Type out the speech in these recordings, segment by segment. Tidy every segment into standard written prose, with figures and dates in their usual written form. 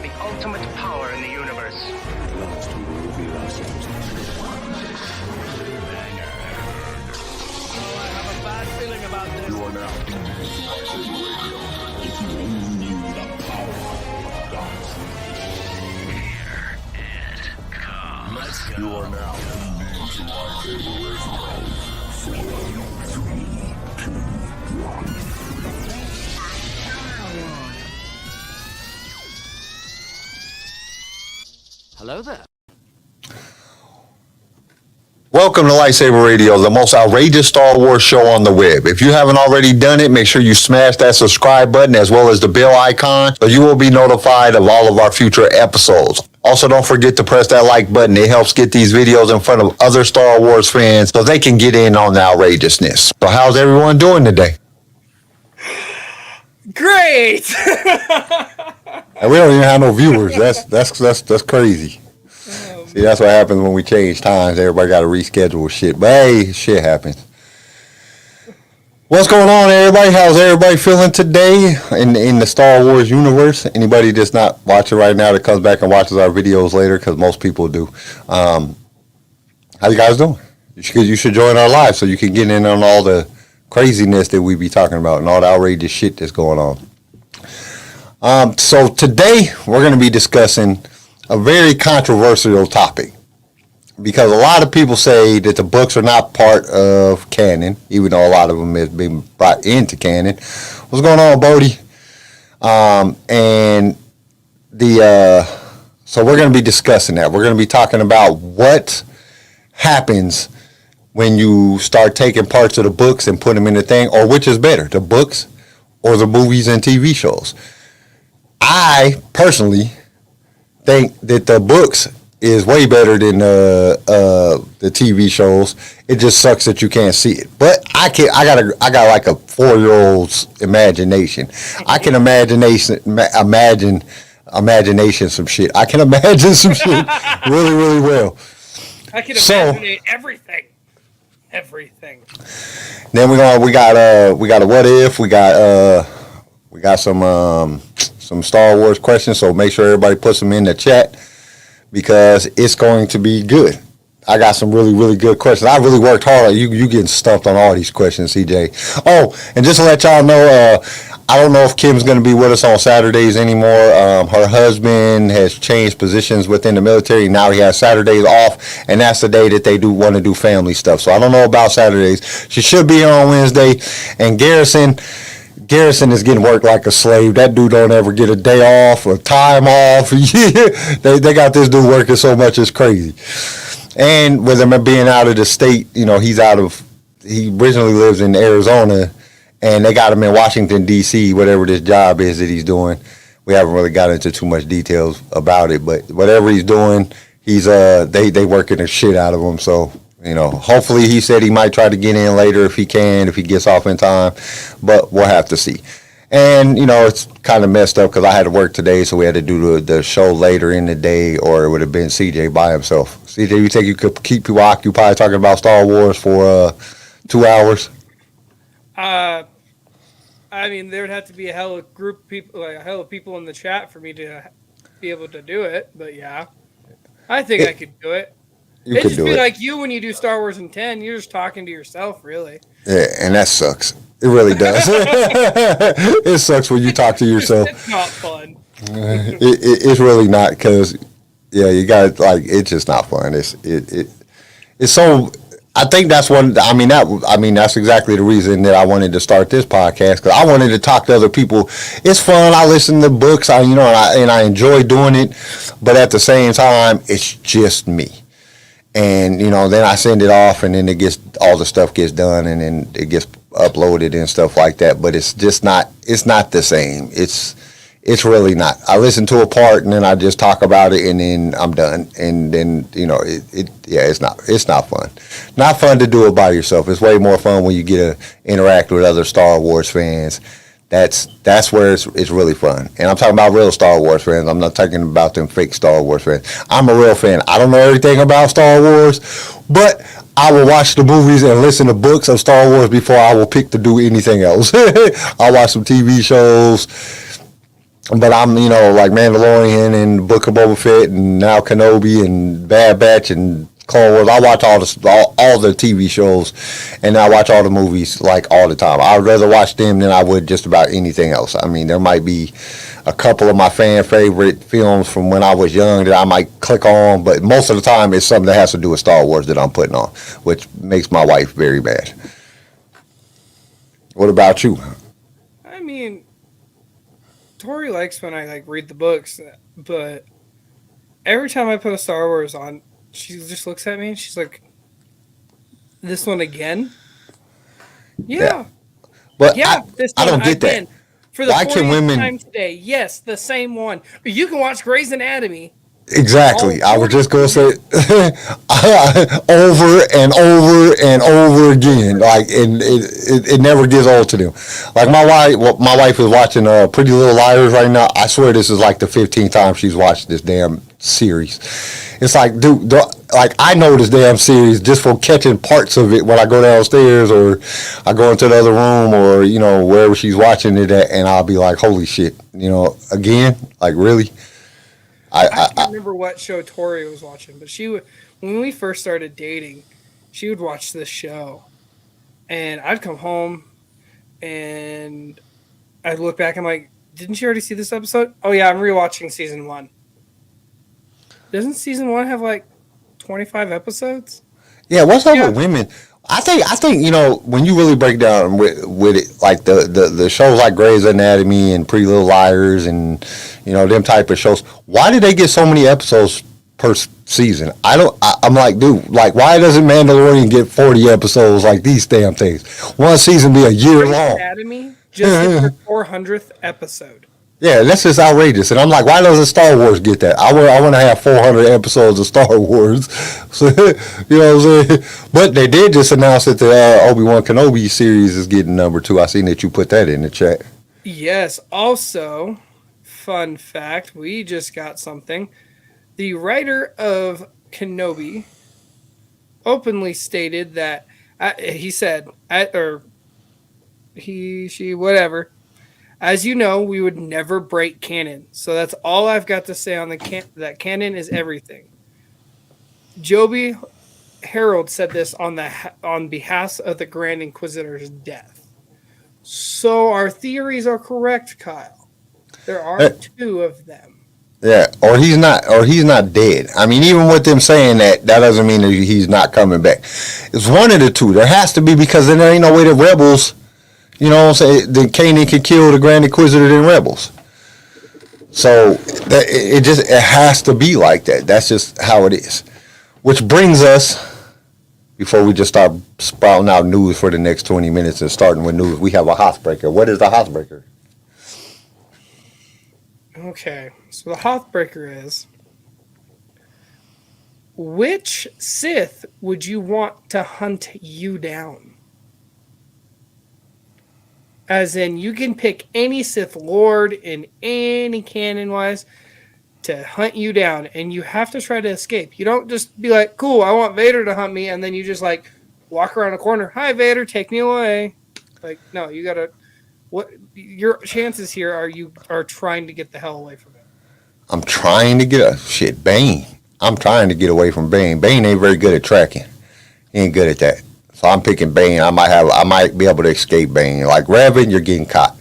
the ultimate power in the universe. Last we will reveal ourselves. I have a bad feeling about this. You are now tuned into LightSaber Radio. If you only knew the power of dark. Here it comes. Let's go. You are now tuned into LightSaber Radio. 4, 3, 2, 1. Hello there. Welcome to LightSaber Radio, the most outrageous Star Wars show on the web. If you haven't already done it, make sure you smash that subscribe button as well as the bell icon so you will be notified of all of our future episodes. Also, don't forget to press that like button. It helps get these videos in front of other Star Wars fans so they can get in on the outrageousness. So how's everyone doing today? Great! And we don't even have no viewers. That's crazy. See, that's what happens when we change times. Everybody got to reschedule shit. But hey, shit happens. What's going on, everybody? How's everybody feeling today in the Star Wars universe? Anybody that's not watching right now that comes back and watches our videos later, because most people do. How you guys doing? You should join our live so you can get in on all the craziness that we be talking about and all the outrageous shit that's going on. So today we're going to be discussing a very controversial topic because a lot of people say that the books are not part of canon, even though a lot of them has been brought into canon. What's going on, Bodie? So we're going to be discussing that. We're going to be talking about what happens when you start taking parts of the books and put them in the thing, or which is better, the books or the movies and TV shows. I personally think that the books is way better than the TV shows. It just sucks that you can't see it. But I got like a 4-year-old's imagination. I can imagine some shit. I can imagine some shit really, really well. I can imagine everything. Then we got a what if, we got some Star Wars questions, so make sure everybody puts them in the chat because it's going to be good. I got some really, really good questions. I really worked hard. You getting stumped on all these questions, CJ. Oh, and just to let y'all know, I don't know if Kim's going to be with us on Saturdays anymore. Her husband has changed positions within the military. Now he has Saturdays off, and that's the day that they do want to do family stuff. So I don't know about Saturdays. She should be here on Wednesday. And Garrison is getting worked like a slave. That dude don't ever get a day off or time off. They got this dude working so much, it's crazy. And with him being out of the state, he originally lives in Arizona, and they got him in Washington, D.C., whatever this job is that he's doing. We haven't really got into too much details about it, but whatever he's doing, they working the shit out of him. So, hopefully he said he might try to get in later if he gets off in time, but we'll have to see. And, it's kind of messed up because I had to work today, so we had to do the show later in the day, or it would have been CJ by himself. CJ, you think you could keep people occupied talking about Star Wars for 2 hours? I mean, there'd have to be a hell of group of people, like a hell of people in the chat for me to be able to do it. But yeah, I think I could do it. You could do it. Like you when you do Star Wars in 10, you're just talking to yourself, really. Yeah, and that sucks. It really does. It sucks when you talk to yourself. It's not fun. It's really not, because you got it's just not fun. It's so. I think that's that's exactly the reason that I wanted to start this podcast, because I wanted to talk to other people. It's fun. I listen to books. And I enjoy doing it, but at the same time, it's just me. And then I send it off, and then all the stuff gets done, and then it gets uploaded and stuff like that. But it's just not. It's not the same. It's really not. I listen to a part, and then I just talk about it, and then I'm done. And then it's not fun. Not fun to do it by yourself. It's way more fun when you get to interact with other Star Wars fans. That's where it's really fun. And I'm talking about real Star Wars fans. I'm not talking about them fake Star Wars fans. I'm a real fan. I don't know everything about Star Wars, but I will watch the movies and listen to books of Star Wars before I will pick to do anything else. I'll watch some TV shows. But I'm, like Mandalorian and Book of Boba Fett and now Kenobi and Bad Batch and Clone Wars. I watch all the TV shows, and I watch all the movies like all the time. I would rather watch them than I would just about anything else. I mean, there might be a couple of my fan favorite films from when I was young that I might click on, but most of the time it's something that has to do with Star Wars that I'm putting on, which makes my wife very mad. What about you? I mean, Tori likes when I like read the books, but every time I put a Star Wars on, she just looks at me and she's like, "This one again?" Yeah, But yeah. This I one don't get again. that. For the Why can 40th women- time today? Yes, the same one. You can watch Grey's Anatomy. Exactly. All I was just gonna say over and over and over again. Like, and it never gets old to them. Like my wife is watching Pretty Little Liars right now. I swear this is like the 15th time she's watched this damn series. It's like, dude, like I know this damn series just from catching parts of it when I go downstairs or I go into the other room or wherever she's watching it at, and I'll be like, holy shit, again, like really. I can't remember what show Tori was watching, but she would, when we first started dating, she would watch this show, and I'd come home, and I'd look back, and I'm like, didn't you already see this episode? Oh yeah, I'm rewatching season 1. Doesn't season 1 have like 25 episodes? Yeah, what's up with women? I think when you really break down with it, like the shows like Grey's Anatomy and Pretty Little Liars and them type of shows, why do they get so many episodes per season? I'm like, dude, like why doesn't Mandalorian get 40 episodes like these damn things? One season be a year Grey's long. Anatomy just hit their 400th episode. Yeah, that's just outrageous. And I'm like, why doesn't Star Wars get that? I want to have 400 episodes of Star Wars. So, you know what I'm saying? But they did just announce that the Obi-Wan Kenobi series is getting number 2. I seen that you put that in the chat. Yes. Also, fun fact, we just got something. The writer of Kenobi openly stated that he said, she, whatever. As you know, we would never break canon. So that's all I've got to say on that canon is everything. Joby Harold said this on behalf of the Grand Inquisitor's death. So our theories are correct, Kyle. There are 2 of them. Yeah, or he's not dead. I mean, even with them saying that doesn't mean that he's not coming back. It's one of the 2. There has to be, because then there ain't no way the rebels, you know what I'm saying, the Kanan could kill the Grand Inquisitor in Rebels. So it has to be like that. That's just how it is. Which brings us, before we just start sprouting out news for the next 20 minutes and starting with news, we have a Hothbreaker. What is the Hothbreaker? Okay, so the Hothbreaker is, which Sith would you want to hunt you down? As in, you can pick any Sith Lord in any canon-wise to hunt you down, and you have to try to escape. You don't just be like, cool, I want Vader to hunt me, and then you just, like, walk around a corner. Hi, Vader, take me away. Like, no, you gotta... What your chances here are you are trying to get the hell away from him. I'm trying to get Bane. I'm trying to get away from Bane. Bane ain't very good at tracking. He ain't good at that. So I'm picking Bane. I might be able to escape Bane. Like Revan, you're getting caught.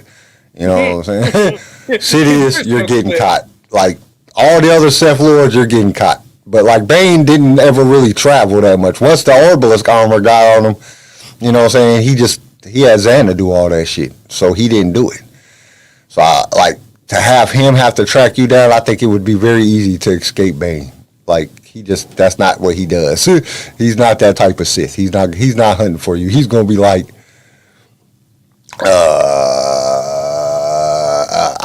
You know what I'm saying? Sidious, you're getting caught. Like all the other Sith Lords, you're getting caught. But like Bane didn't ever really travel that much. Once the Orbalisk armor got on him, you know what I'm saying, he had Xana do all that shit. So he didn't do it. So to have him have to track you down, I think it would be very easy to escape Bane. Like that's not what he does. He's not that type of Sith. He's not hunting for you. He's gonna be like, I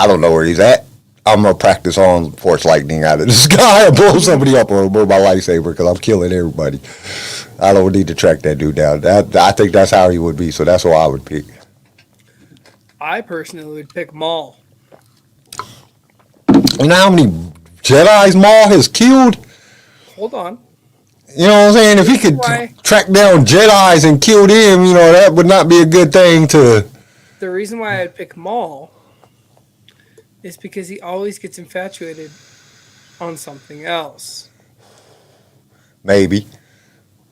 don't know where he's at. I'm gonna practice on Force Lightning out of the sky and blow somebody up or blow my lightsaber because I'm killing everybody. I don't need to track that dude down. I think that's how he would be. So that's what I would pick. I personally would pick Maul. You know how many Jedis Maul has killed? Hold on. You know what I'm saying? If he could track down Jedis and kill them, that would not be a good thing to... The reason why I'd pick Maul It's because he always gets infatuated on something else. Maybe.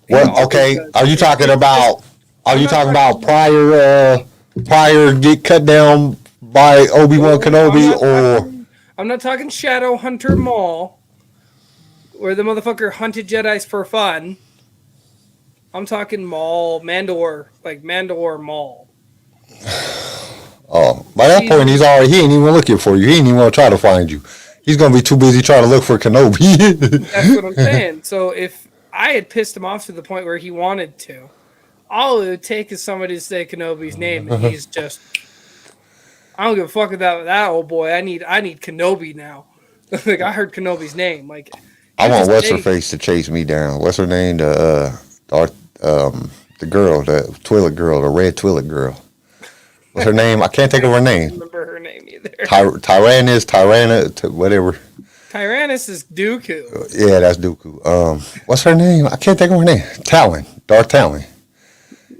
He What? always Okay. does. Are you talking about? Are I'm you not talking talking- about prior get cut down by Obi-Wan Kenobi, I'm not talking Shadowhunter Maul, where the motherfucker hunted Jedis for fun. I'm talking Maul, Mandalore, like Mandalore Maul. Oh, by that point, he ain't even looking for you. He ain't even gonna try to find you. He's gonna be too busy trying to look for Kenobi. That's what I'm saying. So if I had pissed him off to the point where he wanted to, all it would take is somebody to say Kenobi's name, and he's just, I don't give a fuck about that old boy. I need Kenobi now. Like I heard Kenobi's name. Like I want just what's her say- face to chase me down. What's her name? The girl, the Twi'lek girl, the red Twi'lek girl. What's her name? I can't think of her I don't name. remember her name either. Whatever. Tyrannus is Dooku. Yeah, that's Dooku. What's her name? I can't think of her name. Talon, Darth Talon.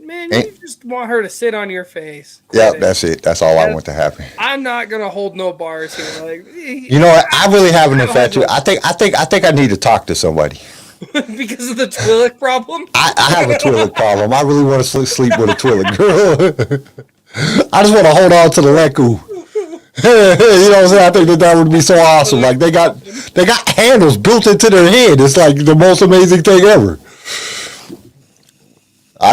Man, you just want her to sit on your face. Yeah, Quit it. that's it. That's all I want to happen. I'm not gonna hold no bars here. Like You know what? I really have an infatuation. I think I need to talk to somebody. because of the Twi'lek problem. I have a Twi'lek problem. I really want to sleep with a Twi'lek girl. I just want to hold on to the Leku. You know what I'm saying? I think that would be so awesome. Like they got handles built into their head. It's like the most amazing thing ever. I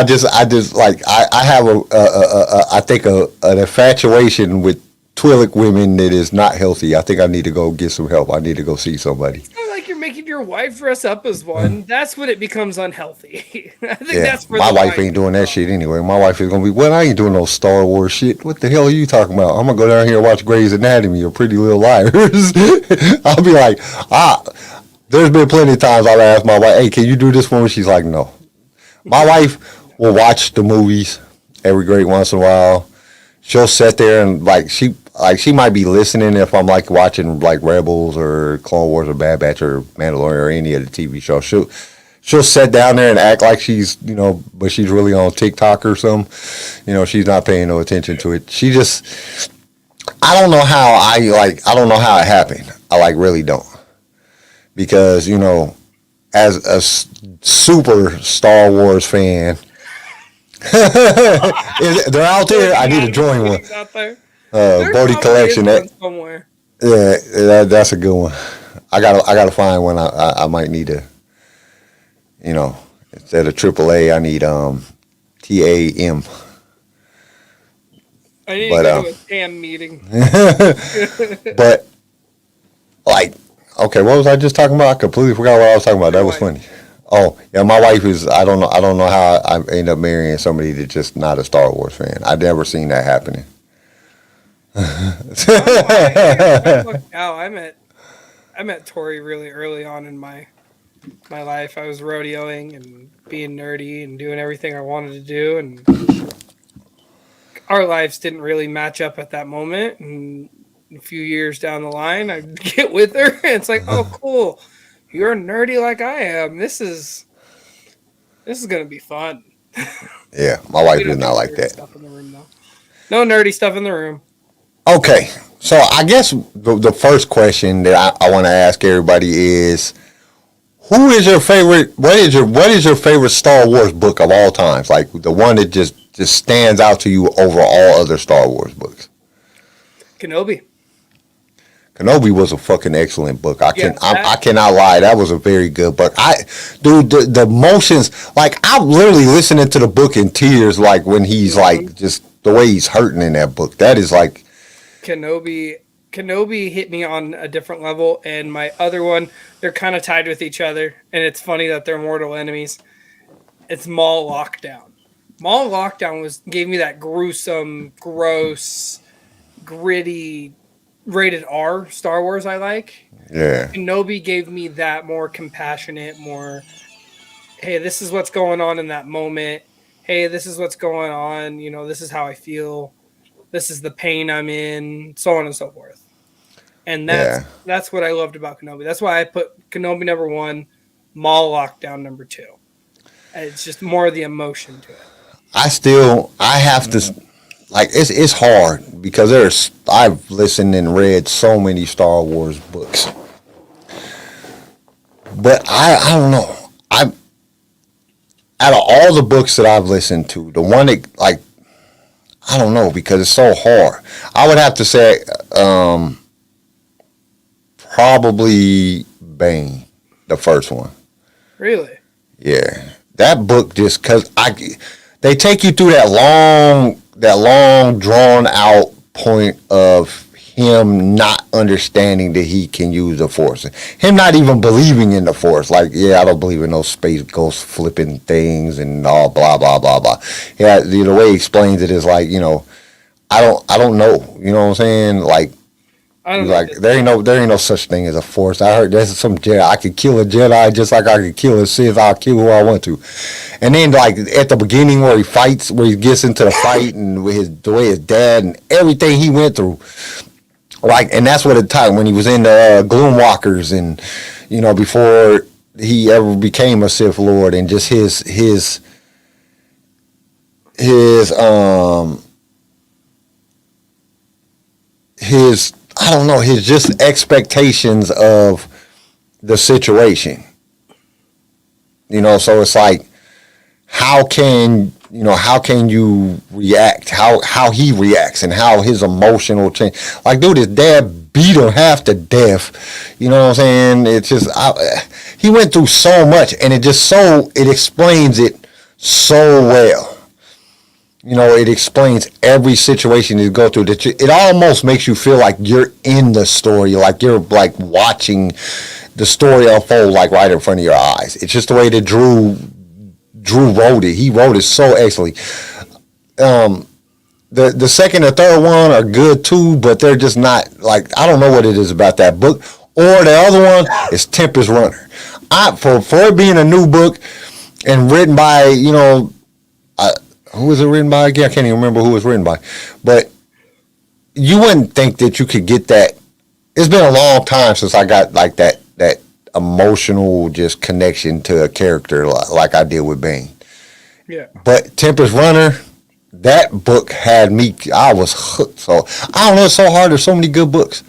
have I think an infatuation with Twi'lek women that is not healthy. I think I need to go get some help. I need to go see somebody. It's not like you're making your wife dress up as one. That's when it becomes unhealthy. I think Yeah, that's where my the wife ain't doing that shit anyway. My wife is gonna be, well, I ain't doing no Star Wars shit. What the hell are you talking about? I'm gonna go down here and watch Grey's Anatomy or Pretty Little Liars. I'll be like, there's been plenty of times I've asked my wife, hey, can you do this for me? She's like, no. My wife will watch the movies every great once in a while. She'll sit there and she might be listening if I'm like watching like Rebels or Clone Wars or Bad Batch or Mandalorian or any of the TV shows. She'll sit down there and act like she's, but she's really on TikTok or something. She's not paying no attention to it. She just, I don't know how I don't know how it happened. I really don't. Because, as a super Star Wars fan, they're out there. I need to join one. Out there. Bodie Collection. Somewhere. Yeah, that's a good one. I gotta find one. I might need to. Instead of AAA, I need TAM. I need to go to a TAM meeting. But okay, what was I just talking about? I completely forgot what I was talking about. That was funny. Oh, yeah, my wife is, I don't know how I end up marrying somebody that's just not a Star Wars fan. I've never seen that happening. I met Tori really early on in my life. I was rodeoing and being nerdy and doing everything I wanted to do, and our lives didn't really match up at that moment. And a few years down the line, I'd get with her, and it's like, oh, cool. You're nerdy like I am. This is gonna be fun. Yeah, my wife is not like that. Stuff in the room, though. No nerdy stuff in the room. Okay, so I guess the first question that I want to ask everybody is, who is your favorite? What is your favorite Star Wars book of all times? Like the one that just stands out to you over all other Star Wars books. Kenobi. Kenobi was a fucking excellent book. I Yeah, cannot lie. That was a very good book. The emotions, I'm literally listening to the book in tears, when he's just the way he's hurting in that book. That is Kenobi hit me on a different level, and my other one, they're kind of tied with each other, and it's funny that they're mortal enemies. It's Maul Lockdown. Maul Lockdown gave me that gruesome, gross, gritty, rated R Star Wars I like. Yeah. Kenobi gave me that more compassionate, more, hey, this is what's going on in that moment. Hey, this is what's going on. This is how I feel. This is the pain I'm in, so on and so forth. And that's what I loved about Kenobi. That's why I put Kenobi number 1, Maul Lockdown number 2. It's just more of the emotion to it. I have to, it's hard because I've listened and read so many Star Wars books. But I don't know. Out of all the books that I've listened to, the one that, like, I don't know, because it's so hard. I would have to say probably Bane, the first one. Really? Yeah. That book just, because they take you through that long drawn out point of him not understanding that he can use the Force. Him not even believing in the Force. Like, yeah, I don't believe in those space ghost flipping things and all blah, blah, blah, blah. Yeah, the way he explains it is like, I don't know. You know what I'm saying? Like, I don't like know. there ain't no such thing as a Force. I heard there's some Jedi. I could kill a Jedi just like I could kill a Sith. I'll kill who I want to. And then like at the beginning where he fights, where he gets into the fight and with the way his dad and everything he went through. Like, and that's what it time when he was in the Gloomwalkers and before he ever became a Sith Lord, and just his I don't know, his just expectations of the situation. So it's like, how can you react? How he reacts and how his emotional change. Like, dude, his dad beat him half to death. You know what I'm saying? It's just he went through so much, and it explains it so well. It explains every situation you go through. It almost makes you feel like you're in the story, like you're like watching the story unfold, like right in front of your eyes. It's just the way that Drew wrote it. He wrote it so excellently. The second and third one are good too, but they're just not, like, I don't know what it is about that book. Or the other one is Tempest Runner. For it being a new book and written by, who was it written by again? I can't even remember who it was written by. But you wouldn't think that you could get that. It's been a long time since I got like that emotional just connection to a character like I did with Bane. Yeah. But Tempest Runner, that book had me, I was hooked. So I don't know, it's so hard. There's so many good books.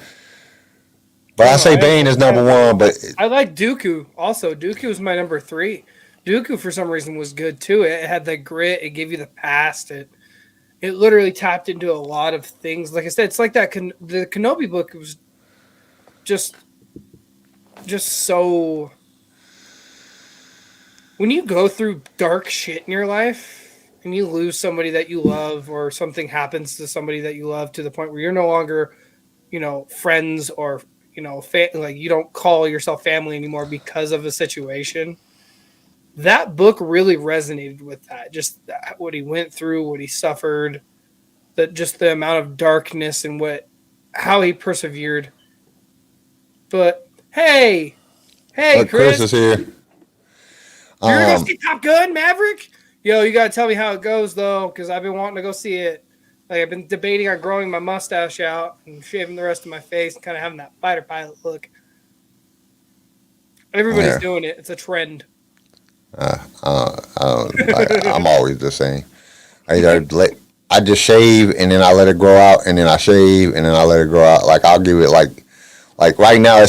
But I say Bane is number one, but I like Dooku also. Dooku was my number 3. Dooku for some reason was good too. It had the grit, it gave you the past, it literally tapped into a lot of things. Like I said, it's like that the Kenobi book was just so, when you go through dark shit in your life and you lose somebody that you love, or something happens to somebody that you love to the point where you're no longer, friends, or like you don't call yourself family anymore because of a situation. That book really resonated with that. Just what he went through, what he suffered, just the amount of darkness and how he persevered. But hey, look, Chris is here. You're gonna go see Top Gun Maverick? Yo, you gotta tell me how it goes though, because I've been wanting to go see it. Like, I've been debating on growing my mustache out and shaving the rest of my face and kind of having that fighter pilot look. Everybody's doing it. It's a trend. I'm always the same. I just shave and then I let it grow out, and then I shave and then I let it grow out. Like, I'll give it like right now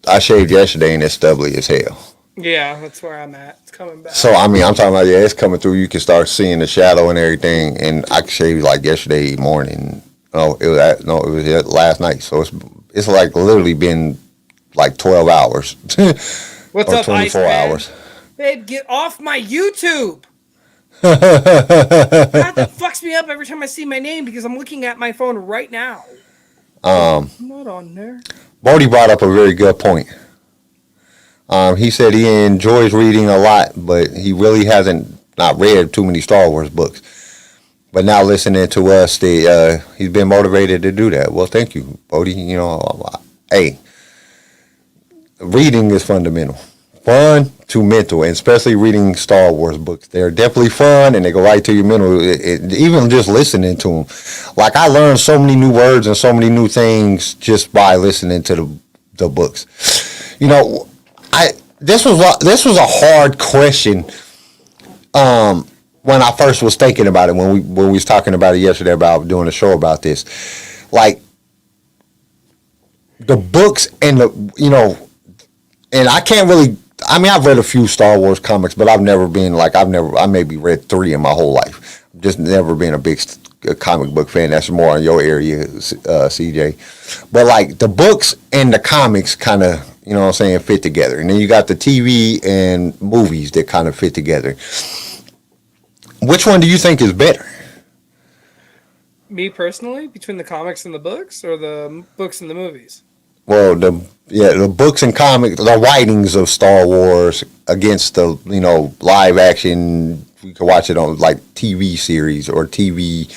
I shaved yesterday and it's stubbly as hell. Yeah, that's where I'm at. It's coming back. So I'm talking about, it's coming through. You can start seeing the shadow and everything. And I shaved like yesterday morning. It was last night. So it's like literally been like 12 hours. What's or up, 24 Ice Man? hours. Babe, get off my YouTube. That fucks me up every time I see my name because I'm looking at my phone right now. I'm not on there. Bodie brought up a very good point. He said he enjoys reading a lot, but he really hasn't not read too many Star Wars books. But now listening to us, he's been motivated to do that. Well, thank you, Bodie. Hey, reading is fundamental. Fun to mental, and especially reading Star Wars books. They're definitely fun, and they go right to your mental. Even just listening to them. Like, I learned so many new words and so many new things just by listening to the books. This was a hard question when I first was thinking about it, when we was talking about it yesterday about doing a show about this. like the books and and I can't really. I mean, I've read a few Star Wars comics, but I've never been like I maybe read 3 in my whole life. I've just never been a big comic book fan. That's more in your area, CJ. But like the books and the comics kind of, you know what I'm saying, fit together. And then you got the TV and movies that kind of fit together. Which one do you think is better? Me personally, between the comics and the books, or the books and the movies? Well, the books and comics, the writings of Star Wars against the, live action. You can watch it on like TV series or TV,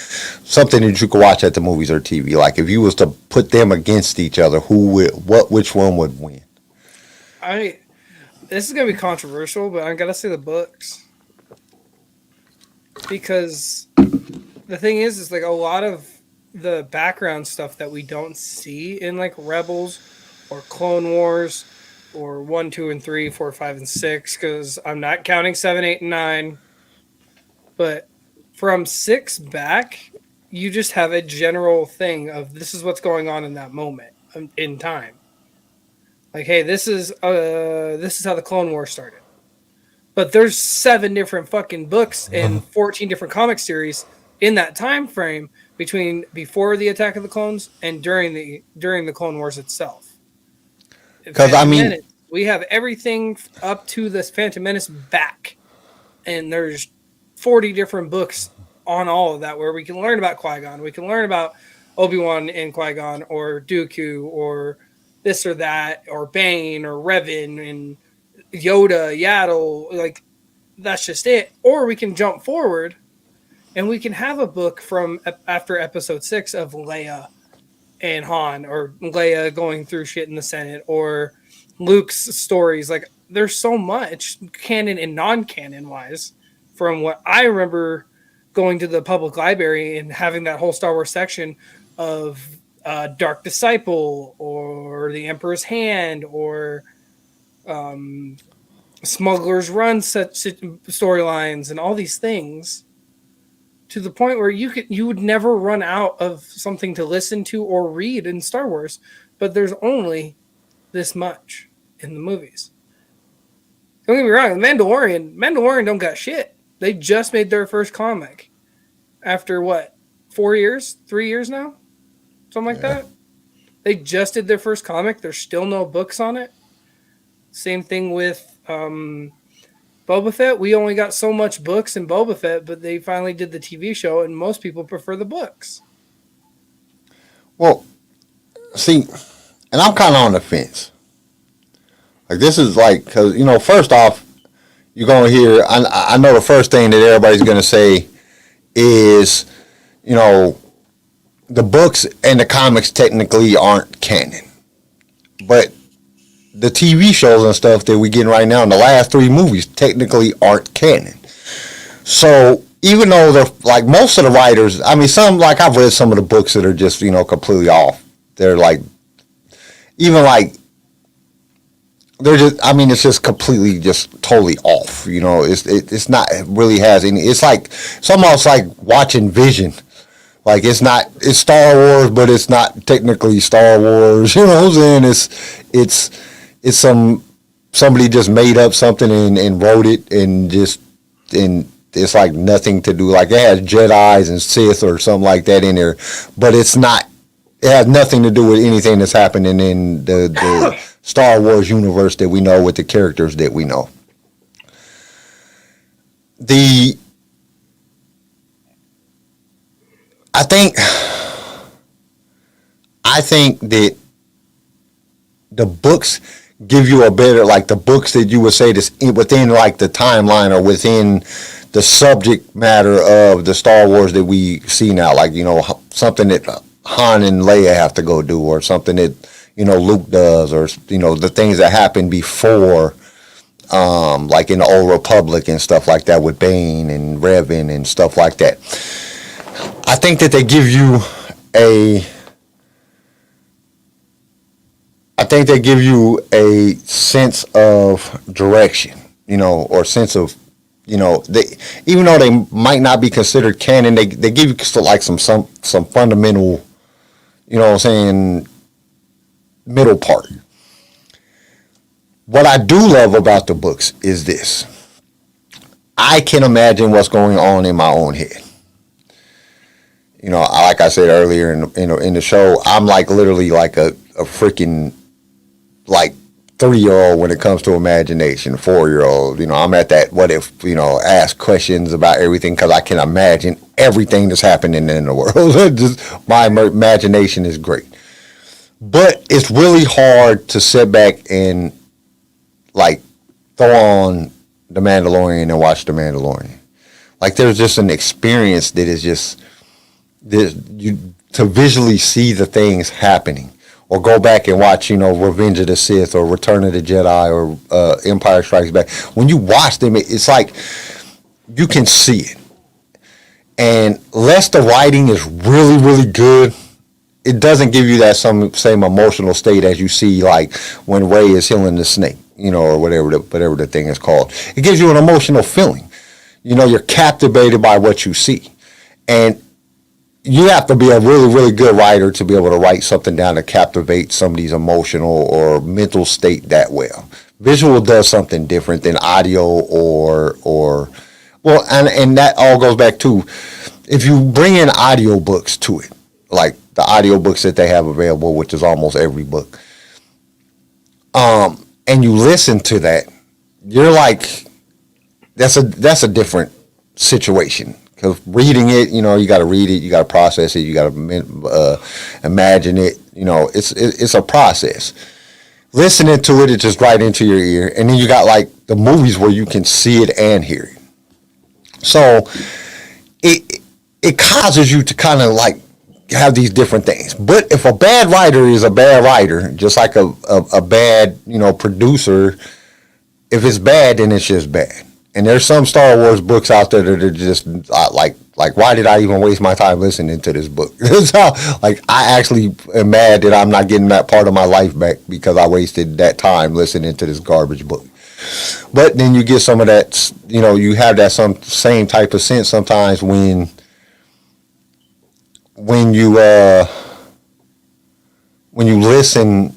something that you can watch at the movies or TV. Like if you was to put them against each other, which one would win? This is gonna be controversial, but I gotta say the books, because the thing is like a lot of the background stuff that we don't see in like Rebels or Clone Wars or 1, 2, and 3, 4, 5, and 6, because I'm not counting 7, 8, and 9. But from 6 back, you just have a general thing of this is what's going on in that moment in time. Like, hey, this is how the Clone Wars started. But there's 7 different fucking books and 14 different comic series in that time frame between before the Attack of the Clones and during the Clone Wars itself. Because we have everything up to this Phantom Menace back, and there's 40 different books on all of that where we can learn about Qui-Gon, we can learn about Obi-Wan and Qui-Gon, or Dooku, or this or that, or Bane, or Revan, and Yoda, Yaddle. Like, that's just it. Or we can jump forward, and we can have a book from after Episode 6 of Leia and Han, or Leia going through shit in the Senate, or Luke's stories. Like, there's so much canon and non-canon wise. From what I remember going to the public library and having that whole Star Wars section of Dark Disciple, or The Emperor's Hand, or Smuggler's Run storylines, and all these things, to the point where you would never run out of something to listen to or read in Star Wars. But there's only this much in the movies. Don't get me wrong, Mandalorian don't got shit. They just made their first comic after what, 4 years, 3 years now, something like that. They just did their first comic. There's still no books on it. Same thing with Boba Fett. We only got so much books in Boba Fett, but they finally did the TV show, and most people prefer the books. Well, see, and I'm kind of on the fence. Like, this is like, because, first off, you're going to hear, I know the first thing that everybody's going to say is, the books and the comics technically aren't canon. But the TV shows and stuff that we're getting right now in the last 3 movies technically aren't canon. So even though they're, like, most of the writers, I mean, some, like, I've read some of the books that are just, completely off. They're like, even like, they're just, I mean, it's just completely, just totally off. It's not, it really has any, it's almost like watching Vision. Like, it's Star Wars, but it's not technically Star Wars. You know what I'm saying? It's somebody just made up something and wrote it, and it's like nothing to do. Like, it has Jedis and Sith or something like that in there, but it has nothing to do with anything that's happening in the Star Wars universe that we know, with the characters that we know. I think that the books give you a better, like, the books that you would say this within, like, the timeline or within the subject matter of the Star Wars that we see now, like, something that Han and Leia have to go do, or something that Luke does, or the things that happened before, like in the Old Republic and stuff like that, with Bane and Revan and stuff like that. I think that they give you a sense of direction, or sense of, even though they might not be considered canon, they give you like some fundamental, you know what I'm saying, middle part. What I do love about the books is this. I can imagine what's going on in my own head. You know, like I said earlier in the show, I'm like literally like a freaking like 3-year-old when it comes to imagination, 4-year-old. You know, I'm at that what if, you know, ask questions about everything because I can imagine everything that's happening in the world. Just, my imagination is great. But it's really hard to sit back and like throw on The Mandalorian and watch The Mandalorian. Like there's just an experience that is just to visually see the things happening, or go back and watch, you know, Revenge of the Sith or Return of the Jedi or Empire Strikes Back. When you watch them, it's like you can see it. And unless the writing is really, really good, it doesn't give you that same emotional state as you see like when Rey is healing the snake, you know, or whatever the thing is called. It gives you an emotional feeling. You know, you're captivated by what you see. And you have to be a really, really good writer to be able to write something down to captivate somebody's emotional or mental state that well. Visual does something different than audio or well, and that all goes back to if you bring in audiobooks to it, like the audiobooks that they have available, which is almost every book, and you listen to that, you're like, that's a different situation. Because reading it, you know, you got to read it, you got to process it, you got to imagine it. You know, it's a process. Listening to it, it's just right into your ear. And then you got like the movies where you can see it and hear it. So it causes you to kind of like have these different things. But if a bad writer is a bad writer, just like a bad, you know, producer, if it's bad, then it's just bad. And there's some Star Wars books out there that are just like why did I even waste my time listening to this book? Like I actually am mad that I'm not getting that part of my life back because I wasted that time listening to this garbage book. But then you get some of that, you know, you have that same type of sense sometimes when you listen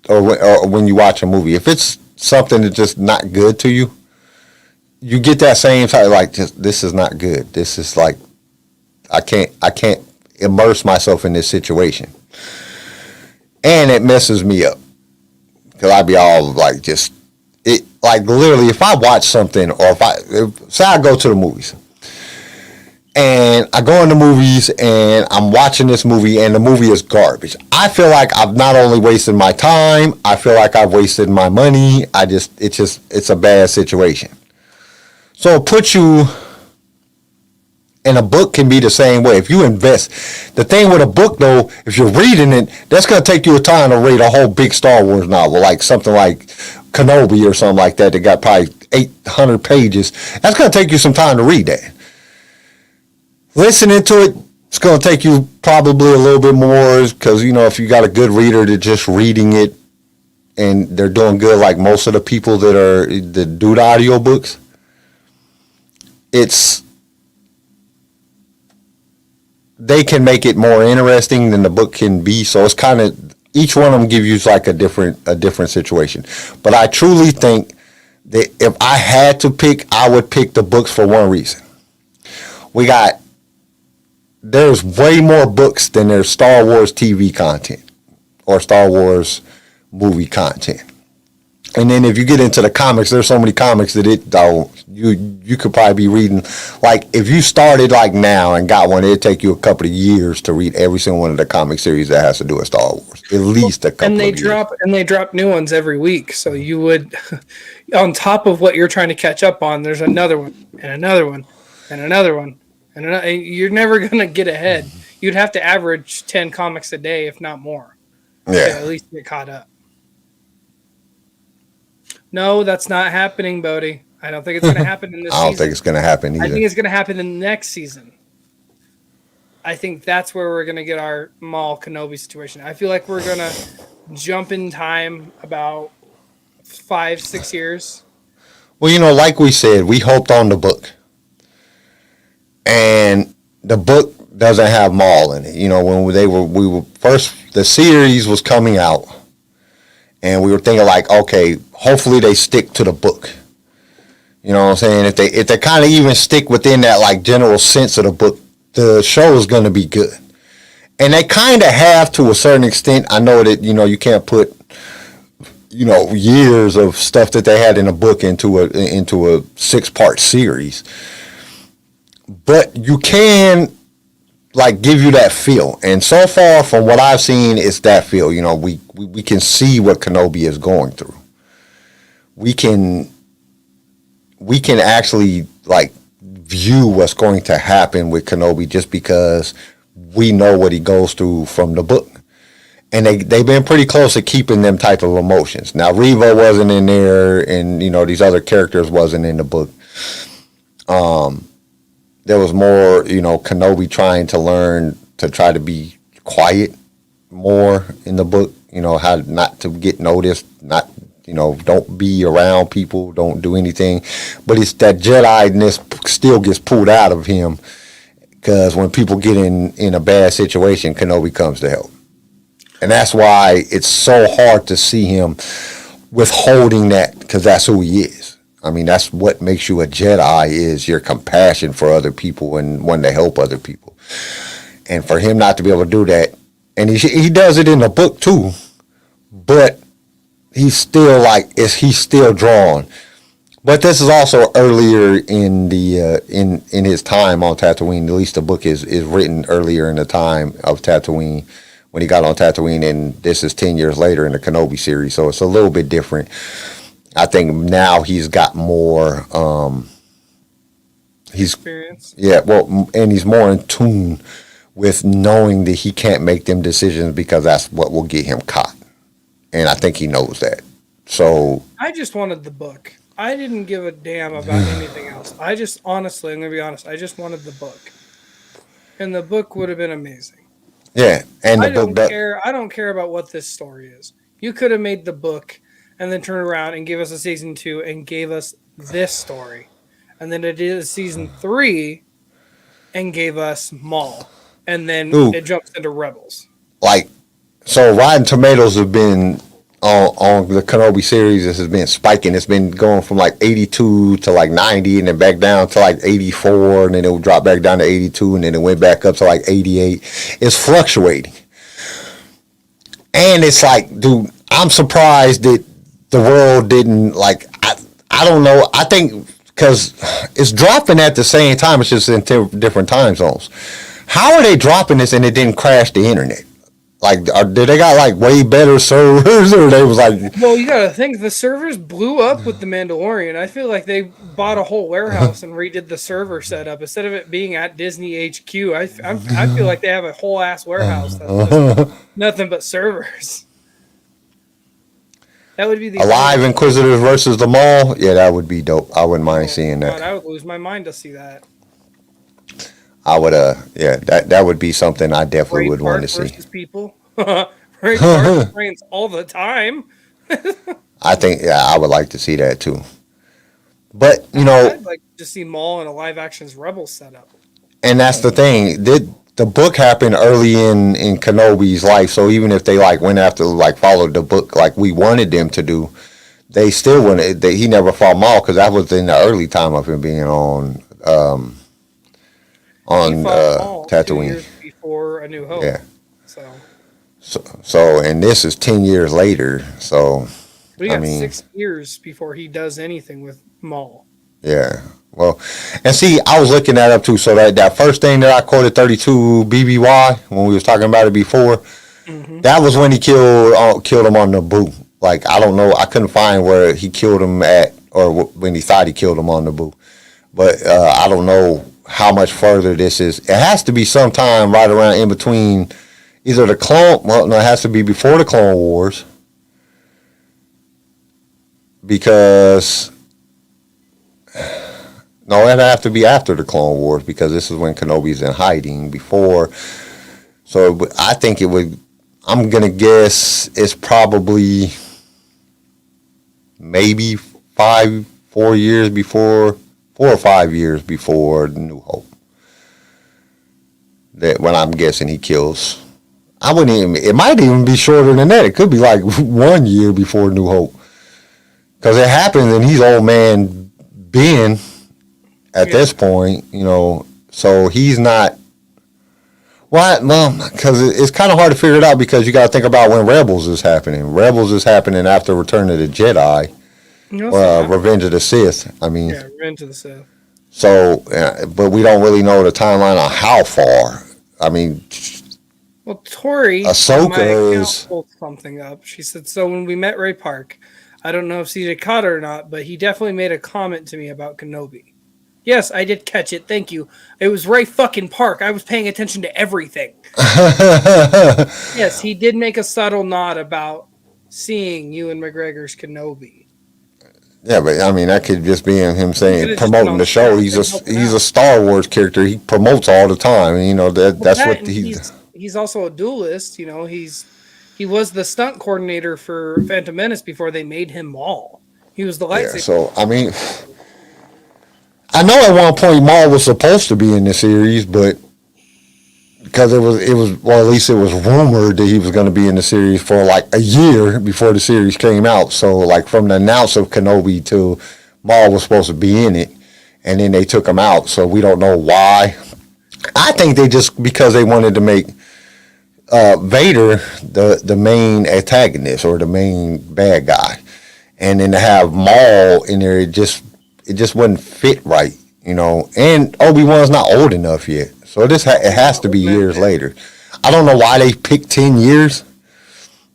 or when you watch a movie. If it's something that's just not good to you, you get that same type, like, just, this is not good. This is like, I can't immerse myself in this situation. And it messes me up. Because I be all like, just, it, like, literally, if I watch something, or say I go to the movies, and I go in the movies, and I'm watching this movie, and the movie is garbage. I feel like I've not only wasted my time, I feel like I've wasted my money. It's a bad situation. So it puts you, and a book can be the same way. If you invest, the thing with a book though, if you're reading it, that's going to take you a time to read a whole big Star Wars novel, like something like Kenobi or something like that got probably 800 pages. That's going to take you some time to read that. Listening to it, it's going to take you probably a little bit more because, you know, if you got a good reader that's just reading it and they're doing good, like most of the people that do the audiobooks, they can make it more interesting than the book can be. So it's kind of, each one of them give you like a different situation. But I truly think that if I had to pick, I would pick the books for one reason. There's way more books than there's Star Wars TV content or Star Wars movie content. And then if you get into the comics, there's so many comics that you could probably be reading. Like if you started like now and got one, it'd take you a couple of years to read every single one of the comic series that has to do with Star Wars. At least a couple. And they drop new ones every week. So you would, on top of what you're trying to catch up on, there's another one and another one and another one and another. You're never gonna get ahead. You'd have to average 10 comics a day, if not more. Yeah. To at least get caught up. No, that's not happening, Bodie. I don't think it's going to happen in this season. I don't think it's going to happen either. I think it's going to happen in the next season. I think that's where we're going to get our Maul Kenobi situation. I feel like we're going to jump in time about 5-6 years. Well, you know, like we said, we hoped on the book. And the book doesn't have Maul in it. You know, when we were first, the series was coming out, and we were thinking like, okay, hopefully they stick to the book. You know what I'm saying? If they kind of even stick within that like general sense of the book, the show is going to be good. And they kind of have to a certain extent. I know that, you know, you can't put, you know, years of stuff that they had in a book into a 6-part series, but you can like give you that feel. And so far from what I've seen, it's that feel. You know, we can see what Kenobi is going through. We can actually like view what's going to happen with Kenobi just because we know what he goes through from the book. And they've been pretty close to keeping them type of emotions. Now, Reva wasn't in there, and, you know, these other characters wasn't in the book. There was more, you know, Kenobi trying to learn to try to be quiet more in the book. You know, how not to get noticed, not, you know, don't be around people, don't do anything. But it's that Jedi-ness still gets pulled out of him, because when people get in a bad situation, Kenobi comes to help. And that's why it's so hard to see him withholding that, because that's who he is. I mean, that's what makes you a Jedi, is your compassion for other people and wanting to help other people. And for him not to be able to do that, and he does it in the book too, but he's still like, he's still drawn. But this is also earlier in the in his time on Tatooine. At least the book is written earlier in the time of Tatooine, when he got on Tatooine, and this is 10 years later in the Kenobi series, so it's a little bit different. I think now he's got more experience. Yeah, well, and he's more in tune with knowing that he can't make them decisions because that's what will get him caught. And I think he knows that. So I just wanted the book. I didn't give a damn about anything else. I just, honestly, I'm going to be honest, I just wanted the book. And the book would have been amazing. Yeah, and I don't care about what this story is. You could have made the book and then turn around and give us a season 2 and gave us this story. And then it did a season 3 and gave us Maul. And then it jumps into Rebels. Like, so Rotten Tomatoes have been on the Kenobi series. This has been spiking. It's been going from like 82 to like 90, and then back down to like 84, and then it would drop back down to 82, and then it went back up to like 88. It's fluctuating. And it's like, dude, I'm surprised that the world didn't, like, I don't know. I think because it's dropping at the same time. It's just in different time zones. How are they dropping this and it didn't crash the internet? Like, did they got like way better servers, or they was like? Well, you gotta think the servers blew up with the Mandalorian. I feel like they bought a whole warehouse and redid the server setup instead of it being at Disney HQ. I feel like they have a whole ass warehouse that's just nothing but servers. That would be the Alive Inquisitors versus the Maul. Yeah, that would be dope. I wouldn't mind seeing that. God, I would lose my mind to see that. I would, that would be something I definitely would want to see. Versus people, brains all the time. I think, yeah, I would like to see that too. But you know, I'd like to see Maul in a live actions Rebels setup. And that's the thing. The book happened early in Kenobi's life, so even if they like went after, like, followed the book like we wanted them to do, they still wouldn't. He never fought Maul, because that was in the early time of him being on Tatooine 2 years before A New Hope. Yeah. So and this is 10 years later. So we got 6 years before he does anything with Maul. Yeah. Well, and see, I was looking that up too. So that first thing that I quoted, 32 BBY, when we was talking about it before, that was when he killed him on Naboo. Like, I don't know, I couldn't find where he killed him at, or when he thought he killed him on Naboo. But I don't know how much further this is. It has to be sometime right around in between either it has to be before the Clone Wars, because no, it'd have to be after the Clone Wars, because this is when Kenobi's in hiding before. So I think it would, I'm going to guess it's probably maybe 4 or 5 years before New Hope. that when I'm guessing he kills. I wouldn't even. It might even be shorter than that. It could be like 1 year before New Hope, because it happens and he's old man Ben at this point. So he's not. Why? Well, because it's kind of hard to figure it out because you got to think about when Rebels is happening. Rebels is happening after Return of the Jedi, Revenge of the Sith. Revenge of the Sith. So, but we don't really know the timeline on how far. Well, Tori Ahsoka is pulled something up. She said, "So when we met Ray Park, I don't know if CJ caught it or not, but he definitely made a comment to me about Kenobi." Yes, I did catch it. Thank you. It was Ray fucking Park. I was paying attention to everything. Yes, he did make a subtle nod about seeing Ewan McGregor's Kenobi. Yeah, but that could just be him saying promoting the show. He's a Star Wars character. He promotes all the time. That's what he's also a duelist. He was the stunt coordinator for Phantom Menace before they made him Maul. He was the lightsaber. Yeah, so I know at one point Maul was supposed to be in the series, but because it was well, at least it was rumored that he was going to be in the series for like a year before the series came out. So like from the announce of Kenobi to Maul was supposed to be in it, and then they took him out. So we don't know why. I think they just because they wanted to make Vader the main antagonist or the main bad guy, and then to have Maul in there, it just wouldn't fit right, And Obi-Wan's not old enough yet, so it has to be years later. I don't know why they picked 10 years.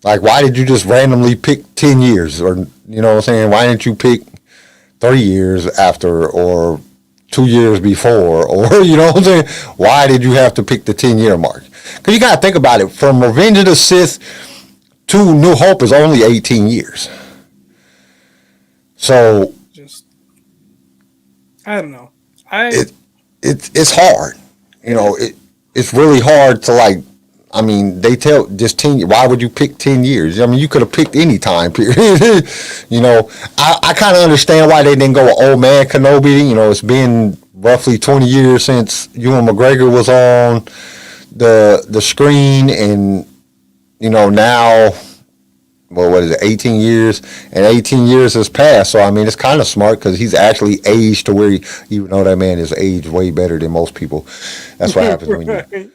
Like, why did you just randomly pick 10 years, or what I'm saying? Why didn't you pick 3 years after, or 2 years before, or what I'm saying? Why did you have to pick the 10-year mark? Because you got to think about it. From Revenge of the Sith to New Hope is only 18 years. So I don't know. It's hard. It's really hard to they tell just 10. Why would you pick 10 years? You could have picked any time period. I kind of understand why they didn't go with old man Kenobi. It's been roughly 20 years since Ewan McGregor was on the screen, and now. Well, what is it, 18 years? And 18 years has passed. So, it's kind of smart because he's actually aged to where, even though that man is aged way better than most people. That's what happens when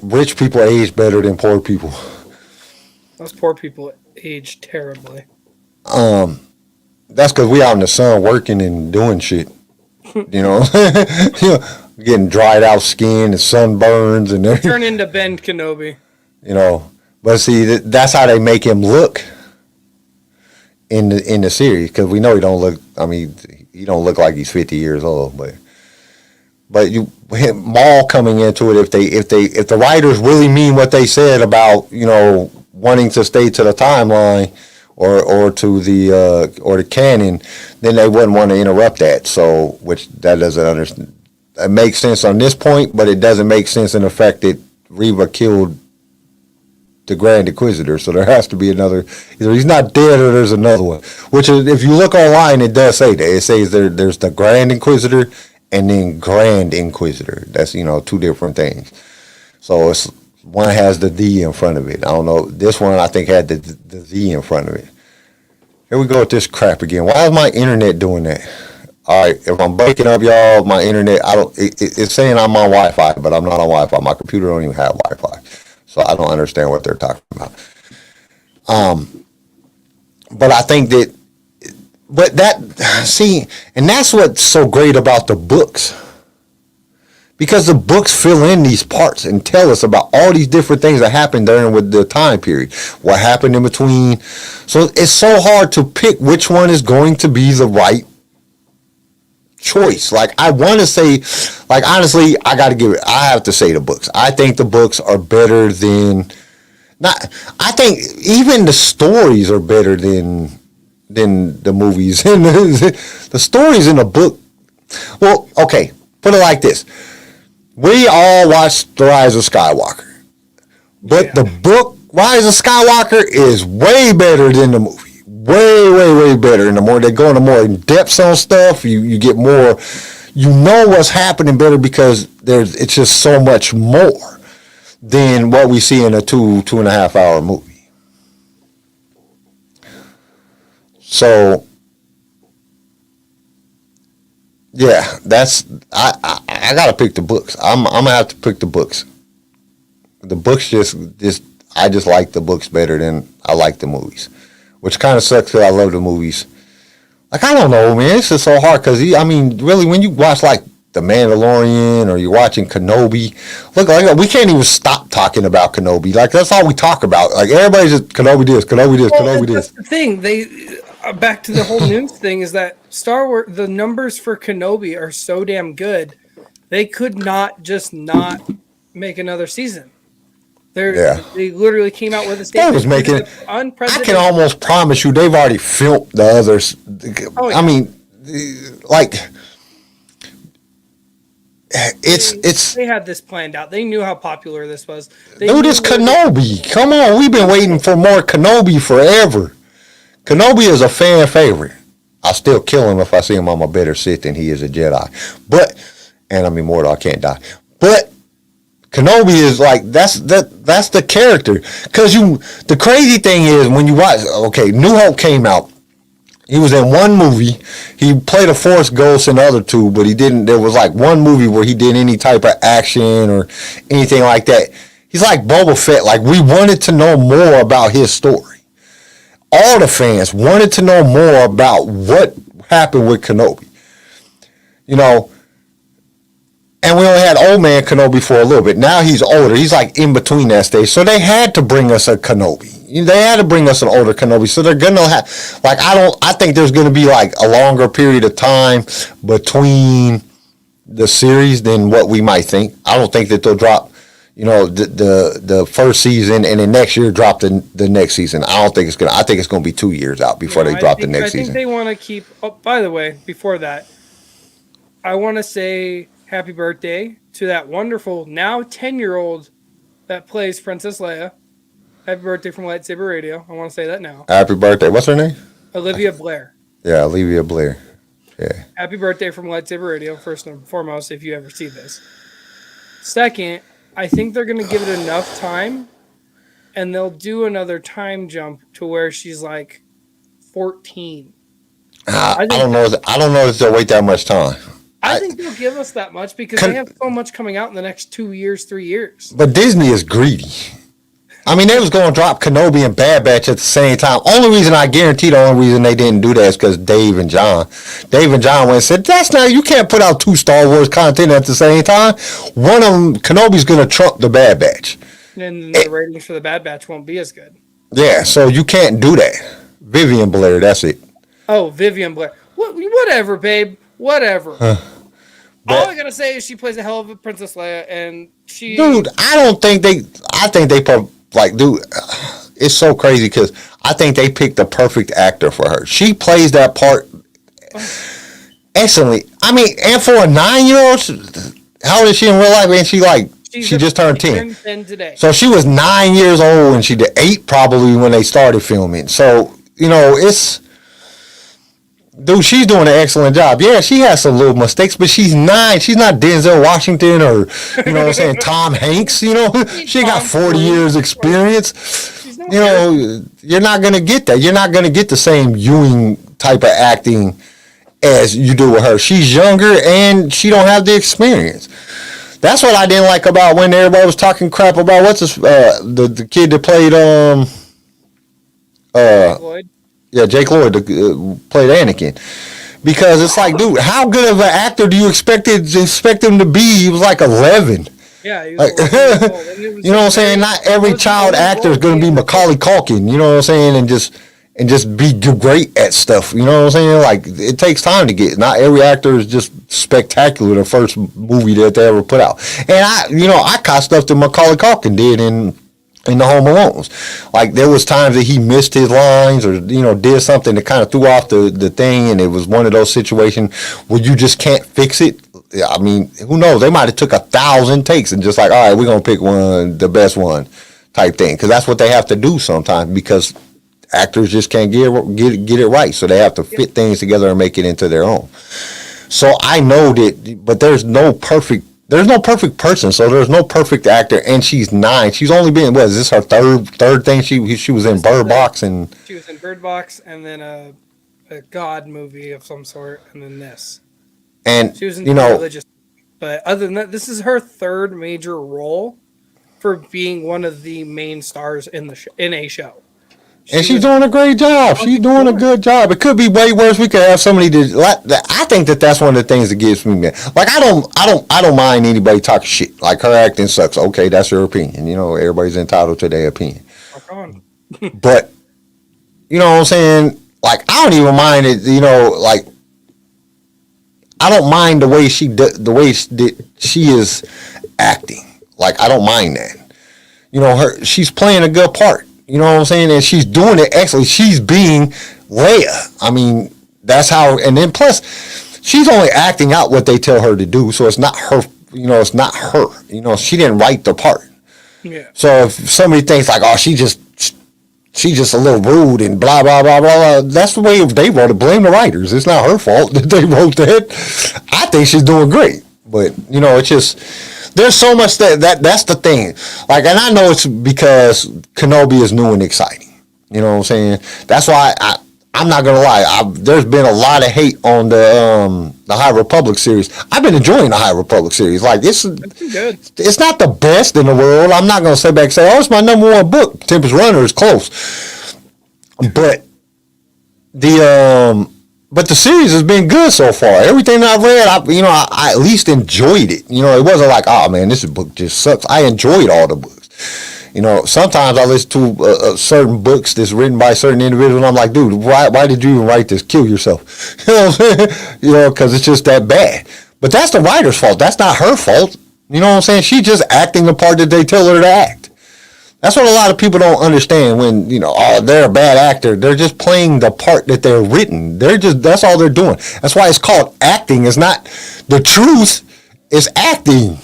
rich people age better than poor people. Those poor people age terribly. That's because we out in the sun working and doing shit. Getting dried out skin and sunburns and everything. Turn into Ben Kenobi. But see, that's how they make him look in the series, because we know he don't look. He don't look like he's 50 years old. But Maul coming into it, if the writers really mean what they said about wanting to stay to the timeline or to the canon, then they wouldn't want to interrupt that. So, which that doesn't understand. It makes sense on this point, but it doesn't make sense in the fact that Reva killed the Grand Inquisitor, so there has to be another. Either he's not dead or there's another one. Which is, if you look online, it does say that. It says there's the Grand Inquisitor and then Grand Inquisitor. That's two different things. So it's one has the D in front of it. I don't know. This one I think had the Z in front of it. Here we go with this crap again. Why is my internet doing that? All right, if I'm breaking up, y'all, my internet. It's saying I'm on Wi-Fi, but I'm not on Wi-Fi. My computer don't even have Wi-Fi. So I don't understand what they're talking about. But I think and that's what's so great about the books. Because the books fill in these parts and tell us about all these different things that happened during with the time period. What happened in between. So it's so hard to pick which one is going to be the right choice. I want to say, honestly, I have to say the books. I think the books are better than, I think even the stories are better than the movies. And the stories in the book, well, okay, put it like this. We all watched The Rise of Skywalker. But the book, Rise of Skywalker, is way better than the movie. Way, way, way better. And the more they go into more in depth on stuff, you get more you know what's happening better because it's just so much more than what we see in a 2.5 hour movie. So yeah, that's I gotta pick the books. I'm gonna have to pick the books. The books just I just like the books better than I like the movies, which kind of sucks because I love the movies. Like, I don't know, man. It's just so hard because, I mean, really, when you watch, like, The Mandalorian or you're watching Kenobi, look, like, we can't even stop talking about Kenobi. Like, that's all we talk about. Like, everybody's just Kenobi this, Kenobi this, Kenobi this. That's the thing. Back to the whole news thing is that Star Wars, the numbers for Kenobi are so damn good, they could not just not make another season. They literally came out with a statement. Was making, unprecedented. I can almost promise you they've already filmed the others. Oh, yeah. I mean, like, it's. They had this planned out. They knew how popular this was. Dude, it's Kenobi. Come on, we've been waiting for more Kenobi forever. Kenobi is a fan favorite. I still kill him if I see him on my better Sith than he is a Jedi. And I'm immortal. I can't die. But Kenobi is like that's the character. Because the crazy thing is when you watch, okay, New Hope came out. He was in one movie. He played a Force Ghost in the other two, but he didn't. There was like one movie where he did any type of action or anything like that. He's like Boba Fett. Like, we wanted to know more about his story. All the fans wanted to know more about what happened with Kenobi. You know. And we only had old man Kenobi for a little bit. Now he's older. He's like in between that stage. So they had to bring us a Kenobi. They had to bring us an older Kenobi. So they're gonna have, like, I think there's gonna be like a longer period of time between the series than what we might think. I don't think that they'll drop, the first season and then next year drop the next season. I think it's gonna be 2 years out before they drop the next season. I think they want to keep. Oh, by the way, before that, I want to say happy birthday to that wonderful, now 10-year-old that plays Princess Leia. Happy birthday from LightSaber Radio. I want to say that now. Happy birthday. What's her name? Olivia Blair. Yeah, Olivia Blair. Yeah. Happy birthday from LightSaber Radio, first and foremost, if you ever see this. Second, I think they're going to give it enough time, and they'll do another time jump to where she's like 14. I don't know if they'll wait that much time. I think they'll give us that much because they have so much coming out in the next 2 years, 3 years. But Disney is greedy. I mean, they was going to drop Kenobi and Bad Batch at the same time. The only reason they didn't do that is because Dave and John went and said, you can't put out 2 Star Wars content at the same time. One of them, Kenobi's going to trump the Bad Batch. And the ratings for the Bad Batch won't be as good. Yeah, so you can't do that. Vivian Blair, that's it. Oh, Vivian Blair. Whatever, babe. Whatever. All I gotta say is she plays a hell of a Princess Leia, and she. Dude, I think it's so crazy because I think they picked the perfect actor for her. She plays that part excellently. I mean, and for a 9-year-old, how old is she in real life? And she just turned 10. 10 today. So she was 9 years old and she did 8 probably when they started filming. So, it's. Dude, she's doing an excellent job. Yeah, she has some little mistakes, but she's 9. She's not Denzel Washington or, Tom Hanks. She got 40 years experience. You're not going to get that. You're not going to get the same Ewing type of acting as you do with her. She's younger and she don't have the experience. That's what I didn't like about when everybody was talking crap about the kid that played Lloyd. Yeah, Jake Lloyd played Anakin. Because it's like, dude, how good of an actor do you expect him to be? He was like 11. Yeah, he was 11 years old. You know what I'm saying? Not every child actor is going to be Macaulay Culkin, you know what I'm saying? And just be great at stuff, you know what I'm saying? Like, it takes time to get. Not every actor is just spectacular the first movie that they ever put out. And I caught stuff that Macaulay Culkin did in the Home Alones. Like, there was times that he missed his lines or, did something that kind of threw off the thing, and it was one of those situations where you just can't fix it. I mean, who knows? They might have took 1,000 takes and just like, all right, we're going to pick the best one type thing. Because that's what they have to do sometimes because actors just can't get it right. So they have to fit things together and make it into their own. So I know that, but there's no perfect person, so there's no perfect actor, and she's 9. She's only been, what is this, her third thing? She was in Bird Box, and she was in Bird Box, and then a God movie of some sort, and then this. And She was in you know, religious, but other than that, this is her third major role for being one of the main stars in a show. and she's doing a great job. She's doing a good job. It could be way worse. We could have somebody that I think that's one of the things that gets me mad. Like I don't mind anybody talking shit. Like her acting sucks. Okay, that's your opinion. You know, everybody's entitled to their opinion. But you know what I'm saying? Like I don't even mind it. You know, like I don't mind the way she is acting. Like I don't mind that. You know, she's playing a good part. You know what I'm saying? And she's doing it excellently. She's being Leia. I mean, that's how. And then plus, she's only acting out what they tell her to do. So it's not her. You know, it's not her. You know, she didn't write the part. Yeah. So if somebody thinks like, oh, she's just a little rude and blah blah blah blah, that's the way they wrote it. Blame the writers. It's not her fault that they wrote that. I think she's doing great, but you know, it's just. There's so much that's the thing. Like, and I know it's because Kenobi is new and exciting. You know what I'm saying? That's why I'm not gonna lie. There's been a lot of hate on the High Republic series. I've been enjoying the High Republic series. Like it's good. It's not the best in the world. I'm not gonna sit back and say, oh, it's my number one book. Tempest Runner is close, but the series has been good so far. Everything I've read, I at least enjoyed it. You know, it wasn't like, oh man, this book just sucks. I enjoyed all the books. You know, sometimes I listen to certain books that's written by certain individuals, and I'm like, dude, why did you even write this? Kill yourself. You know what I'm saying? You know, because it's just that bad. But that's the writer's fault. That's not her fault. You know what I'm saying? She's just acting the part that they tell her to act. That's what a lot of people don't understand when, you know, oh, they're a bad actor. They're just playing the part that they're written. That's all they're doing. That's why it's called acting. It's not the truth. It's acting.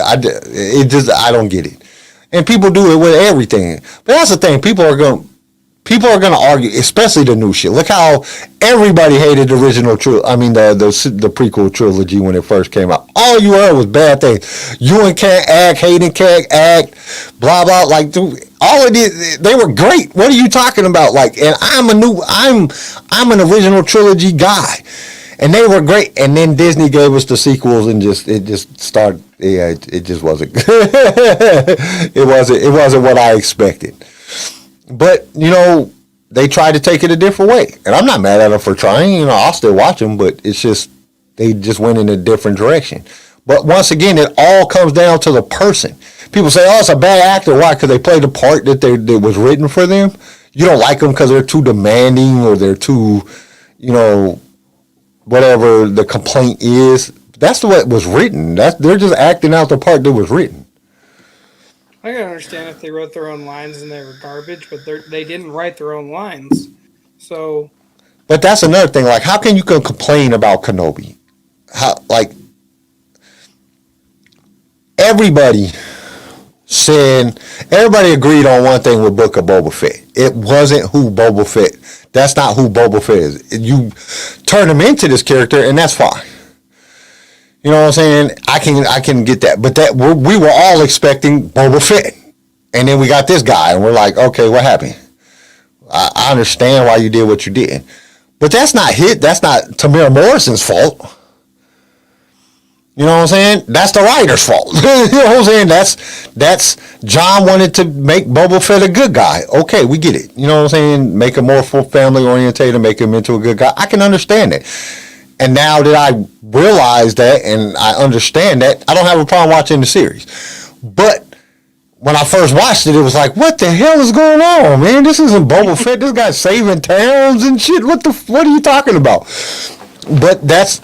I don't get it. And people do it with everything. But that's the thing. People are going to argue, especially the new shit. Look how everybody hated the original the prequel trilogy when it first came out. All you heard was bad things. Ewan can't act, Hayden can't act, blah blah. Like, dude, all of it, they were great. What are you talking about? Like, and I'm an original trilogy guy, and they were great. And then Disney gave us the sequels, and it just started. Yeah, it just wasn't. It wasn't what I expected. But, you know, they tried to take it a different way. And I'm not mad at them for trying. You know, I'll still watch them, but it's just, they just went in a different direction. But once again, it all comes down to the person. People say, oh, it's a bad actor. Why? Because they played the part that was written for them. You don't like them because they're too demanding or they're too, you know, whatever the complaint is. That's the way it was written. They're just acting out the part that was written. I can understand if they wrote their own lines and they were garbage, but they didn't write their own lines. So, but that's another thing. Like, how can you complain about Kenobi? How, like, everybody agreed on one thing with Book of Boba Fett. It wasn't who Boba Fett. That's not who Boba Fett is. You turn him into this character, and that's fine. You know what I'm saying? I can get that. But we were all expecting Boba Fett. And then we got this guy, and we're like, okay, what happened? I understand why you did what you did. But that's not Tamara Morrison's fault. You know what I'm saying? That's the writer's fault. You know what I'm saying? That's John wanted to make Boba Fett a good guy. Okay, we get it. You know what I'm saying? Make him more family orientated, make him into a good guy. I can understand it. And now that I realize that and I understand that, I don't have a problem watching the series. But when I first watched it, it was like, what the hell is going on, man? This isn't Boba Fett. This guy's saving towns and shit. What are you talking about? But that's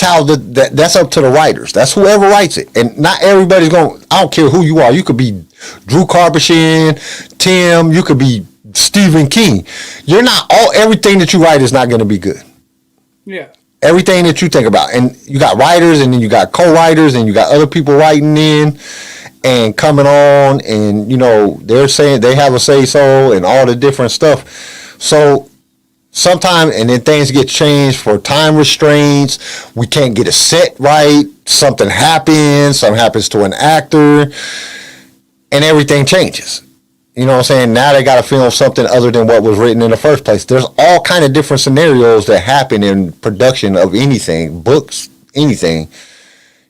how that's up to the writers. That's whoever writes it. And not everybody's going, I don't care who you are. You could be Drew Karbashian, Tim, you could be Stephen King. Everything that you write is not going to be good. Yeah. Everything that you think about. And you got writers, and then you got co-writers, and you got other people writing in and coming on, and, you know, they're saying they have a say-so and all the different stuff. So Sometimes, and then things get changed for time restraints. We can't get a set right. Something happens. Something happens to an actor, and everything changes. You know what I'm saying? Now they got to film something other than what was written in the first place. There's all kind of different scenarios that happen in production of anything, books, anything.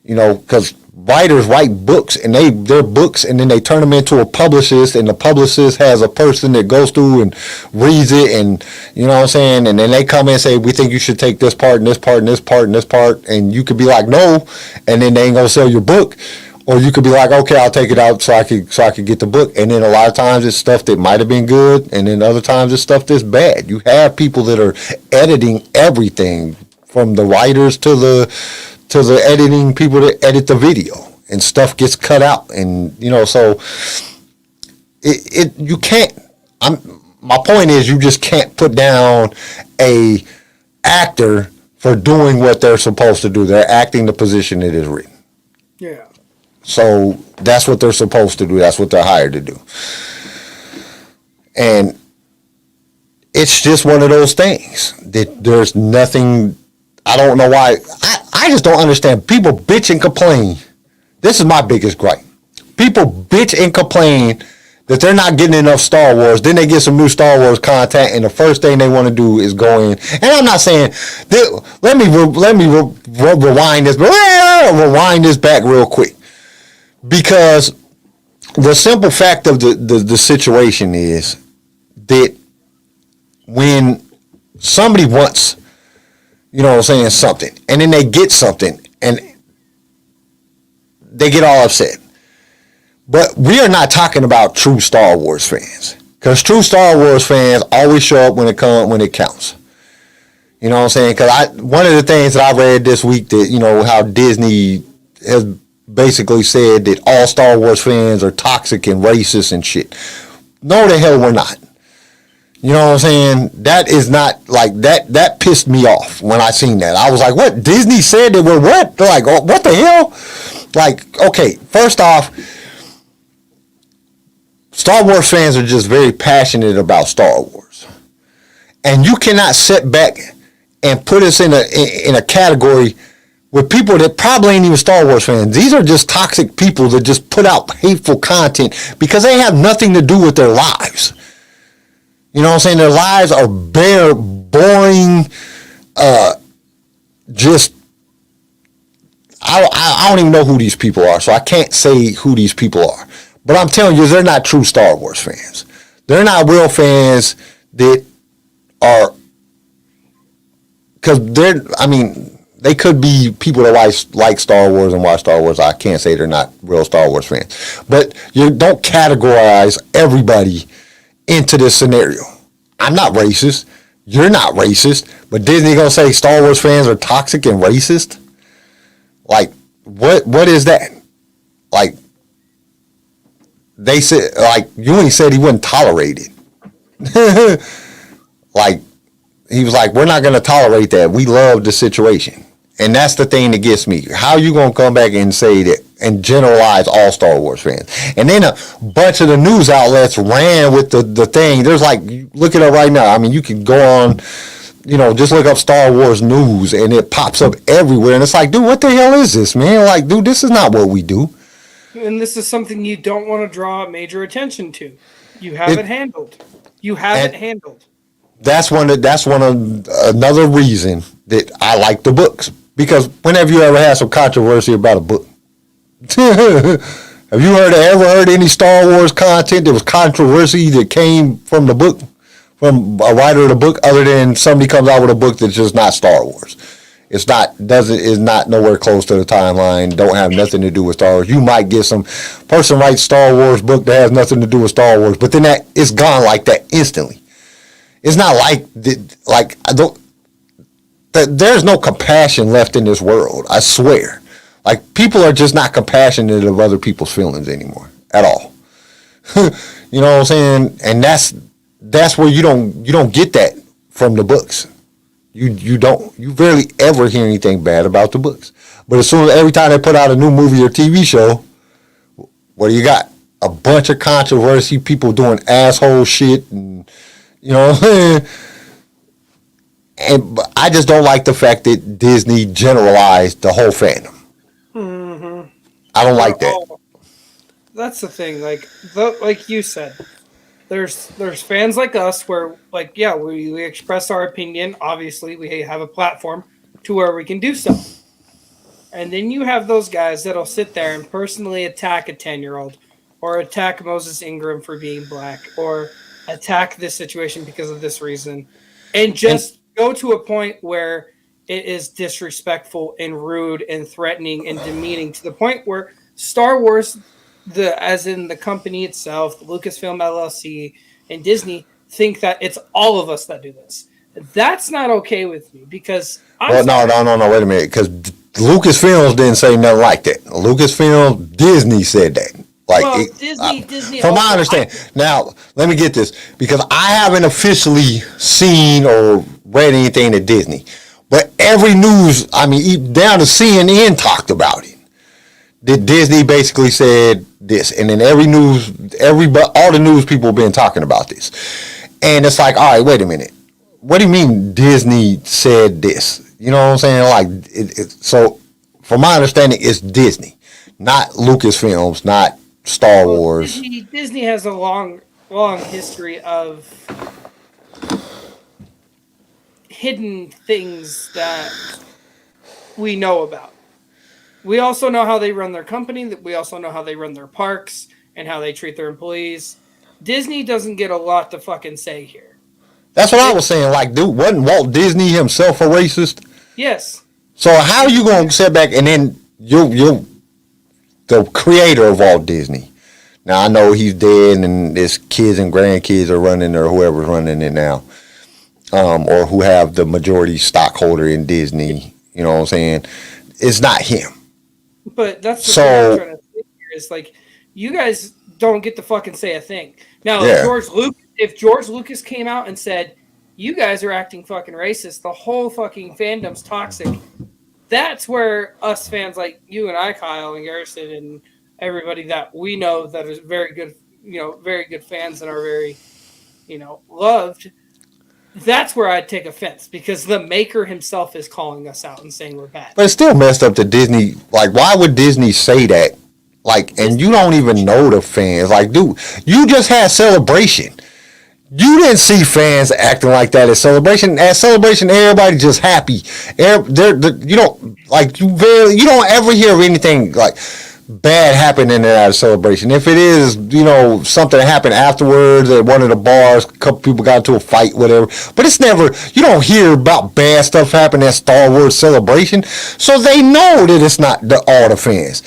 You know, because writers write books, and they're books, and then they turn them into a publicist, and the publicist has a person that goes through and reads it, and you know what I'm saying, and then they come in and say, we think you should take this part and this part and this part and this part, and you could be like, no, and then they ain't gonna sell your book. Or you could be like, okay, I'll take it out so I could get the book. And then a lot of times it's stuff that might have been good, and then other times it's stuff that's bad. You have people that are editing everything, from the writers to the editing people that edit the video, and stuff gets cut out. And you know, so you can't. My point is, you just can't put down a actor for doing what they're supposed to do. They're acting the position that is written. Yeah. So that's what they're supposed to do. That's what they're hired to do. And it's just one of those things that there's nothing. I don't know why. I just don't understand. People bitch and complain. This is my biggest gripe. People bitch and complain that they're not getting enough Star Wars. Then they get some new Star Wars content, and the first thing they want to do is go in. And I'm not saying that, let me rewind this. Rewind this back real quick. Because the simple fact of the situation is that when somebody wants, you know what I'm saying, something, and then they get something, and they get all upset. But we are not talking about true Star Wars fans. Because true Star Wars fans always show up when it counts. You know what I'm saying? Because one of the things that I read this week, that, you know, how Disney has basically said that all Star Wars fans are toxic and racist and shit. No, the hell we're not. You know what I'm saying? That is not, like, that pissed me off when I seen that. I was like, what? Disney said that we're what? They're like, oh, what the hell? Like, okay, first off, Star Wars fans are just very passionate about Star Wars. And you cannot sit back and put us in a category with people that probably ain't even Star Wars fans. These are just toxic people that just put out hateful content because they have nothing to do with their lives. You know what I'm saying? Their lives are bare, boring, just, I don't even know who these people are, so I can't say who these people are. But I'm telling you, they're not true Star Wars fans. They're not real fans that are, because they could be people that like Star Wars and watch Star Wars. I can't say they're not real Star Wars fans. But you don't categorize everybody into this scenario. I'm not racist. You're not racist. But Disney gonna say Star Wars fans are toxic and racist? Like, what is that? Like, they said, like, Ewing said he wouldn't tolerate it. Like, he was like, we're not going to tolerate that. We love the situation. And that's the thing that gets me. How you going to come back and say that and generalize all Star Wars fans? And then a bunch of the news outlets ran with the thing. There's like, look it up right now. I mean, you can go on, you know, just look up Star Wars news and it pops up everywhere. And it's like, dude, what the hell is this, man? Like, dude, this is not what we do. And this is something you don't want to draw major attention to. You have it handled. You have it handled. That's another reason that I like the books. Because whenever you ever had some controversy about a book, have you ever heard any Star Wars content that was controversy that came from the book, from a writer of the book, other than somebody comes out with a book that's just not Star Wars? It's not nowhere close to the timeline. Don't have nothing to do with Star Wars. You might get some person writes Star Wars book that has nothing to do with Star Wars, but then it's gone like that instantly. It's not there's no compassion left in this world. I swear. Like, people are just not compassionate of other people's feelings anymore at all. You know what I'm saying? And that's where you don't get that from the books. You barely ever hear anything bad about the books. But every time they put out a new movie or TV show, what do you got? A bunch of controversy, people doing asshole shit, and you know what I'm saying? But I just don't like the fact that Disney generalized the whole fandom. I don't like that. That's the thing. Like you said, there's fans like us where we express our opinion. Obviously, we have a platform to where we can do so. And then you have those guys that'll sit there and personally attack a 10-year-old or attack Moses Ingram for being black or attack this situation because of this reason and just go to a point where it is disrespectful and rude and threatening and demeaning to the point where Star Wars, as in the company itself, the Lucasfilm LLC, and Disney think that it's all of us that do this. That's not okay with me because no, wait a minute, because Lucasfilms didn't say nothing like that. Lucasfilm, Disney said that. Disney. From my understanding, now let me get this because I haven't officially seen or read anything at Disney, but every news, down to CNN talked about it. That Disney basically said this, and then all the news people have been talking about this, and it's like, all right, wait a minute, what do you mean Disney said this? You know what I'm saying? So, from my understanding, it's Disney, not Lucasfilms, not Star Wars. Disney has a long history of hidden things that we know about. We also know how they run their company. We also know how they run their parks and how they treat their employees. Disney doesn't get a lot to fucking say here. That's what I was saying. Like, dude, wasn't Walt Disney himself a racist? Yes. So how are you going to sit back and then you're the creator of Walt Disney? Now, I know he's dead and his kids and grandkids are running or whoever's running it now. Or who have the majority stockholder in Disney. You know what I'm saying? It's not him. But that's what I'm trying to say here is like, you guys don't get to fucking say a thing. Now, if George Lucas came out and said, you guys are acting fucking racist, the whole fucking fandom's toxic, that's where us fans like you and I, Kyle and Garrison and everybody that we know that is very good fans and are very, loved, that's where I'd take offense because the maker himself is calling us out and saying we're bad. But it's still messed up that Disney, like, why would Disney say that? Like, and you don't even know the fans. Like, dude, you just had Celebration. You didn't see fans acting like that at Celebration. At Celebration, everybody just happy. You don't ever hear of anything like bad happening at a Celebration. If it is, something that happened afterwards at one of the bars, a couple people got into a fight, whatever. But it's never, you don't hear about bad stuff happening at Star Wars Celebration. So they know that it's not all the fans.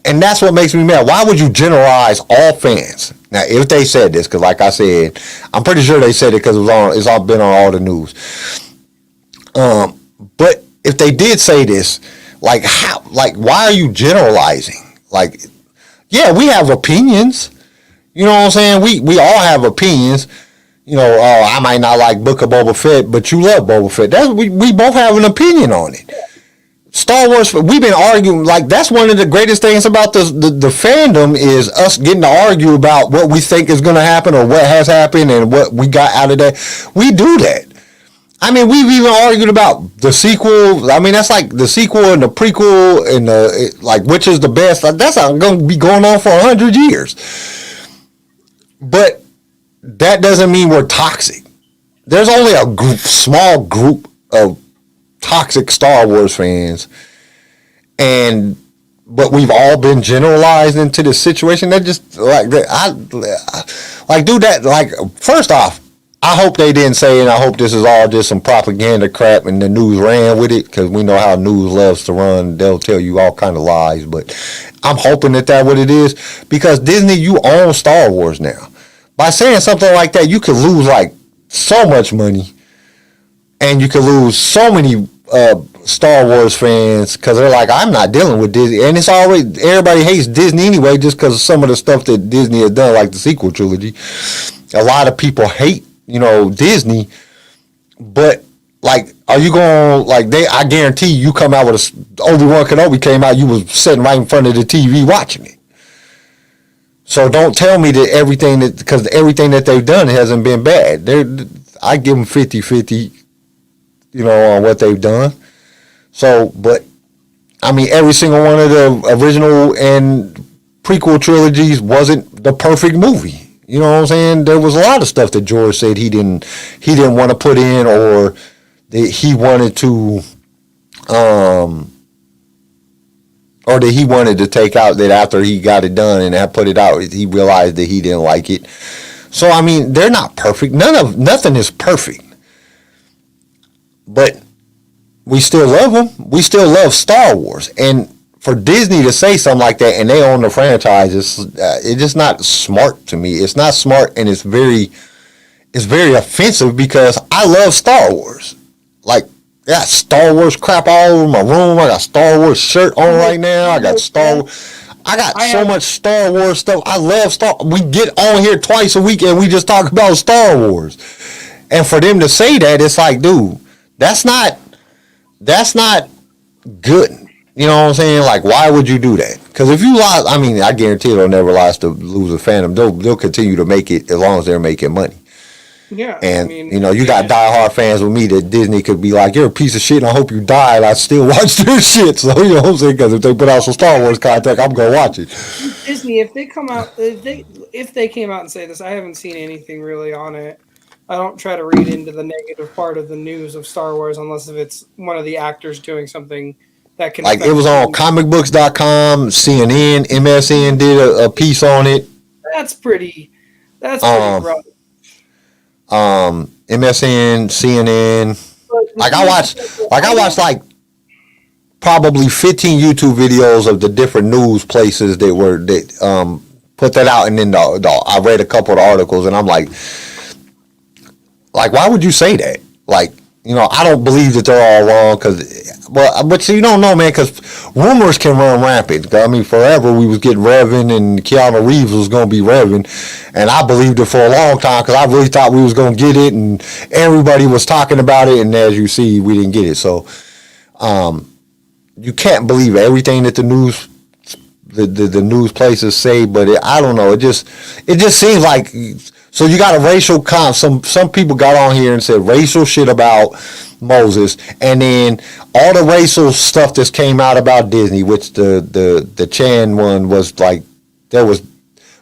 And that's what makes me mad. Why would you generalize all fans? Now, if they said this, because like I said, I'm pretty sure they said it because it's all been on all the news. But if they did say this, like how? Like, why are you generalizing? Like, yeah, we have opinions. You know what I'm saying? We all have opinions. I might not like Book of Boba Fett, but you love Boba Fett. We both have an opinion on it. Star Wars, we've been arguing, like, that's one of the greatest things about the fandom is us getting to argue about what we think is going to happen or what has happened and what we got out of that. We do that. We've even argued about the sequel. That's like the sequel and the prequel and which is the best. That's going to be going on for 100 years. But that doesn't mean we're toxic. There's only a small group of toxic Star Wars fans, but we've all been generalized into this situation. That just first off, I hope they didn't say, and I hope this is all just some propaganda crap and the news ran with it, because we know how news loves to run. They'll tell you all kind of lies, but I'm hoping that what it is, because Disney, you own Star Wars now. By saying something like that, you could lose like so much money, and you could lose so many Star Wars fans because they're like, I'm not dealing with Disney. And it's already, everybody hates Disney anyway just because of some of the stuff that Disney has done, like the sequel trilogy. A lot of people hate, Disney. But, like, are you going, like, I guarantee you come out with Obi-Wan Kenobi came out, you was sitting right in front of the TV watching it. So don't tell me that because everything that they've done hasn't been bad. I give them 50-50. on what they've done. So, but I mean, every single one of the original and prequel trilogies wasn't the perfect movie. You know what I'm saying? There was a lot of stuff that George said he didn't want to put in, or that he wanted to, or that he wanted to take out, that after he got it done and had put it out, he realized that he didn't like it. So I mean, they're not perfect. Nothing is perfect. But we still love them. We still love Star Wars. And for Disney to say something like that, and they own the franchise, it's just not smart to me. It's not smart, and it's very offensive, because I love Star Wars. Like, I got Star Wars crap all over my room. I got Star Wars shirt on right now. I got so much Star Wars stuff. I love Star. We get on here twice a week and we just talk about Star Wars. And for them to say that, it's like, dude, that's not good. You know what I'm saying? Like, why would you do that? Because if you lie, I mean, I guarantee they'll never lose a Fandom. They'll continue to make it as long as they're making money. Yeah, and I mean, you got diehard fans with me that Disney could be like, you're a piece of shit and I hope you die, and I still watch their shit. So, you know what I'm saying? Because if they put out some Star Wars content, I'm going to watch it. Disney, if they came out and say this, I haven't seen anything really on it. I don't try to read into the negative part of the news of Star Wars unless if it's one of the actors doing something that can... Like, it was on comicbooks.com, CNN, MSN did a piece on it. That's pretty rough. MSN, CNN. Like I watched like probably 15 YouTube videos of the different news places that put that out, and then I read a couple of the articles, and I'm like, why would you say that? Like, I don't believe that they're all wrong, but you don't know, man, because rumors can run rampant. I mean, forever we was getting Revan, and Keanu Reeves was going to be Revan, and I believed it for a long time, because I really thought we was going to get it, and everybody was talking about it, and as you see, we didn't get it. So, you can't believe everything that the news places say, but I don't know. It just seems like. So you got a racial some people got on here and said racial shit about Moses, and then all the racial stuff that came out about Disney, which the Chan one was like, there was,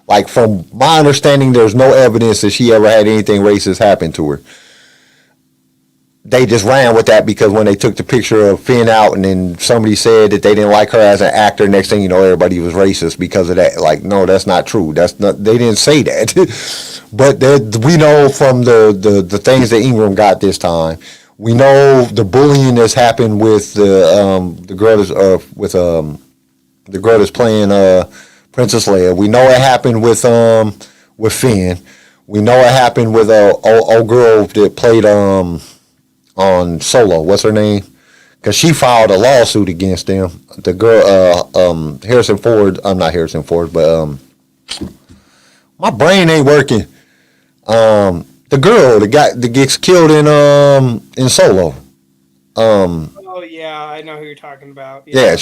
like, from my understanding, there's no evidence that she ever had anything racist happen to her. They just ran with that because when they took the picture of Finn out, and then somebody said that they didn't like her as an actor, next thing you know, everybody was racist because of that. Like, no, that's not true. They didn't say that. But we know from the things that Ingram got this time. We know the bullying that's happened with the girl that's playing Princess Leia. We know it happened with Finn. We know it happened with old girl that played on Solo. What's her name? Because she filed a lawsuit against them. The girl, Harrison Ford. I'm not Harrison Ford, but my brain ain't working. The girl that gets killed in Solo. Oh yeah, I know who you're talking about. Yeah,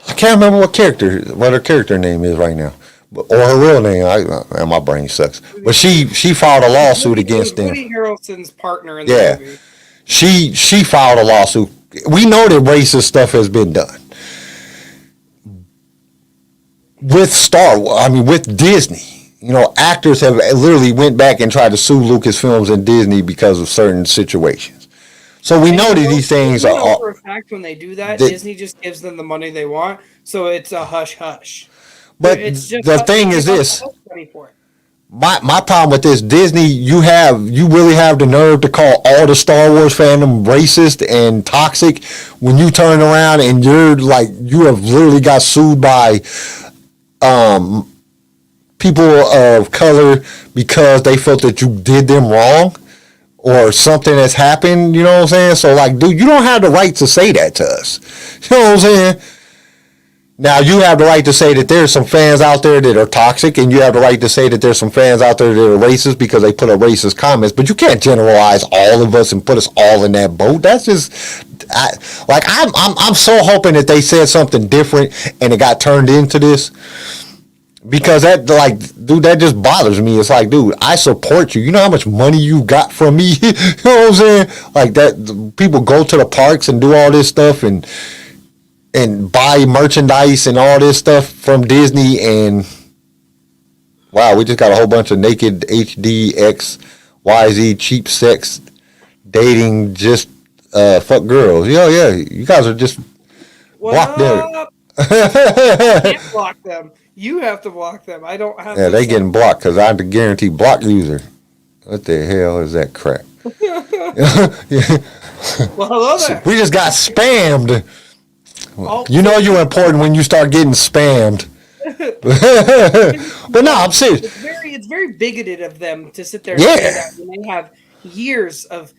I can't remember what her character name is right now, or her real name. My brain sucks. But she filed a lawsuit against them. Woody Harrelson's partner in the movie. She filed a lawsuit. We know that racist stuff has been done with Star Wars. I mean, with Disney. Actors have literally went back and tried to sue Lucasfilms and Disney because of certain situations. So we know that these things are. For a fact, when they do that, Disney just gives them the money they want, so it's a hush hush. But the thing is this. My problem with this, Disney, you really have the nerve to call all the Star Wars fandom racist and toxic when you turn around and you're like, you have literally got sued by people of color because they felt that you did them wrong or something has happened, you know what I'm saying? So, like, dude, you don't have the right to say that to us. You know what I'm saying? Now, you have the right to say that there's some fans out there that are toxic, and you have the right to say that there's some fans out there that are racist because they put up racist comments, but you can't generalize all of us and put us all in that boat. That's just, I'm so hoping that they said something different and it got turned into this. Because that, like, dude, that just bothers me. It's like, dude, I support you. You know how much money you got from me? You know what I'm saying? Like that, people go to the parks and do all this stuff and buy merchandise and all this stuff from Disney. And wow, we just got a whole bunch of naked HD X YZ cheap sex dating just fuck girls. Yeah, you guys are just blocked there. I can't block them. You have to block them. I don't have. Yeah, they getting blocked because I'm the guaranteed block user. What the hell is that crap? Well, hello there. We just got spammed. Oh, You know you're important when you start getting spammed. But no, I'm serious. It's very bigoted of them to sit there and Yeah. say that when they have years of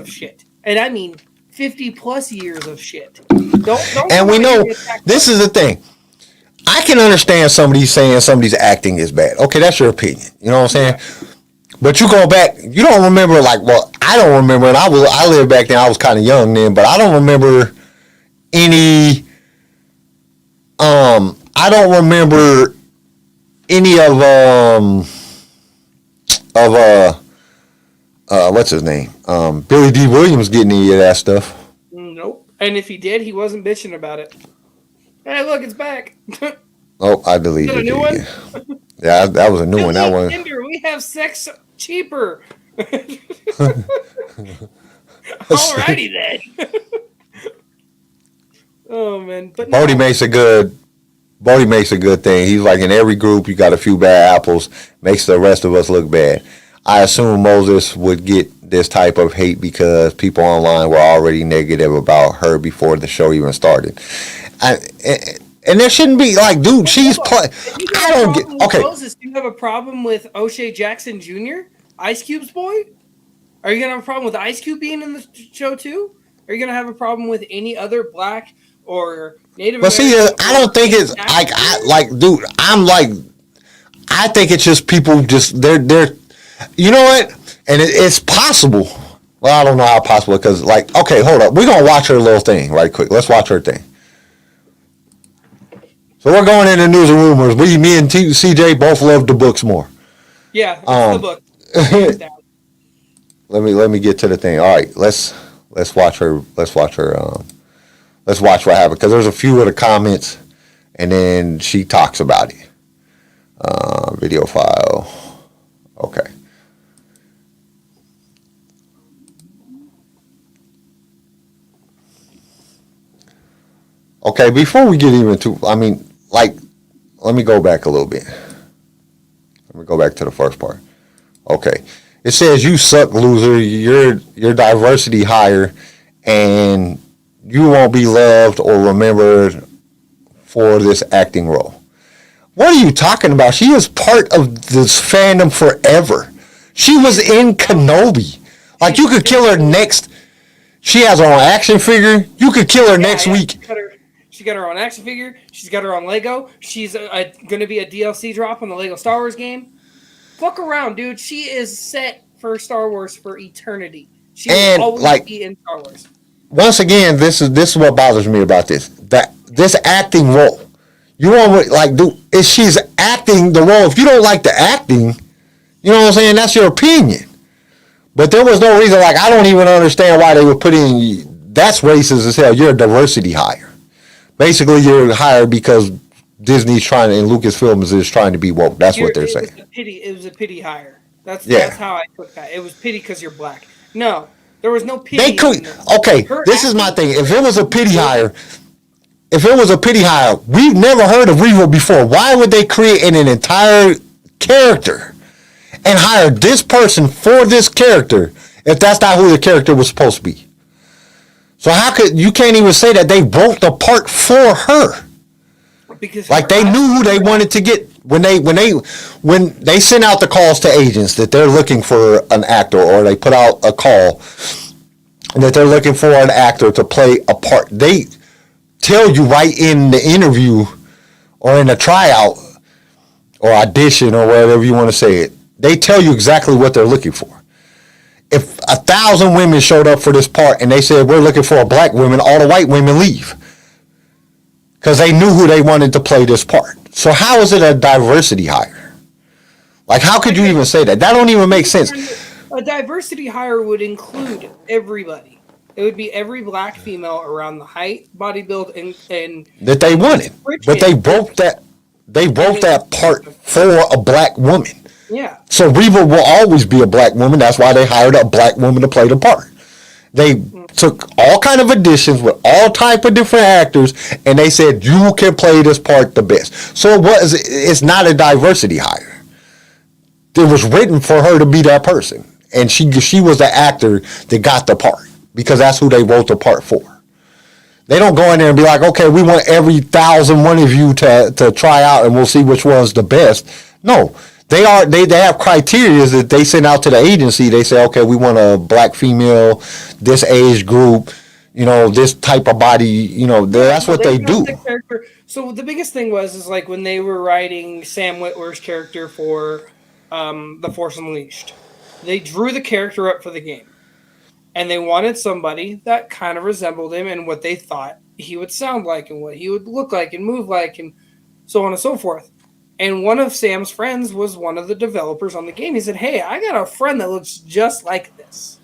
shit, and I mean 50+ years of shit. Don't And we know this is the thing. I can understand somebody saying somebody's acting is bad. Okay, that's your opinion. You know what I'm saying? But you go back, you don't remember, like, well, I don't remember, and I lived back then, I was kind of young then, but I don't remember any, I don't remember any of what's his name? Billy D. Williams getting any of that stuff. Nope. And if he did, he wasn't bitching about it. Hey, look, it's back. Oh, I deleted Is that a new it. Yeah, that was a new one. That one. Tinder, we have sex cheaper. Alrighty then. Oh man, but Bodie makes a good thing. He's like, in every group you got a few bad apples, makes the rest of us look bad. I assume Moses would get this type of hate because people online were already negative about her before the show even started. And there shouldn't be, like, dude, she's I don't get, okay. Moses, do you have a problem with O'Shea Jackson Jr., Ice Cube's boy? Are you gonna have a problem with Ice Cube being in the show too? Are you gonna have a problem with any other black or Native But see, American? I don't think it's like, dude, I think it's just people just, they're, you know what? And it's possible. Well, I don't know how possible, because, like, okay, hold up. We're going to watch her little thing right quick. Let's watch her thing. So we're going into news and rumors. Me and CJ both love the books more. Yeah, it's the book. Let me get to the thing. All right, let's watch her. Let's watch what happened, because there's a few of the comments, and then she talks about it. Video file. Okay. Okay, before we get even to, I mean, like, let me go back a little bit. Let me go back to the first part. Okay. It says, you suck, loser. Your diversity higher, and you won't be loved or remembered for this acting role. What are you talking about? She is part of this fandom forever. She was in Kenobi. Like, you could kill her next. She has her own action figure. You could kill her next week. She got her own action figure. She's got her own Lego. She's going to be a DLC drop on the Lego Star Wars game. Fuck around, dude. She is set for Star Wars for eternity. She will always be in Star Wars. Once again, this is what bothers me about this. That this acting role. You want, like, dude, if she's acting the role, if you don't like the acting, you know what I'm saying? That's your opinion. But there was no reason, like, I don't even understand why they were putting, that's racist as hell. You're a diversity hire. Basically, you're hired because Disney's trying to, and Lucasfilm is trying to be woke. That's what they're saying. It was a pity hire. That's how I took that. It was pity because you're black. No, there was no pity. They could, okay, this is my thing. If it was a pity hire, we've never heard of Revo before. Why would they create an entire character and hire this person for this character if that's not who the character was supposed to be? So how could, you can't even say that they wrote the part for her. Because like, they knew who they wanted to get when they sent out the calls to agents that they're looking for an actor, or they put out a call that they're looking for an actor to play a part. They tell you right in the interview or in the tryout or audition or whatever you want to say it. They tell you exactly what they're looking for. If 1,000 women showed up for this part and they said, we're looking for a black woman, all the white women leave. because they knew who they wanted to play this part. So how is it a diversity hire? Like, how could you even say that? That don't even make sense. A diversity hire would include everybody. It would be every black female around the height, body build, and That they wanted, but they broke that. They wrote that part for a black woman. Yeah. So Reva will always be a black woman. That's why they hired a black woman to play the part. They took all kind of auditions with all type of different actors, and they said you can play this part the best. So it's not a diversity hire. It was written for her to be that person, and she was the actor that got the part because that's who they wrote the part for. They don't go in there and be like, okay, we want every 1,001 of you to try out, and we'll see which one's the best. No. They have criteria that they send out to the agency. They say, okay, we want a black female, this age group, this type of body, that's what they do. So the biggest thing is like when they were writing Sam Witwer's character for The Force Unleashed, they drew the character up for the game. And they wanted somebody that kind of resembled him and what they thought he would sound like and what he would look like and move like and so on and so forth. And one of Sam's friends was one of the developers on the game. He said, hey, I got a friend that looks just like this.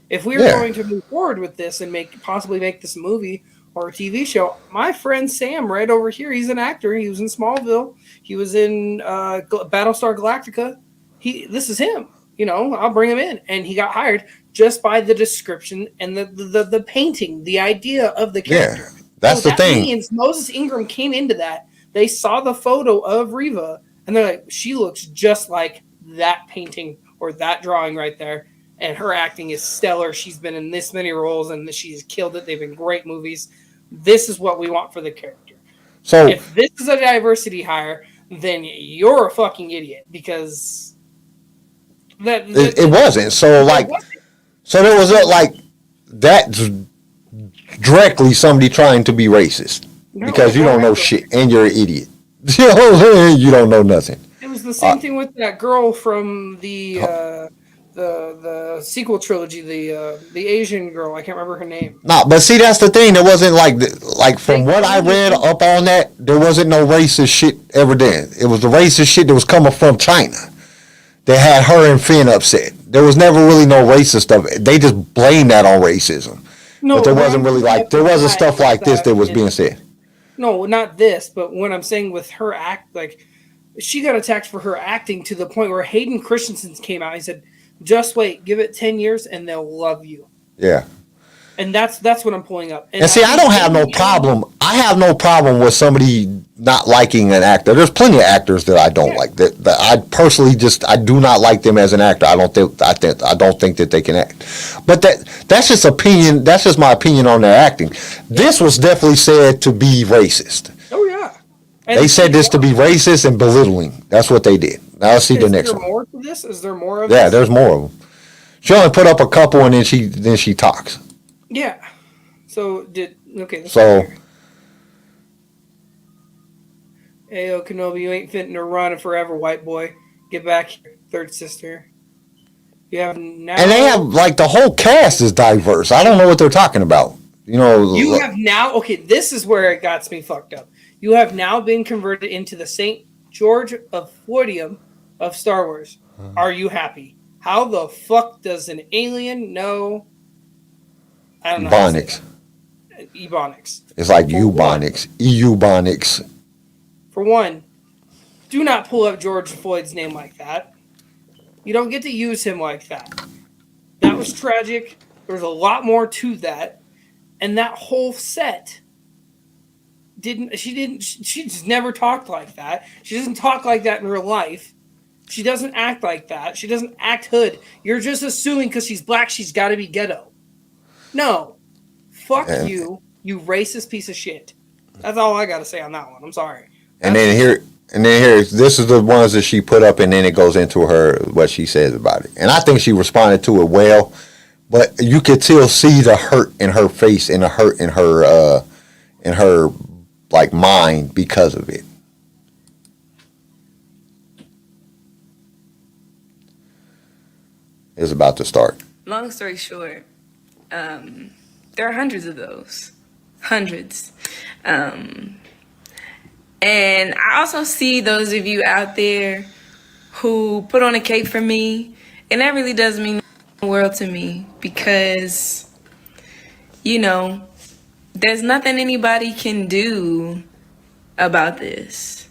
If we are going to move forward with this and possibly make this a movie or a TV show, my friend Sam right over here, he's an actor. He was in Smallville. He was in Battlestar Galactica. This is him. I'll bring him in. And he got hired just by the description and the painting, the idea of the character. Yeah, that's the thing. Means Moses Ingram came into that. They saw the photo of Reva, and they're like, she looks just like that painting or that drawing right there. And her acting is stellar. She's been in this many roles, and she's killed it. They've been great movies. This is what we want for the character. So if this is a diversity hire, then you're a fucking idiot because it wasn't. So there was that's directly somebody trying to be racist. Because you don't know shit, and you're an idiot. You don't know nothing. It was the same thing with that girl from the sequel trilogy, the Asian girl. I can't remember her name. But see, that's the thing. There wasn't like from what I read up on that, there wasn't no racist shit ever then. It was the racist shit that was coming from China. They had her and Finn upset. There was never really no racist stuff. They just blamed that on racism. No, but there wasn't really there wasn't stuff like this that was being said. No, not this, but when I'm saying with her she got attacked for her acting to the point where Hayden Christensen came out. He said, just wait, give it 10 years and they'll love you. Yeah. And that's what I'm pulling up. And see, I don't have no problem. I have no problem with somebody not liking an actor. There's plenty of actors that I don't like. That I personally I do not like them as an actor. I don't think that they can act. But that's just opinion. That's just my opinion on their acting. This was definitely said to be racist. Oh yeah. And they said this to be racist and belittling. That's what they did. Now let's see the next one. Is there more to this? Is there more of this? Yeah, there's more of them. She only put up a couple and then she talks. Yeah. So Ayo, Kenobi, you ain't fitting to run forever, white boy. Get back here, third sister. You have now, and they have the whole cast is diverse. I don't know what they're talking about. You have now. Okay, this is where it got me fucked up. You have now been converted into the Saint George of Floydium of Star Wars. Are you happy? How the fuck does an alien know? I don't know. Ebonics. Ebonics. It's like Eubonics. Eubonics. For one, do not pull up George Floyd's name like that. You don't get to use him like that. That was tragic. There's a lot more to that. And that whole set she just never talked like that. She doesn't talk like that in real life. She doesn't act like that. She doesn't act hood. You're just assuming because she's black, she's got to be ghetto. No. Fuck you racist piece of shit. That's all I got to say on that one. I'm sorry. And then here, this is the ones that she put up, and then it goes into what she says about it. And I think she responded to it well, but you could still see the hurt in her face and the hurt in her mind because of it. It's about to start. Long story short, there are hundreds of those. Hundreds. And I also see those of you out there who put on a cape for me, and that really does mean the world to me because, you know, there's nothing anybody can do about this.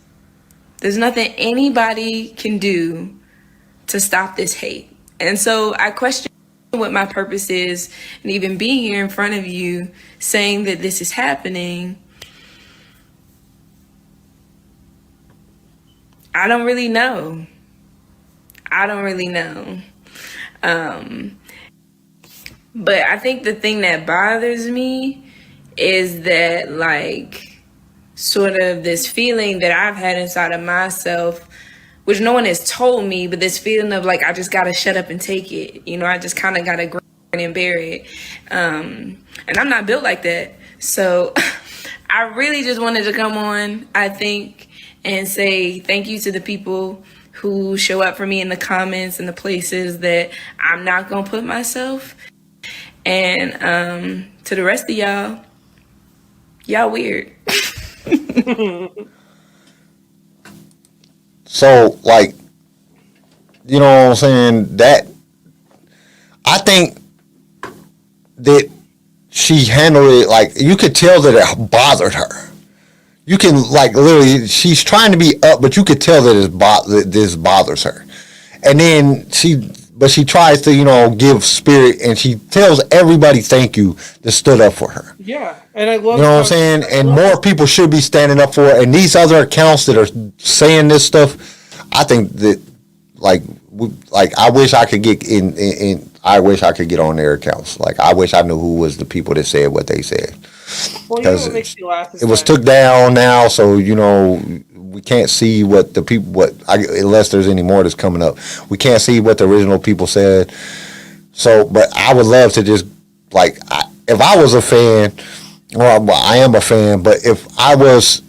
There's nothing anybody can do to stop this hate. And so I question what my purpose is, and even being here in front of you saying that this is happening, I don't really know. But I think the thing that bothers me is that, like, sort of this feeling that I've had inside of myself, which no one has told me, but this feeling of like, I just gotta shut up and take it. You know, I just kind of gotta grin and bear it. And I'm not built like that. So I really just wanted to come on, I think, and say thank you to the people who show up for me in the comments and the places that I'm not gonna put myself. And to the rest of y'all weird. So, like, you know what I'm saying? That I think that she handled it, like, you could tell that it bothered her. You can, like, literally, she's trying to be up, but you could tell that this bothers her. And then she tries to, you know, give spirit, and she tells everybody thank you that stood up for her. Yeah, and I love. You know what I'm saying? And more people should be standing up for it. And these other accounts that are saying this stuff, I think that, like I wish I could get in. I wish I could get on their accounts. Like, I wish I knew who was the people that said what they said. Well, you know what makes me laugh? It was took down now, so, you know, we can't see what the people, unless there's any more that's coming up. We can't see what the original people said. So, but I would love to just, like, if I was a fan, well, I am a fan, but if I was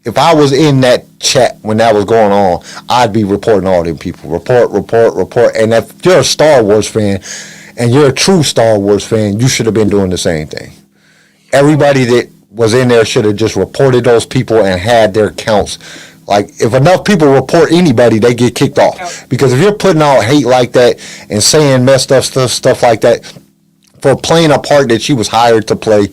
in that chat when that was going on, I'd be reporting all them people. Report. And if you're a Star Wars fan and you're a true Star Wars fan, you should have been doing the same thing. Everybody that was in there should have just reported those people and had their counts. Like, if enough people report anybody, they get kicked off. Because if you're putting out hate like that and saying messed up stuff like that for playing a part that she was hired to play,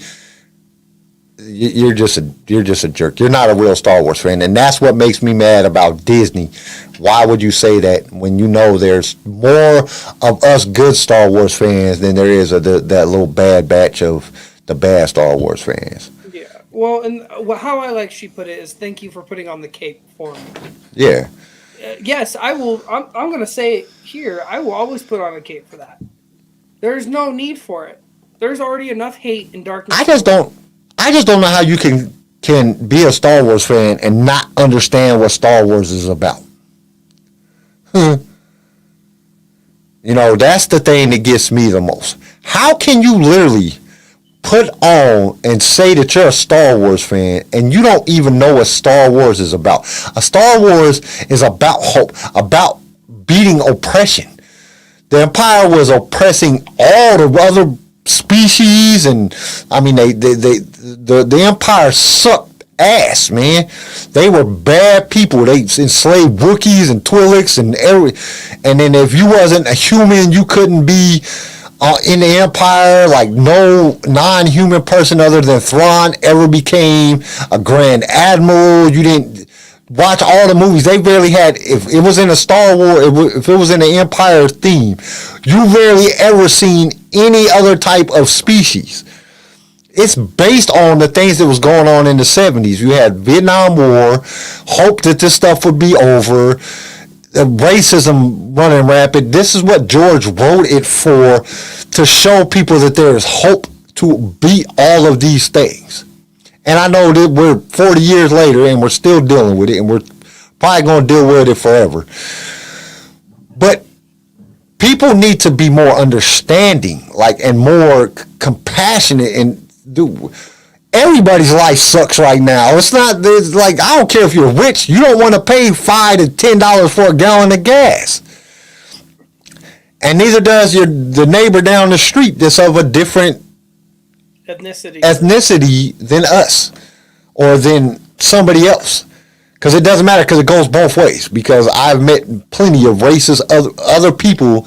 you're just a jerk. You're not a real Star Wars fan, and that's what makes me mad about Disney. Why would you say that when you know there's more of us good Star Wars fans than there is of that little bad batch of the bad Star Wars fans? Yeah. Well, and how I like she put it is, thank you for putting on the cape for me. Yeah. Yes, I will. I'm going to say it here. I will always put on a cape for that. There's no need for it. There's already enough hate and darkness. I just don't know how you can be a Star Wars fan and not understand what Star Wars is about. You know, that's the thing that gets me the most. How can you literally put on and say that you're a Star Wars fan and you don't even know what Star Wars is about? A Star Wars is about hope, about beating oppression. The Empire was oppressing all the other species, and I mean the Empire sucked ass, man. They were bad people. They enslaved Wookiees and Twi'leks and then if you wasn't a human, you couldn't be in the Empire. Like, no non-human person other than Thrawn ever became a Grand Admiral. You didn't watch all the movies. They barely had, if it was in a Star Wars, if it was in the Empire theme, you rarely ever seen any other type of species. It's based on the things that was going on in the 70s. You had Vietnam War, hope that this stuff would be over, racism running rampant. This is what George wrote it for, to show people that there is hope to beat all of these things. And I know that we're 40 years later and we're still dealing with it, and we're probably going to deal with it forever. But people need to be more understanding, like, and more compassionate. And everybody's life sucks right now. It's like, I don't care if you're rich, you don't want to pay $5 to $10 for a gallon of gas. And neither does the neighbor down the street that's of a different ethnicity than us or than somebody else. Because it doesn't matter, because it goes both ways. Because I've met plenty of racist other people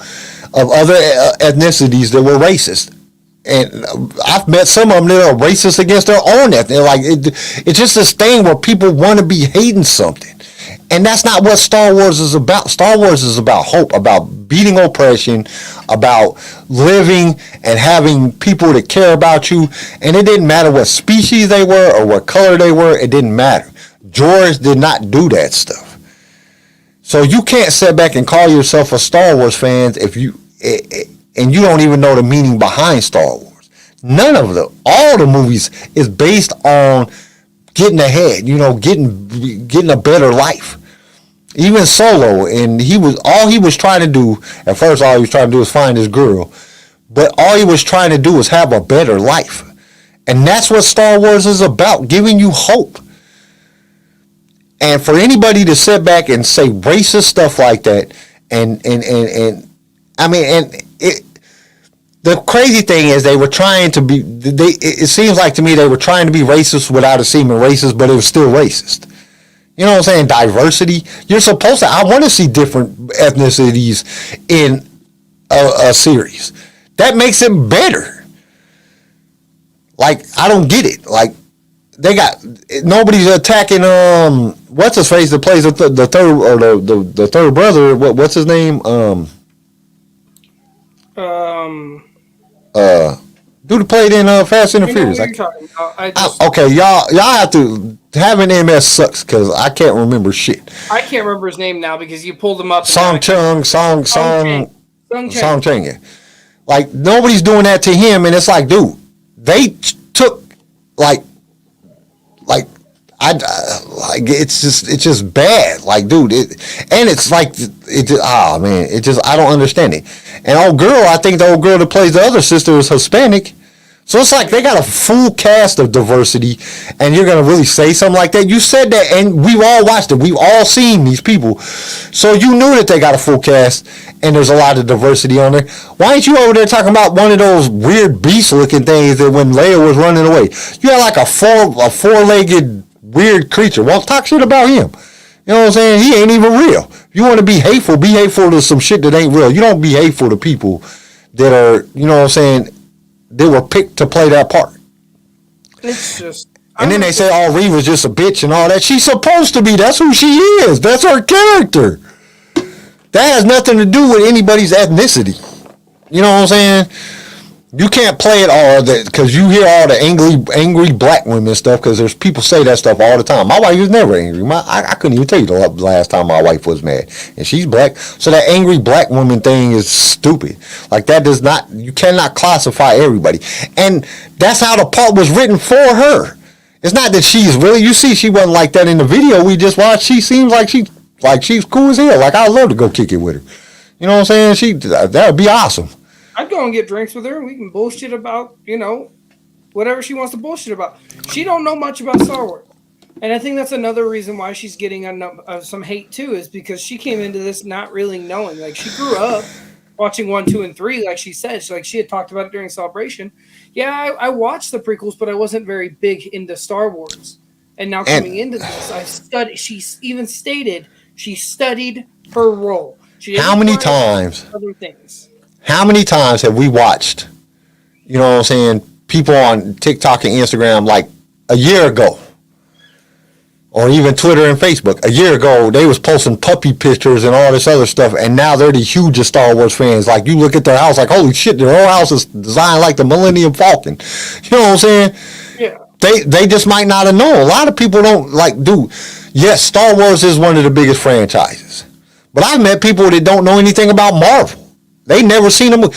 of other ethnicities that were racist. And I've met some of them that are racist against their own ethnicity. Like, it's just this thing where people want to be hating something. And that's not what Star Wars is about. Star Wars is about hope, about beating oppression, about living and having people that care about you. And it didn't matter what species they were or what color they were. It didn't matter. George did not do that stuff. So you can't sit back and call yourself a Star Wars fan if you and you don't even know the meaning behind Star Wars. All the movies is based on getting ahead, getting a better life. Even Solo, and all he was trying to do, at first all he was trying to do was find his girl, but all he was trying to do was have a better life. And that's what Star Wars is about, giving you hope. And for anybody to sit back and say racist stuff like that, the crazy thing is they were trying to be, it seems like to me they were trying to be racist without it seeming racist, but it was still racist. You know what I'm saying? Diversity. You're supposed to, I want to see different ethnicities in a series. That makes it better. Like, I don't get it. Like, nobody's attacking, what's his face that plays the third, or the third brother, what's his name? Dude that played in Fast and the Furious. Okay, y'all have to, having MS sucks because I can't remember shit. I can't remember his name now because you pulled him up. Song Chang. Yeah. Like, nobody's doing that to him, and it's like, dude, they took it's just bad. Like, dude, it's like I don't understand it. And I think the old girl that plays the other sister is Hispanic. So it's like they got a full cast of diversity, and you're gonna really say something like that? You said that, and we've all watched it. We've all seen these people, so you knew that they got a full cast, and there's a lot of diversity on there. Why ain't you over there talking about one of those weird beast-looking things that when Leia was running away, you had like a four-legged weird creature? Well, talk shit about him. You know what I'm saying? He ain't even real. If you want to be hateful to some shit that ain't real. You don't be hateful to people that are, you know what I'm saying, they were picked to play that part. It's just... And then they say, oh, Reva's just a bitch and all that. She's supposed to be. That's who she is. That's her character. That has nothing to do with anybody's ethnicity. You know what I'm saying? You can't play it all because you hear all the angry black women stuff, because there's people say that stuff all the time. My wife was never angry. I couldn't even tell you the last time my wife was mad. And she's black. So that angry black woman thing is stupid. Like, that does not, you cannot classify everybody. And that's how the part was written for her. It's not that she's really, you see, she wasn't like that in the video we just watched. She seems like she's cool as hell. Like, I'd love to go kick it with her. You know what I'm saying? That would be awesome. I'd go and get drinks with her, and we can bullshit about, whatever she wants to bullshit about. She don't know much about Star Wars. And I think that's another reason why she's getting some hate, too, is because she came into this not really knowing. Like, she grew up watching 1, 2, and 3, like she said. She had talked about it during Celebration. Yeah, I watched the prequels, but I wasn't very big into Star Wars. And now coming into this, she even stated she studied her role. How many times? Other things. How many times have we watched, you know what I'm saying, people on TikTok and Instagram like a year ago, or even Twitter and Facebook, a year ago, they was posting puppy pictures and all this other stuff, and now they're the hugest Star Wars fans. Like, you look at their house, like, holy shit, their whole house is designed like the Millennium Falcon. You know what I'm saying? Yeah. They just might not have known. A lot of people don't, yes, Star Wars is one of the biggest franchises. But I've met people that don't know anything about Marvel. They never seen a movie.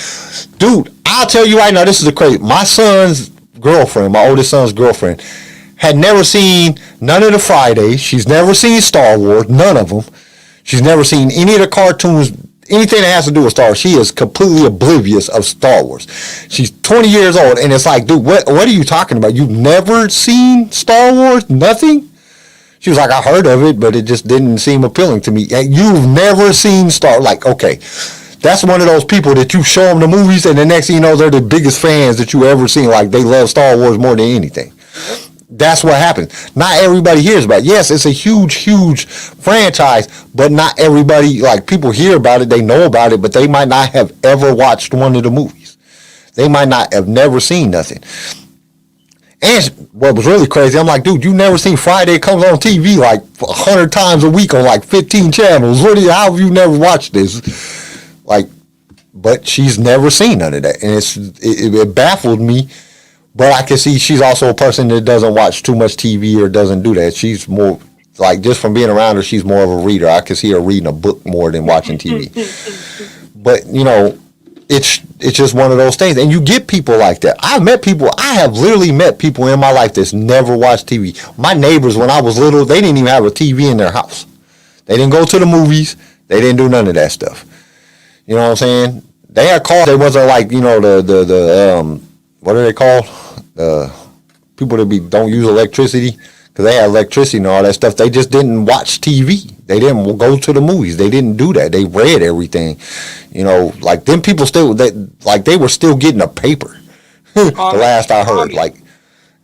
Dude, I'll tell you right now, this is the crazy. My son's girlfriend, my oldest son's girlfriend, had never seen none of the Fridays. She's never seen Star Wars, none of them. She's never seen any of the cartoons, anything that has to do with Star Wars. She is completely oblivious of Star Wars. She's 20 years old, and it's like, dude, what are you talking about? You've never seen Star Wars? Nothing? She was like, I heard of it, but it just didn't seem appealing to me. You've never seen Star, like, okay. That's one of those people that you show them the movies, and the next thing you know, they're the biggest fans that you ever seen. Like, they love Star Wars more than anything. that's what happens. Not everybody hears about it. Yes, it's a huge franchise, but not everybody, like, people hear about it, they know about it, but they might not have ever watched one of the movies. They might not have never seen nothing. And what was really crazy, I'm like, dude, you never seen Friday comes on TV like 100 times a week on like 15 channels. How have you never watched this? Like, but she's never seen none of that. And it baffled me. But I can see she's also a person that doesn't watch too much TV or doesn't do that. She's more, like, just from being around her, she's more of a reader. I can see her reading a book more than watching TV. But, you know, it's just one of those things. And you get people like that. I have literally met people in my life that's never watched TV. My neighbors, when I was little, they didn't even have a TV in their house. They didn't go to the movies. They didn't do none of that stuff. You know what I'm saying? They had cars. They wasn't like, you know, the what are they called? People that don't use electricity, because they had electricity and all that stuff. They just didn't watch TV. They didn't go to the movies. They didn't do that. They read everything. You know, like, them people they were still getting a paper. The last I heard, like,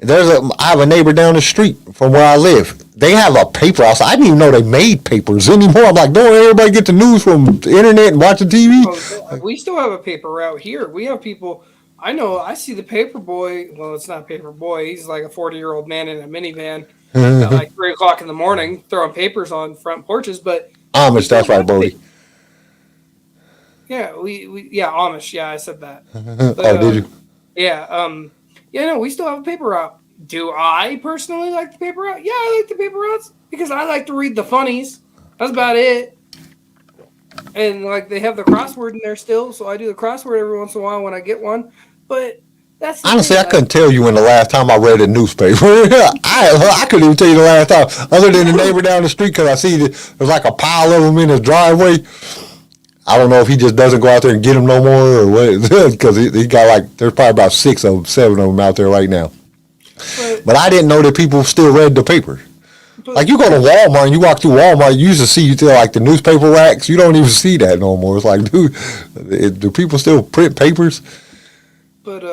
I have a neighbor down the street from where I live. They have a paper outside. I didn't even know they made papers anymore. I'm like, don't everybody get the news from the internet and watching TV? Oh, we still have a paper route here. We have people. I know. I see the paper boy. Well, it's not paper boy. He's like a 40-year-old man in a minivan at like 3:00 in the morning, throwing papers on front porches. But Amish, that's right, Bodie. Yeah, Amish. Yeah, I said that. But, did you? Yeah. Yeah. No, we still have a paper route. Do I personally like the paper route? Yeah, I like the paper routes because I like to read the funnies. That's about it. And like, they have the crossword in there still, so I do the crossword every once in a while when I get one. But that's honestly, I couldn't tell you when the last time I read a newspaper. I couldn't even tell you the last time, other than the neighbor down the street, because I see there's like a pile of them in his driveway. I don't know if he just doesn't go out there and get them no more or what, because he got like, there's probably about 7 of them out there right now. But I didn't know that people still read the paper. Like, you go to Walmart and you walk through Walmart, you used to see like the newspaper racks. You don't even see that no more. It's like, dude, do people still print papers? But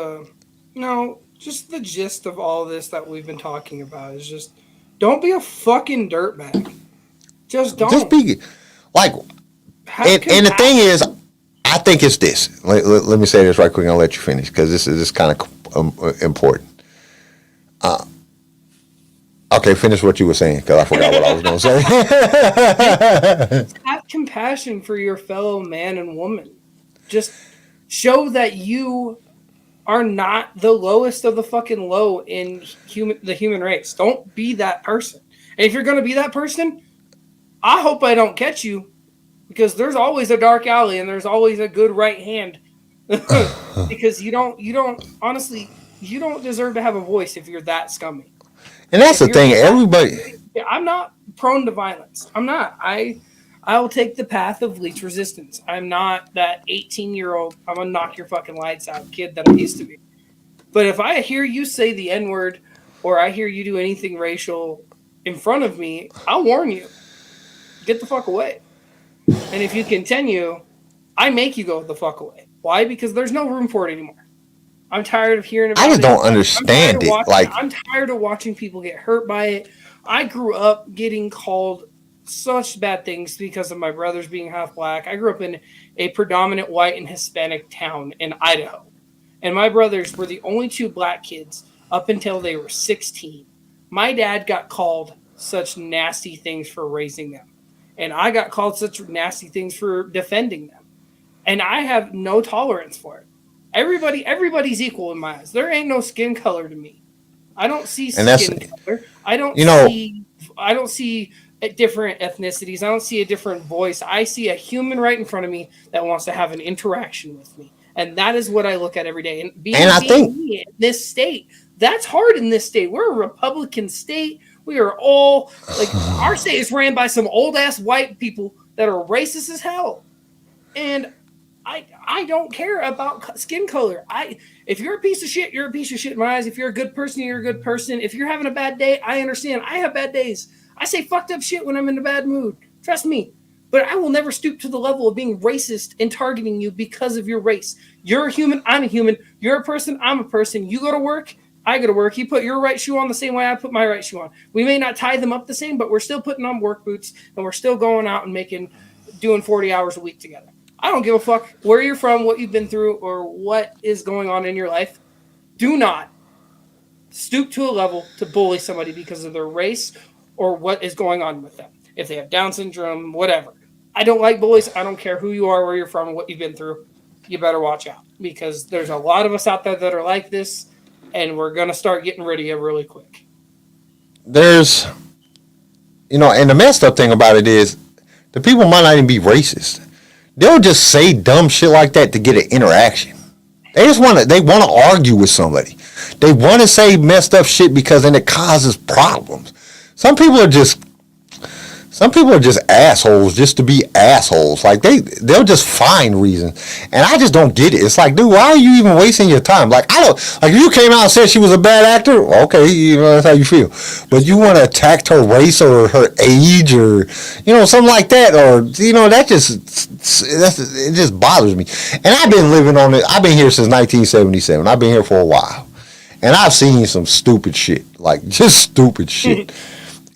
no, just the gist of all this that we've been talking about is just, don't be a fucking dirtbag. Just don't. Just be like, and the thing is, I think it's this. Let me say this right quick and I'll let you finish, because this is kind of important. Okay, finish what you were saying, because I forgot what I was going to say. Have compassion for your fellow man and woman. Just show that you are not the lowest of the fucking low in the human race. Don't be that person. And if you're going to be that person, I hope I don't catch you, because there's always a dark alley and there's always a good right hand. Because you don't honestly, you don't deserve to have a voice if you're that scummy. And that's the thing, everybody. I'm not prone to violence. I'm not. I will take the path of least resistance. I'm not that 18-year-old, I'm going to knock your fucking lights out kid that I used to be. But if I hear you say the N-word or I hear you do anything racial in front of me, I'll warn you. Get the fuck away. And if you continue, I make you go the fuck away. Why? Because there's no room for it anymore. I'm tired of hearing about it. I just don't understand it. I'm tired of watching people get hurt by it. I grew up getting called such bad things because of my brothers being half black. I grew up in a predominant white and Hispanic town in Idaho. And my brothers were the only two black kids up until they were 16. My dad got called such nasty things for raising them. And I got called such nasty things for defending them. And I have no tolerance for it. Everybody's equal in my eyes. There ain't no skin color to me. I don't see skin color. I don't see different ethnicities. I don't see a different voice. I see a human right in front of me that wants to have an interaction with me. And that is what I look at every day. And I think in this state, that's hard in this state. We're a Republican state. We are all like, our state is ran by some old ass white people that are racist as hell. And I don't care about skin color. If you're a piece of shit, you're a piece of shit in my eyes. If you're a good person, you're a good person. If you're having a bad day, I understand. I have bad days. I say fucked up shit when I'm in a bad mood. Trust me. But I will never stoop to the level of being racist and targeting you because of your race. You're a human. I'm a human. You're a person. I'm a person. You go to work. I go to work. You put your right shoe on the same way I put my right shoe on. We may not tie them up the same, but we're still putting on work boots and we're still going out and doing 40 hours a week together. I don't give a fuck where you're from, what you've been through, or what is going on in your life. Do not stoop to a level to bully somebody because of their race or what is going on with them. If they have Down syndrome, whatever. I don't like bullies. I don't care who you are, where you're from, what you've been through. You better watch out because there's a lot of us out there that are like this, and we're going to start getting rid of you really quick. There's, and the messed up thing about it is the people might not even be racist. They'll just say dumb shit like that to get an interaction. They want to argue with somebody. They want to say messed up shit because then it causes problems. Some people are just assholes just to be assholes. Like they'll just find reasons. And I just don't get it. It's like, dude, why are you even wasting your time? Like if you came out and said she was a bad actor, okay, that's how you feel. But you want to attack her race or her age or something like that, or it just bothers me. And I've been living on it. I've been here since 1977. I've been here for a while. And I've seen some stupid shit. Like just stupid shit.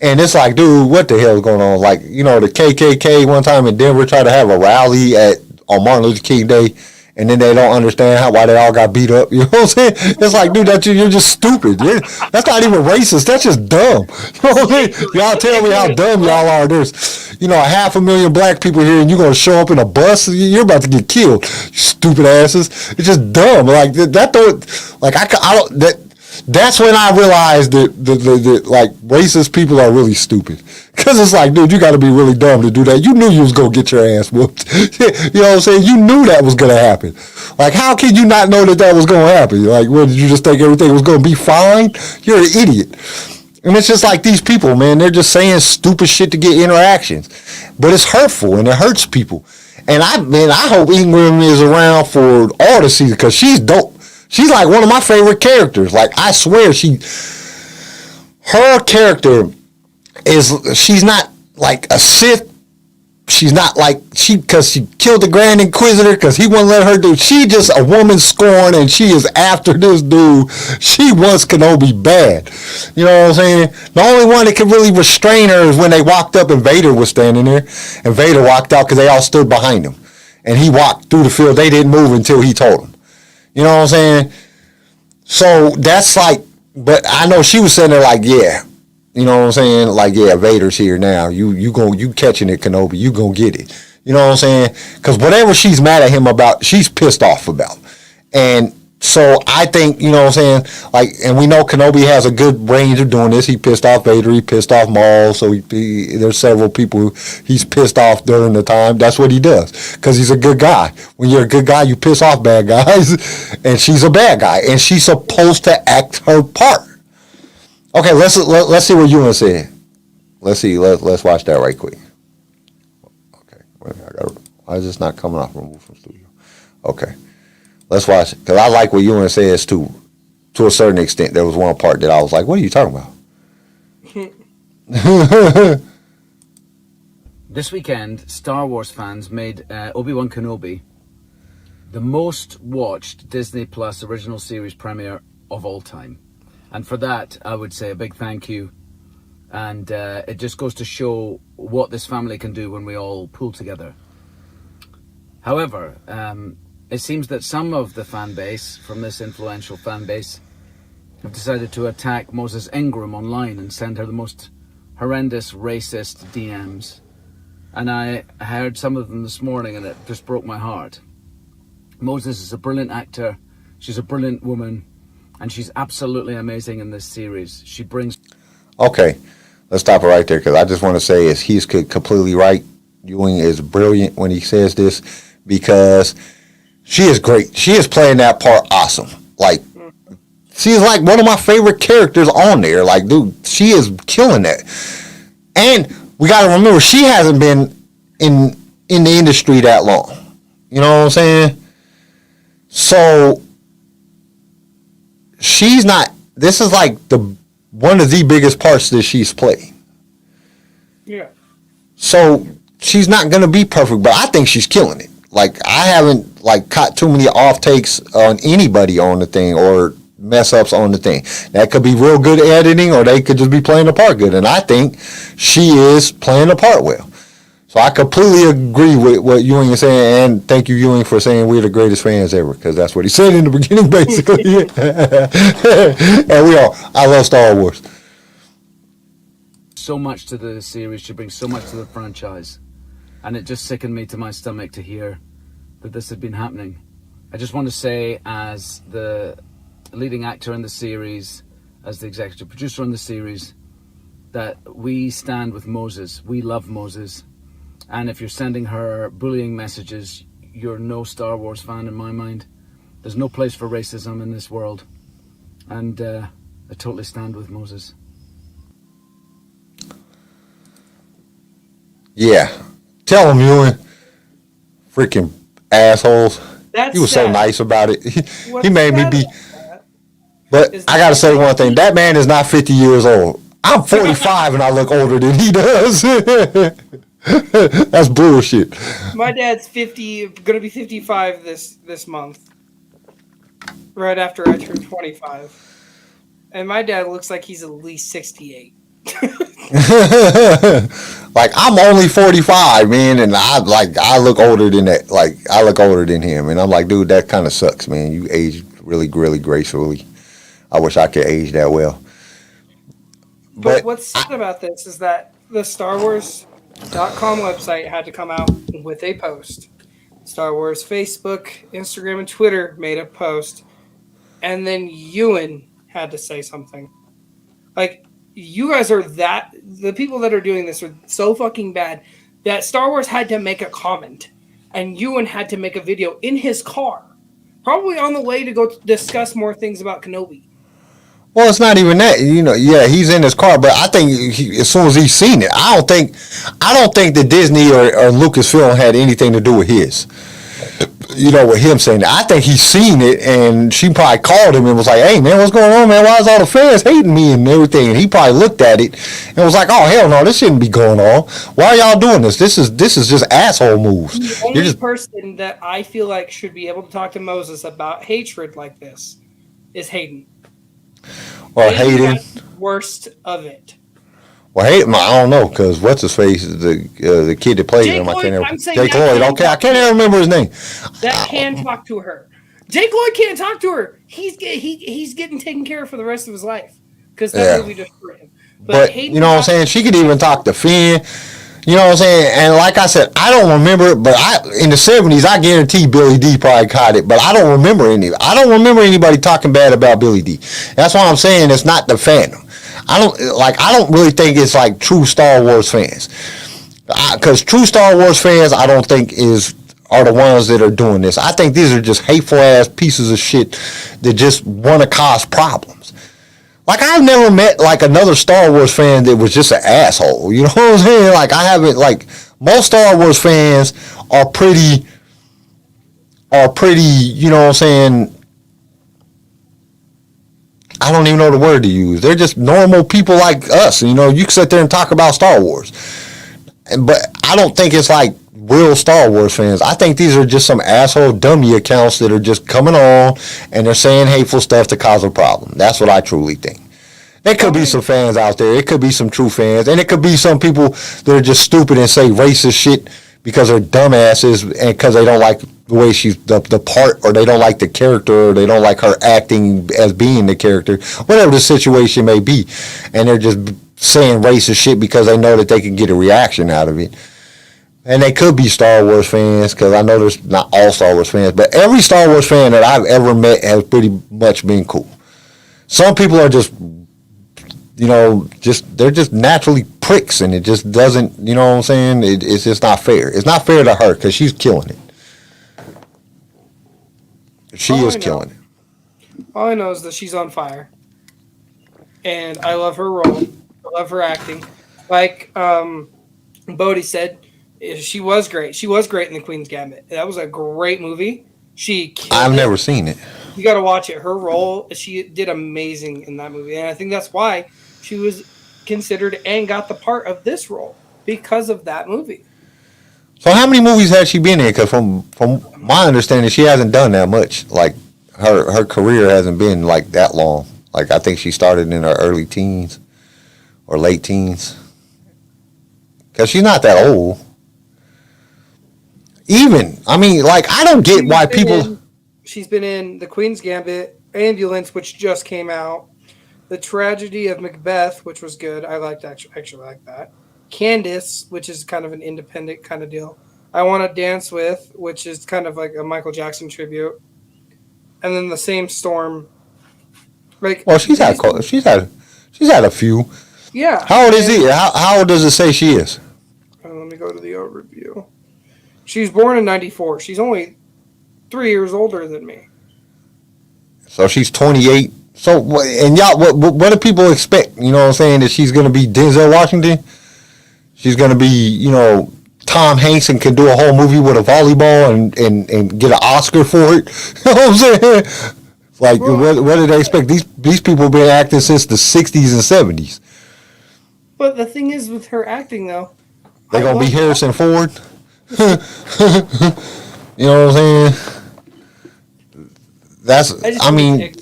And it's like, dude, what the hell is going on? Like, the KKK one time in Denver tried to have a rally on Martin Luther King Day, and then they don't understand why they all got beat up. You know what I'm saying? It's like, dude, you're just stupid. That's not even racist. That's just dumb. You know what I'm saying? Y'all tell me how dumb y'all are. There's, 500,000 black people here, and you're going to show up in a bus? You're about to get killed, you stupid asses. It's just dumb. Like, that's when I realized that like racist people are really stupid. Cause it's like, dude, you got to be really dumb to do that. You knew you was gonna get your ass whooped. You know what I'm saying? You knew that was gonna happen. Like, how can you not know that was gonna happen? Like, what, did you just think everything was gonna be fine? You're an idiot. And it's just like these people, man. They're just saying stupid shit to get interactions, but it's hurtful and it hurts people. And I hope Ingram is around for all the season because she's dope. She's like one of my favorite characters. Like, I swear her character she's not like a Sith. She's not like, because she killed the Grand Inquisitor because he wouldn't let her do. She just a woman scorned and she is after this dude. She wants Kenobi bad. You know what I'm saying? The only one that could really restrain her is when they walked up and Vader was standing there. And Vader walked out because they all stood behind him. And he walked through the field. They didn't move until he told them. You know what I'm saying? So that's like, but I know she was sitting there like, yeah. You know what I'm saying? Like, yeah, Vader's here now. You catching it, Kenobi. You gonna get it. You know what I'm saying? Because whatever she's mad at him about, she's pissed off about. And so I think, you know what I'm saying? Like, and we know Kenobi has a good range of doing this. He pissed off Vader. He pissed off Maul. So there's several people he's pissed off during the time. That's what he does. Because he's a good guy. When you're a good guy, you piss off bad guys. And she's a bad guy. And she's supposed to act her part. Okay, let's see what you want to say. Let's see. Let's watch that right quick. Okay, why is this not coming off? Remove from studio. Okay, let's watch it because I like what you want to say is too. To a certain extent, there was one part that I was like, "What are you talking about?" This weekend, Star Wars fans made Obi-Wan Kenobi the most watched Disney Plus original series premiere of all time. And for that, I would say a big thank you. And it just goes to show what this family can do when we all pull together. However, it seems that some of the fan base, from this influential fan base, have decided to attack Moses Ingram online and send her the most horrendous racist DMs. And I heard some of them this morning and it just broke my heart. Moses is a brilliant actor. She's a brilliant woman. And she's absolutely amazing in this series. She brings... Okay, let's stop it right there because I just want to say he's completely right. Ewing is brilliant when he says this because she is great. She is playing that part awesome. Like, she's like one of my favorite characters on there. Like, dude, she is killing that. And we got to remember, she hasn't been in the industry that long. You know what I'm saying? So... she's not, this is like one of the biggest parts that she's played. Yeah. So she's not going to be perfect, but I think she's killing it. Like, I haven't caught too many off takes on anybody on the thing or mess ups on the thing. That could be real good editing, or they could just be playing the part good. And I think she is playing the part well. So I completely agree with what Ewing is saying, and thank you, Ewing, for saying we're the greatest fans ever, because that's what he said in the beginning, basically. And we all, I love Star Wars. So much to the series, she brings so much to the franchise, and it just sickened me to my stomach to hear that this had been happening. I just want to say, as the leading actor in the series, as the executive producer on the series, that we stand with Moses. We love Moses. And if you're sending her bullying messages, you're no Star Wars fan in my mind. There's no place for racism in this world. And I totally stand with Moses. Yeah. Tell him, Ewing. Freaking assholes. That's He was so sad. nice about it. What's He made me sad be. about that But is I got to that- say one thing. That man is not 50 years old. I'm 45 and I look older than he does. That's bullshit. My dad's 50, gonna be 55 this month. Right after I turn 25. And my dad looks like he's at least 68. Like, I'm only 45, man, and I look older than that. Like, I look older than him, and I'm like, dude, that kind of sucks, man. You age really, really gracefully. I wish I could age that well. But what's sad about this is that the Star Wars.com website had to come out with a post. Star Wars Facebook, Instagram, and Twitter made a post. And then Ewan had to say something. Like, you guys are the people that are doing this are so fucking bad that Star Wars had to make a comment. And Ewan had to make a video in his car. Probably on the way to go discuss more things about Kenobi. Well, it's not even that, yeah, he's in his car, but I think as soon as he's seen it, I don't think that Disney or Lucasfilm had anything to do with his. With him saying that. I think he's seen it, and she probably called him and was like, hey, man, what's going on, man? Why is all the fans hating me and everything? And he probably looked at it and was like, oh, hell no, this shouldn't be going on. Why are y'all doing this? This is just asshole moves. The only person that I feel like should be able to talk to Moses about hatred like this is Hayden. Or Hayden. Got worst of it. Well, Hayden, I don't know, because what's his face, the kid that plays him, I can't ever. Jake Lloyd. Okay, I can't even remember his name. That can talk to her. Jake Lloyd can't talk to her. He's getting taken care of for the rest of his life because that movie destroyed him. But Hayden, you know what I'm saying? She could even talk to Finn. You know what I'm saying? And like I said, I don't remember it, but in the 70s, I guarantee Billy D probably caught it, but I don't remember anybody talking bad about Billy D. That's why I'm saying it's not the fandom. I don't really think it's like true Star Wars fans. Because true Star Wars fans, I don't think are the ones that are doing this. I think these are just hateful ass pieces of shit that just want to cause problems. Like, I've never met, like, another Star Wars fan that was just an asshole. You know what I'm saying? Like, I haven't, like, most Star Wars fans are pretty, you know what I'm saying? I don't even know the word to use. They're just normal people like us. You can sit there and talk about Star Wars. But I don't think it's like real Star Wars fans. I think these are just some asshole dummy accounts that are just coming on and they're saying hateful stuff to cause a problem. That's what I truly think. There could be some fans out there. It could be some true fans. And it could be some people that are just stupid and say racist shit because they're dumbasses and because they don't like the way she's the part, or they don't like the character, or they don't like her acting as being the character, whatever the situation may be. And they're just saying racist shit because they know that they can get a reaction out of it. And they could be Star Wars fans, because I know there's not all Star Wars fans, but every Star Wars fan that I've ever met has pretty much been cool. Some people are just, they're just naturally pricks, and it just doesn't, you know what I'm saying? It's just not fair. It's not fair to her, because she's killing it. She is killing it. All I know is that she's on fire. And I love her role. I love her acting. Like Bodhi said, she was great. She was great in The Queen's Gambit. That was a great movie. I've never seen it. You got to watch it. Her role, she did amazing in that movie. And I think that's why she was considered and got the part of this role, because of that movie. So how many movies has she been in? Because from my understanding, she hasn't done that much. Like, her career hasn't been like that long. Like I think she started in her early teens or late teens. Cause she's not that old. Even I mean, like I don't get why people. She's been in The Queen's Gambit, Ambulance, which just came out, The Tragedy of Macbeth, which was good. I liked actually like that. Candace, which is kind of an independent kind of deal. I Want to Dance With, which is kind of like a Michael Jackson tribute, and then The Same Storm. Like, Well, she's had a few. yeah. How old is he? How old does it say she is? Let me go to the overview. She was born in '94. She's only 3 years older than me. So she's 28. So and y'all, what do people expect? You know what I'm saying? That she's gonna be Denzel Washington. She's gonna be, you know, Tom Hanks and can do a whole movie with a volleyball and get an Oscar for it. You know what I'm saying? Like, what do they expect? These people have been acting since the 60s and 70s. But the thing is with her acting, though, They're gonna be Harrison Ford. You know what I'm saying? I mean,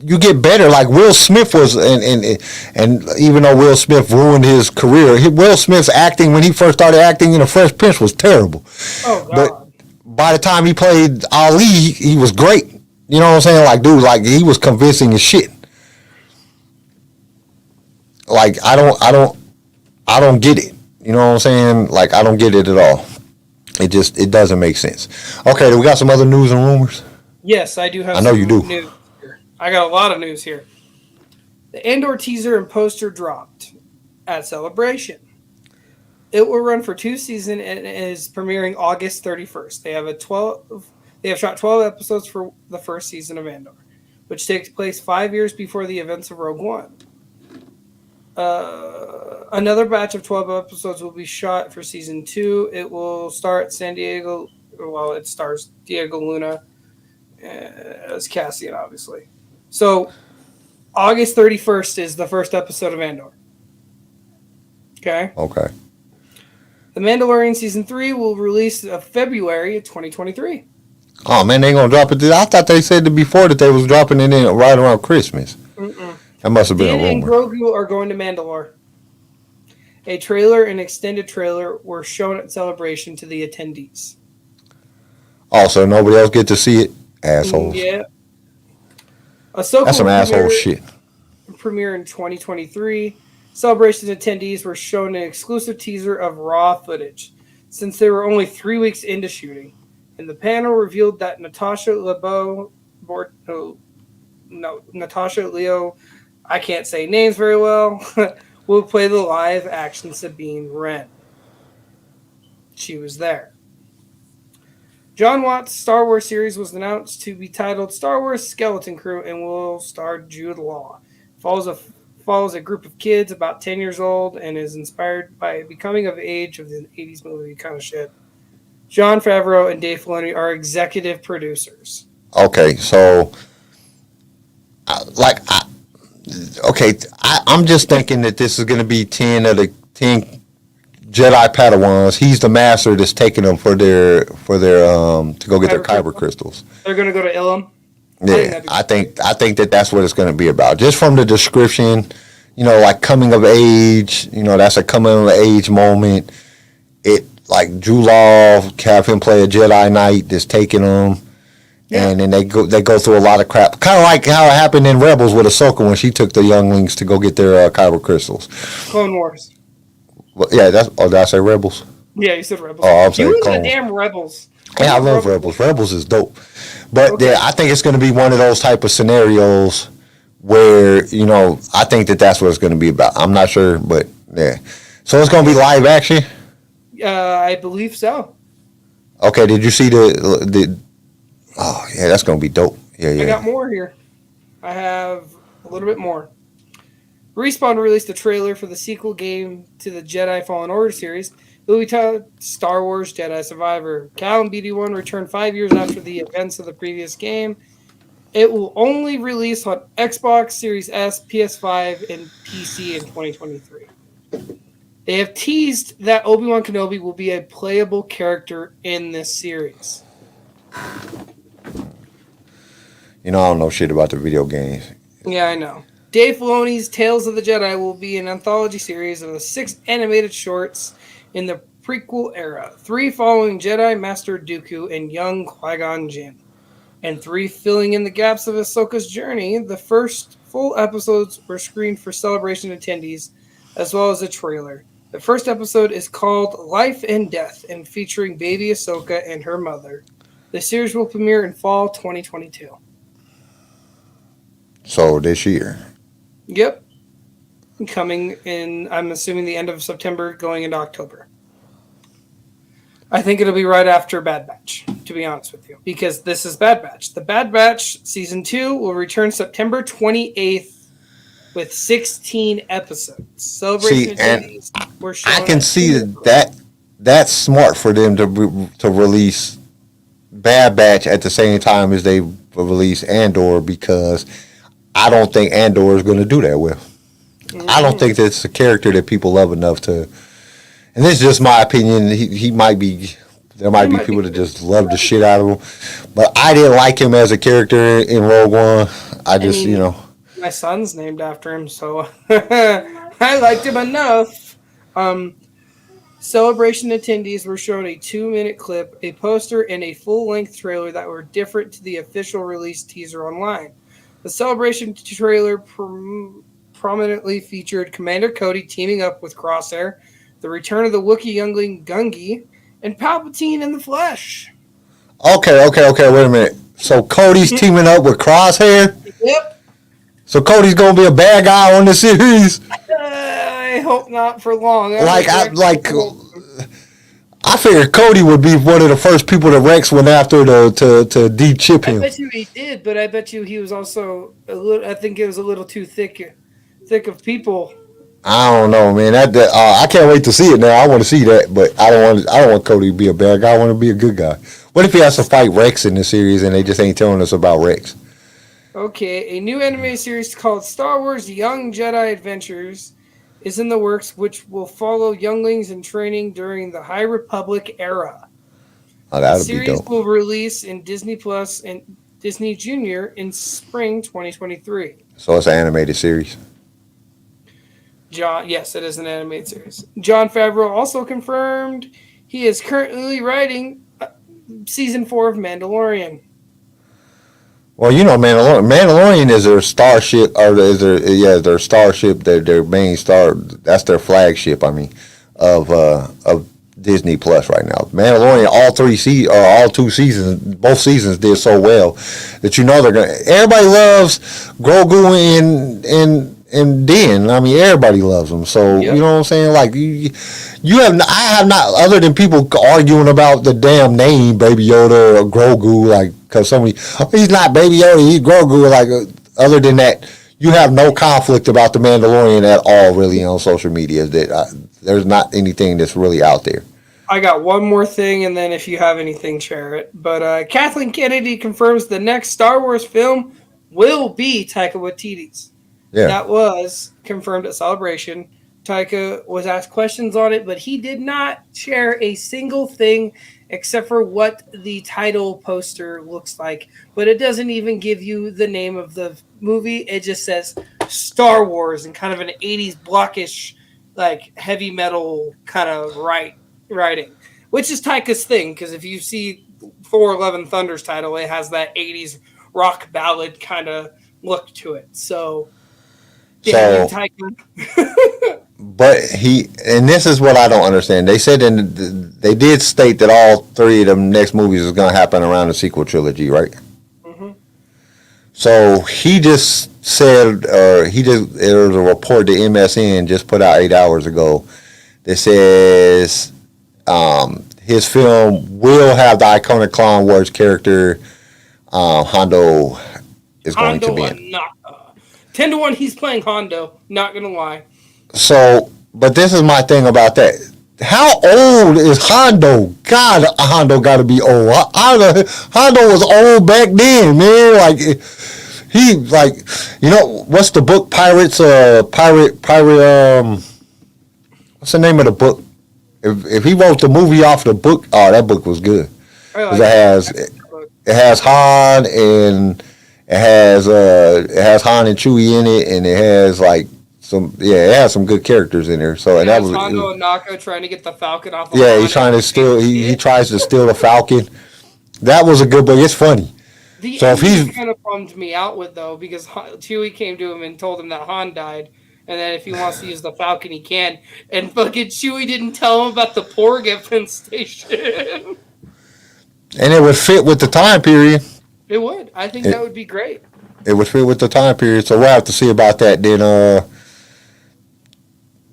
you get better. Like Will Smith was, and even though Will Smith ruined his career, Will Smith's acting when he first started acting in The Fresh Prince was terrible. Oh God! But by the time he played Ali, he was great. You know what I'm saying? Like, dude, like he was convincing as shit. Like I don't get it. You know what I'm saying? Like I don't get it at all. It doesn't make sense. Okay, we got some other news and rumors. Yes, I do have. I know you do. News here. I got a lot of news here. The Andor teaser and poster dropped at Celebration. It will run for 2 seasons and is premiering August 31st. They have shot 12 episodes for the first season of Andor, which takes place 5 years before the events of Rogue One. Another batch of 12 episodes will be shot for season 2. It will start San Diego. Well, it stars Diego Luna as Cassian, obviously. So, August 31st is the first episode of Andor. Okay? Okay. The Mandalorian Season 3 will release in February of 2023. Oh, man, they ain't gonna drop it. I thought they said before that they was dropping it in right around Christmas. Mm-mm. That must have been Din a and rumor. Grogu are going to Mandalore. A trailer and extended trailer were shown at Celebration to the attendees. Also, nobody else get to see it? Assholes. Yeah. Ahsoka That's some will asshole shit. premiere in 2023. Celebration attendees were shown an exclusive teaser of raw footage, since they were only 3 weeks into shooting. And the panel revealed that Natasha Leo, I can't say names very well, will play the live action Sabine Wren. She was there. John Watt's Star Wars series was announced to be titled Star Wars Skeleton Crew and will star Jude Law. Follows a group of kids about 10 years old and is inspired by Becoming of Age of the 80s movie kind of shit. Jon Favreau and Dave Filoni are executive producers. Okay, so, I'm just thinking that this is going to be 10 of the 10 Jedi Padawans. He's the master that's taking them for their to go get their kyber crystals. They're going to go to Ilum. Yeah, I think that's what it's going to be about. Just from the description, you know, like coming of age, you know, that's a coming of age moment. It like Drew Law, have him play a Jedi Knight that's taking them, and then they go through a lot of crap. Kind of like how it happened in Rebels with Ahsoka when she took the younglings to go get their kyber crystals. Clone Wars. Well, yeah, did I say Rebels? Yeah, you said Rebels. Oh, I'm saying you were Clone the damn Rebels. Yeah, I love Rebels. Rebels is dope. But Okay. yeah, I think it's going to be one of those type of scenarios where, you know, I think that that's what it's going to be about. I'm not sure, but yeah. So it's going to be live action? I believe so. Okay, did you see the oh, yeah, that's going to be dope. Yeah. I got more here. I have a little bit more. Respawn released a trailer for the sequel game to the Jedi Fallen Order series. It will be titled Star Wars Jedi Survivor. Cal and BD-1 returned 5 years after the events of the previous game. It will only release on Xbox Series S, PS5, and PC in 2023. They have teased that Obi-Wan Kenobi will be a playable character in this series. You know, I don't know shit about the video games. Yeah, I know. Dave Filoni's Tales of the Jedi will be an anthology series of the 6 animated shorts in the prequel era. 3 following Jedi Master Dooku and young Qui-Gon Jinn, and 3 filling in the gaps of Ahsoka's journey. The first full episodes were screened for Celebration attendees, as well as a trailer. The first episode is called Life and Death, and featuring baby Ahsoka and her mother. The series will premiere in fall 2022. So this year. Yep. Coming in, I'm assuming, the end of September, going into October. I think it'll be right after Bad Batch, to be honest with you, because this is Bad Batch. The Bad Batch Season 2 will return September 28th with 16 episodes. Celebration attendees were shown. I can see that that's smart for them to release Bad Batch at the same time as they release Andor, because I don't think Andor is going to do that well. I don't think that's a character that people love enough to. And this is just my opinion. He might be. There might be people that just love the shit out of him, but I didn't like him as a character in Rogue One. I mean, my son's named after him, so I liked him enough. Celebration attendees were shown a 2-minute clip, a poster, and a full-length trailer that were different to the official release teaser online. The Celebration trailer prominently featured Commander Cody teaming up with Crosshair, the return of the Wookiee youngling Gungi, and Palpatine in the flesh. Okay, wait a minute. So Cody's teaming up with Crosshair? Yep. So Cody's gonna be a bad guy on the series? I hope not for long. I figured Cody would be one of the first people that Rex went after to de-chip him. I bet you he did, but I bet you he was also a little. I think it was a little too thick of people. I don't know, man. I can't wait to see it now. I want to see that, but I don't want Cody to be a bad guy. I want to be a good guy. What if he has to fight Rex in the series and they just ain't telling us about Rex? Okay, a new anime series called Star Wars Young Jedi Adventures is in the works, which will follow younglings in training during the High Republic era. Oh, that would be dope. The series will release in Disney Plus and Disney Junior in spring 2023. So it's an animated series. Yes, it is an animated series. Jon Favreau also confirmed he is currently writing season 4 of Mandalorian. Well, you know, Mandalorian is their starship, or their starship, their main star. That's their flagship. I mean, of Disney Plus right now. Mandalorian, all 2 seasons, both seasons did so well that they're gonna. Everybody loves Grogu and Din. I mean, everybody loves them. So yep. You know what I'm saying? Like I have not, other than people arguing about the damn name Baby Yoda or Grogu, like, because somebody, he's not Baby Yoda, he's Grogu. Like, other than that, you have no conflict about the Mandalorian at all, really, on social media. There's not anything that's really out there. I got one more thing, and then if you have anything, share it. But Kathleen Kennedy confirms the next Star Wars film will be Taika Waititi's. Yeah. That was confirmed at Celebration. Taika was asked questions on it, but he did not share a single thing except for what the title poster looks like. But it doesn't even give you the name of the movie. It just says Star Wars and kind of an 80s blockish, like heavy metal kind of writing, which is Taika's thing. Because if you see Thor: Love and Thunder's title, it has that 80s rock ballad kind of look to it. So but and this is what I don't understand. They said they did state that all 3 of them next movies is going to happen around the sequel trilogy, right? Mm-hmm. So he just said, there was a report that MSN just put out 8 hours ago that says his film will have the iconic Clone Wars character Hondo is going to be in. 10-1, he's playing Hondo. Not gonna lie. So, but this is my thing about that. How old is Hondo? God, Hondo got to be old. Hondo was old back then, man. Like he, what's the book? Pirates. What's the name of the book? If he wrote the movie off the book, that book was good. It has Han It has Han and Chewie in it, and it has like it has some good characters in there. So and that was Hondo and Naka trying to get the Falcon off. he's trying to steal. He tries to steal the Falcon. That was a good book. It's funny. The So if he's kind of bummed me out with though because Chewie came to him and told him that Han died, and that if he wants to use the Falcon, he can. And fucking Chewie didn't tell him about the Porg infestation. and it would fit with the time period. It would. I think that would be great. It would fit with the time period. So we'll have to see about that. Then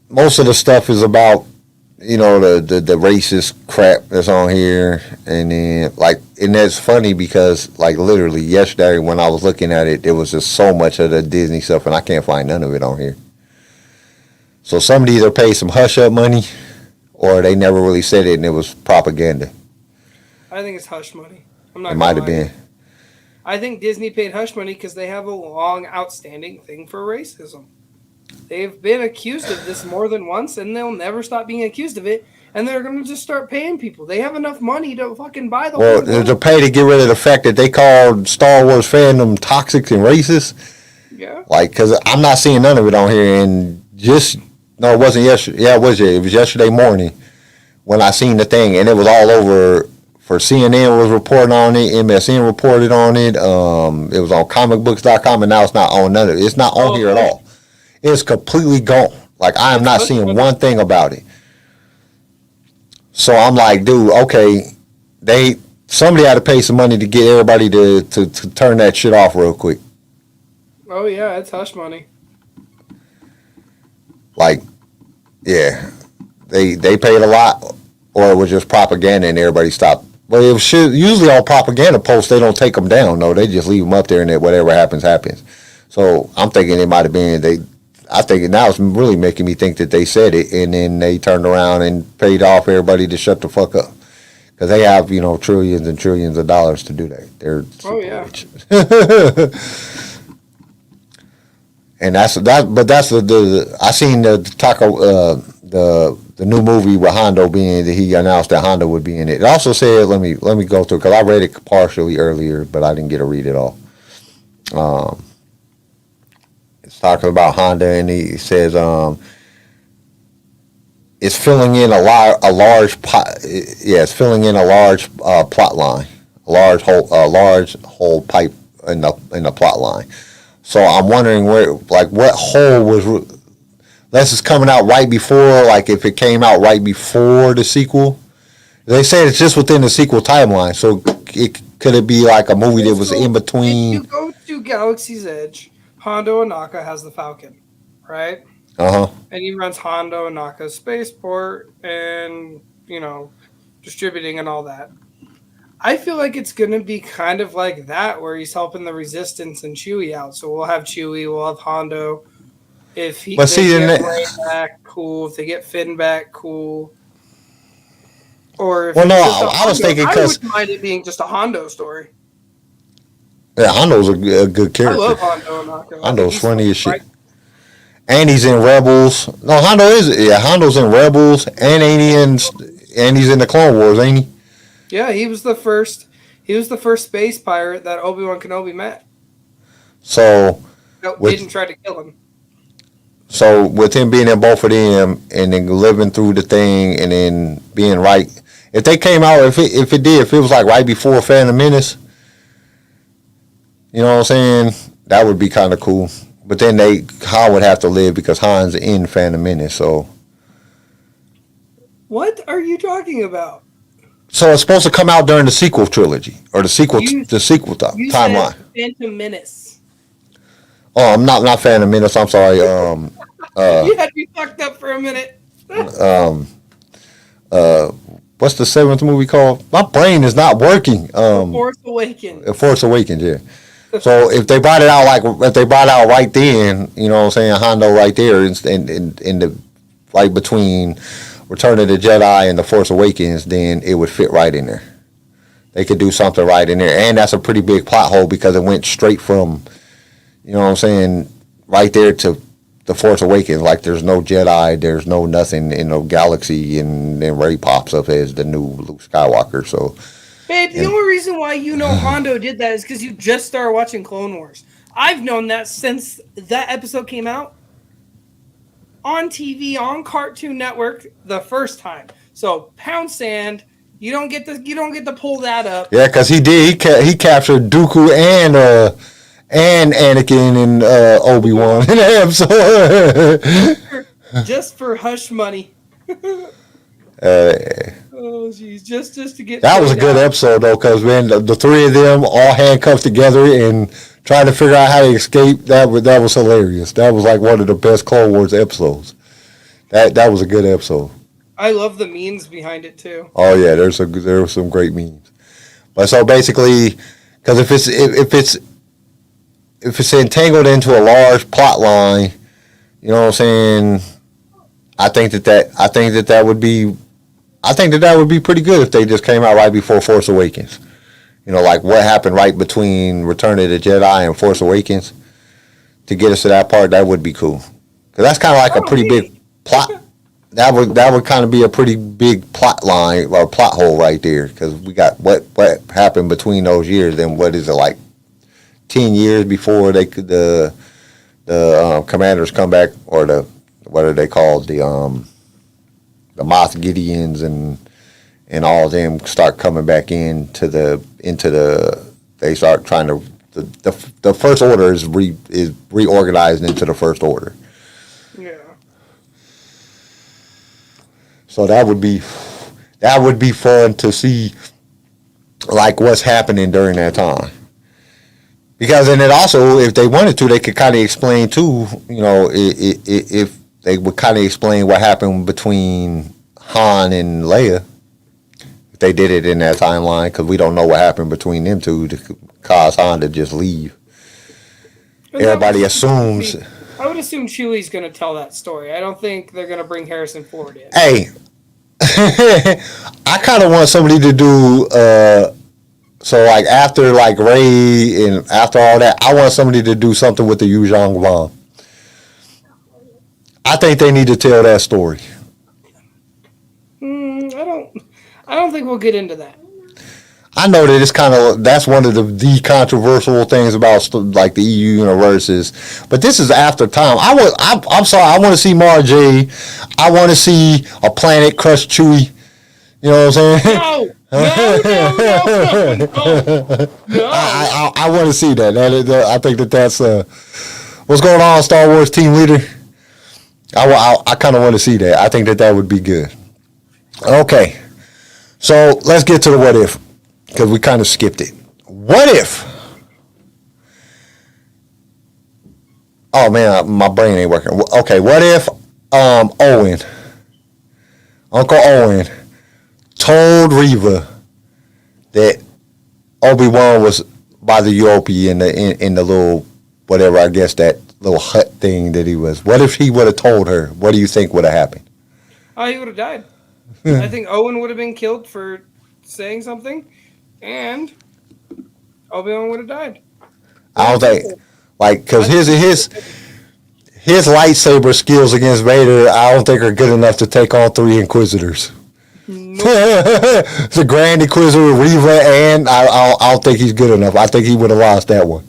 most of the stuff is about the racist crap that's on here, and then and that's funny because like literally yesterday when I was looking at it, there was just so much of the Disney stuff, and I can't find none of it on here. So somebody either paid some hush up money, or they never really said it, and it was propaganda. I think it's hush money. I'm not. It might have been. I think Disney paid hush money because they have a long, outstanding thing for racism. They've been accused of this more than once, and they'll never stop being accused of it. And they're going to just start paying people. They have enough money to fucking buy the whole Well, to pay to get rid of the fact that they called Star Wars fandom toxic and racist. Yeah. Like, because I'm not seeing none of it on here. And no, it wasn't yesterday. Yeah, it was yesterday morning when I seen the thing, and it was all over. For CNN was reporting on it, MSN reported on it. It was on comicbooks.com, and now it's not on none of it. It's not on here at all. It's completely gone. Like, I am not seeing one thing about it. So I'm like, dude, okay, somebody had to pay some money to get everybody to turn that shit off real quick. Oh yeah, it's hush money. Like, yeah, they paid a lot, or it was just propaganda and everybody stopped. But it was usually all propaganda posts. They don't take them down. No, they just leave them up there, and whatever happens, happens. So I'm thinking it might have been I think now it's really making me think that they said it, and then they turned around and paid off everybody to shut the fuck up, because they have trillions and trillions of dollars to do that. They're rich. And that's the I seen the new movie with Hondo being that he announced that Hondo would be in it. It also said, let me go through, because I read it partially earlier, but I didn't get to read it all. It's talking about Honda, and he says it's filling in a large plot line, a large hole pipe in the plot line. So I'm wondering what hole was. This is coming out right before, like if it came out right before the sequel. They say it's just within the sequel timeline. So could it be like a movie that was in between? If you go to Galaxy's Edge, Hondo Ohnaka has the Falcon, right? Uh-huh. And he runs Hondo Ohnaka's spaceport and, distributing and all that. I feel like it's going to be kind of like that, where he's helping the Resistance and Chewie out. So we'll have Chewie, we'll have Hondo. If they get Rey back, cool. If they get Finn back, cool. Or if I was thinking because I wouldn't mind it being just a Hondo story. Yeah, Hondo's a good character. I love Hondo Ohnaka. Hondo's funny as shit. And he's in Rebels. No, Hondo's in Rebels, and he's in the Clone Wars, ain't he? Yeah, he was the first space pirate that Obi-Wan Kenobi met. So didn't try to kill him. So with him being in both of them and then living through the thing and then being right, if they came out, if it was like right before Phantom Menace, you know what I'm saying, that would be kind of cool. But then Han would have to live because Han's in Phantom Menace. So what are you talking about? So it's supposed to come out during the sequel trilogy or the sequel timeline. Phantom Menace. Oh, I'm not Phantom Menace. I'm sorry. You had me fucked up for a minute. What's the seventh movie called? My brain is not working. Force Awakens. Force Awakens, yeah. So if they brought it out right then, you know what I'm saying, Hondo right there in the right between Return of the Jedi and The Force Awakens, then it would fit right in there. They could do something right in there. And that's a pretty big plot hole because it went straight from, you know what I'm saying, right there to The Force Awakens. Like there's no Jedi, there's no nothing in no galaxy, and then Rey pops up as the new Luke Skywalker. So Babe, the only reason why you know Hondo did that is because you just started watching Clone Wars. I've known that since that episode came out on TV on Cartoon Network the first time. So pound sand, you don't get to pull that up. Yeah, because he did. He captured Dooku and Anakin and Obi-Wan in the episode. Just for hush money. Oh jeez, just to get that was a good episode though, because man, the three of them all handcuffed together and trying to figure out how to escape. That was hilarious. That was like one of the best Clone Wars episodes. That was a good episode. I love the memes behind it too. Oh yeah, there were some great memes. But so basically, because if it's entangled into a large plot line, you know what I'm saying? I think that would be pretty good if they just came out right before Force Awakens. You know, like what happened right between Return of the Jedi and Force Awakens to get us to that part. That would be cool, because that's kind of like a pretty big plot. That would kind of be a pretty big plot line or plot hole right there, because we got what happened between those years. And what is it, like 10 years before the commanders come back, or what are they called, the Moff Gideons and all of them start coming back into the they start trying to the First Order is reorganized into the First Order. Yeah. So that would be fun to see, like what's happening during that time. Because then it also, if they wanted to, they could kind of explain too. You know, if they would kind of explain what happened between Han and Leia. If they did it in that timeline, because we don't know what happened between them two to cause Han to just leave. Everybody assumes. I would assume Chewie's going to tell that story. I don't think they're going to bring Harrison Ford in. Hey, I kind of want somebody to do. So like after like Rey and after all that, I want somebody to do something with the Yuzhong bomb. I think they need to tell that story. I don't think we'll get into that. I know that that's one of the controversial things about like the EU universe is, but this is after time. I'm sorry. I want to see Mara Jade. I want to see a planet crush Chewie. You know what I'm saying? No. I want to see that. I think that's what's going on, Star Wars team leader. I kind of want to see that. I think that would be good. Okay, so let's get to the what if, because we kind of skipped it. What if? Oh man, my brain ain't working. Okay, what if Uncle Owen told Reva that Obi-Wan was by the Yopi in the little whatever, I guess that little hut thing that he was. What if he would have told her? What do you think would have happened? Oh, he would have died. I think Owen would have been killed for saying something, and Obi-Wan would have died. I don't think, like, because his lightsaber skills against Vader, I don't think are good enough to take on 3 Inquisitors. Nope. The Grand Inquisitor, Reva, and I don't think he's good enough. I think he would have lost that one.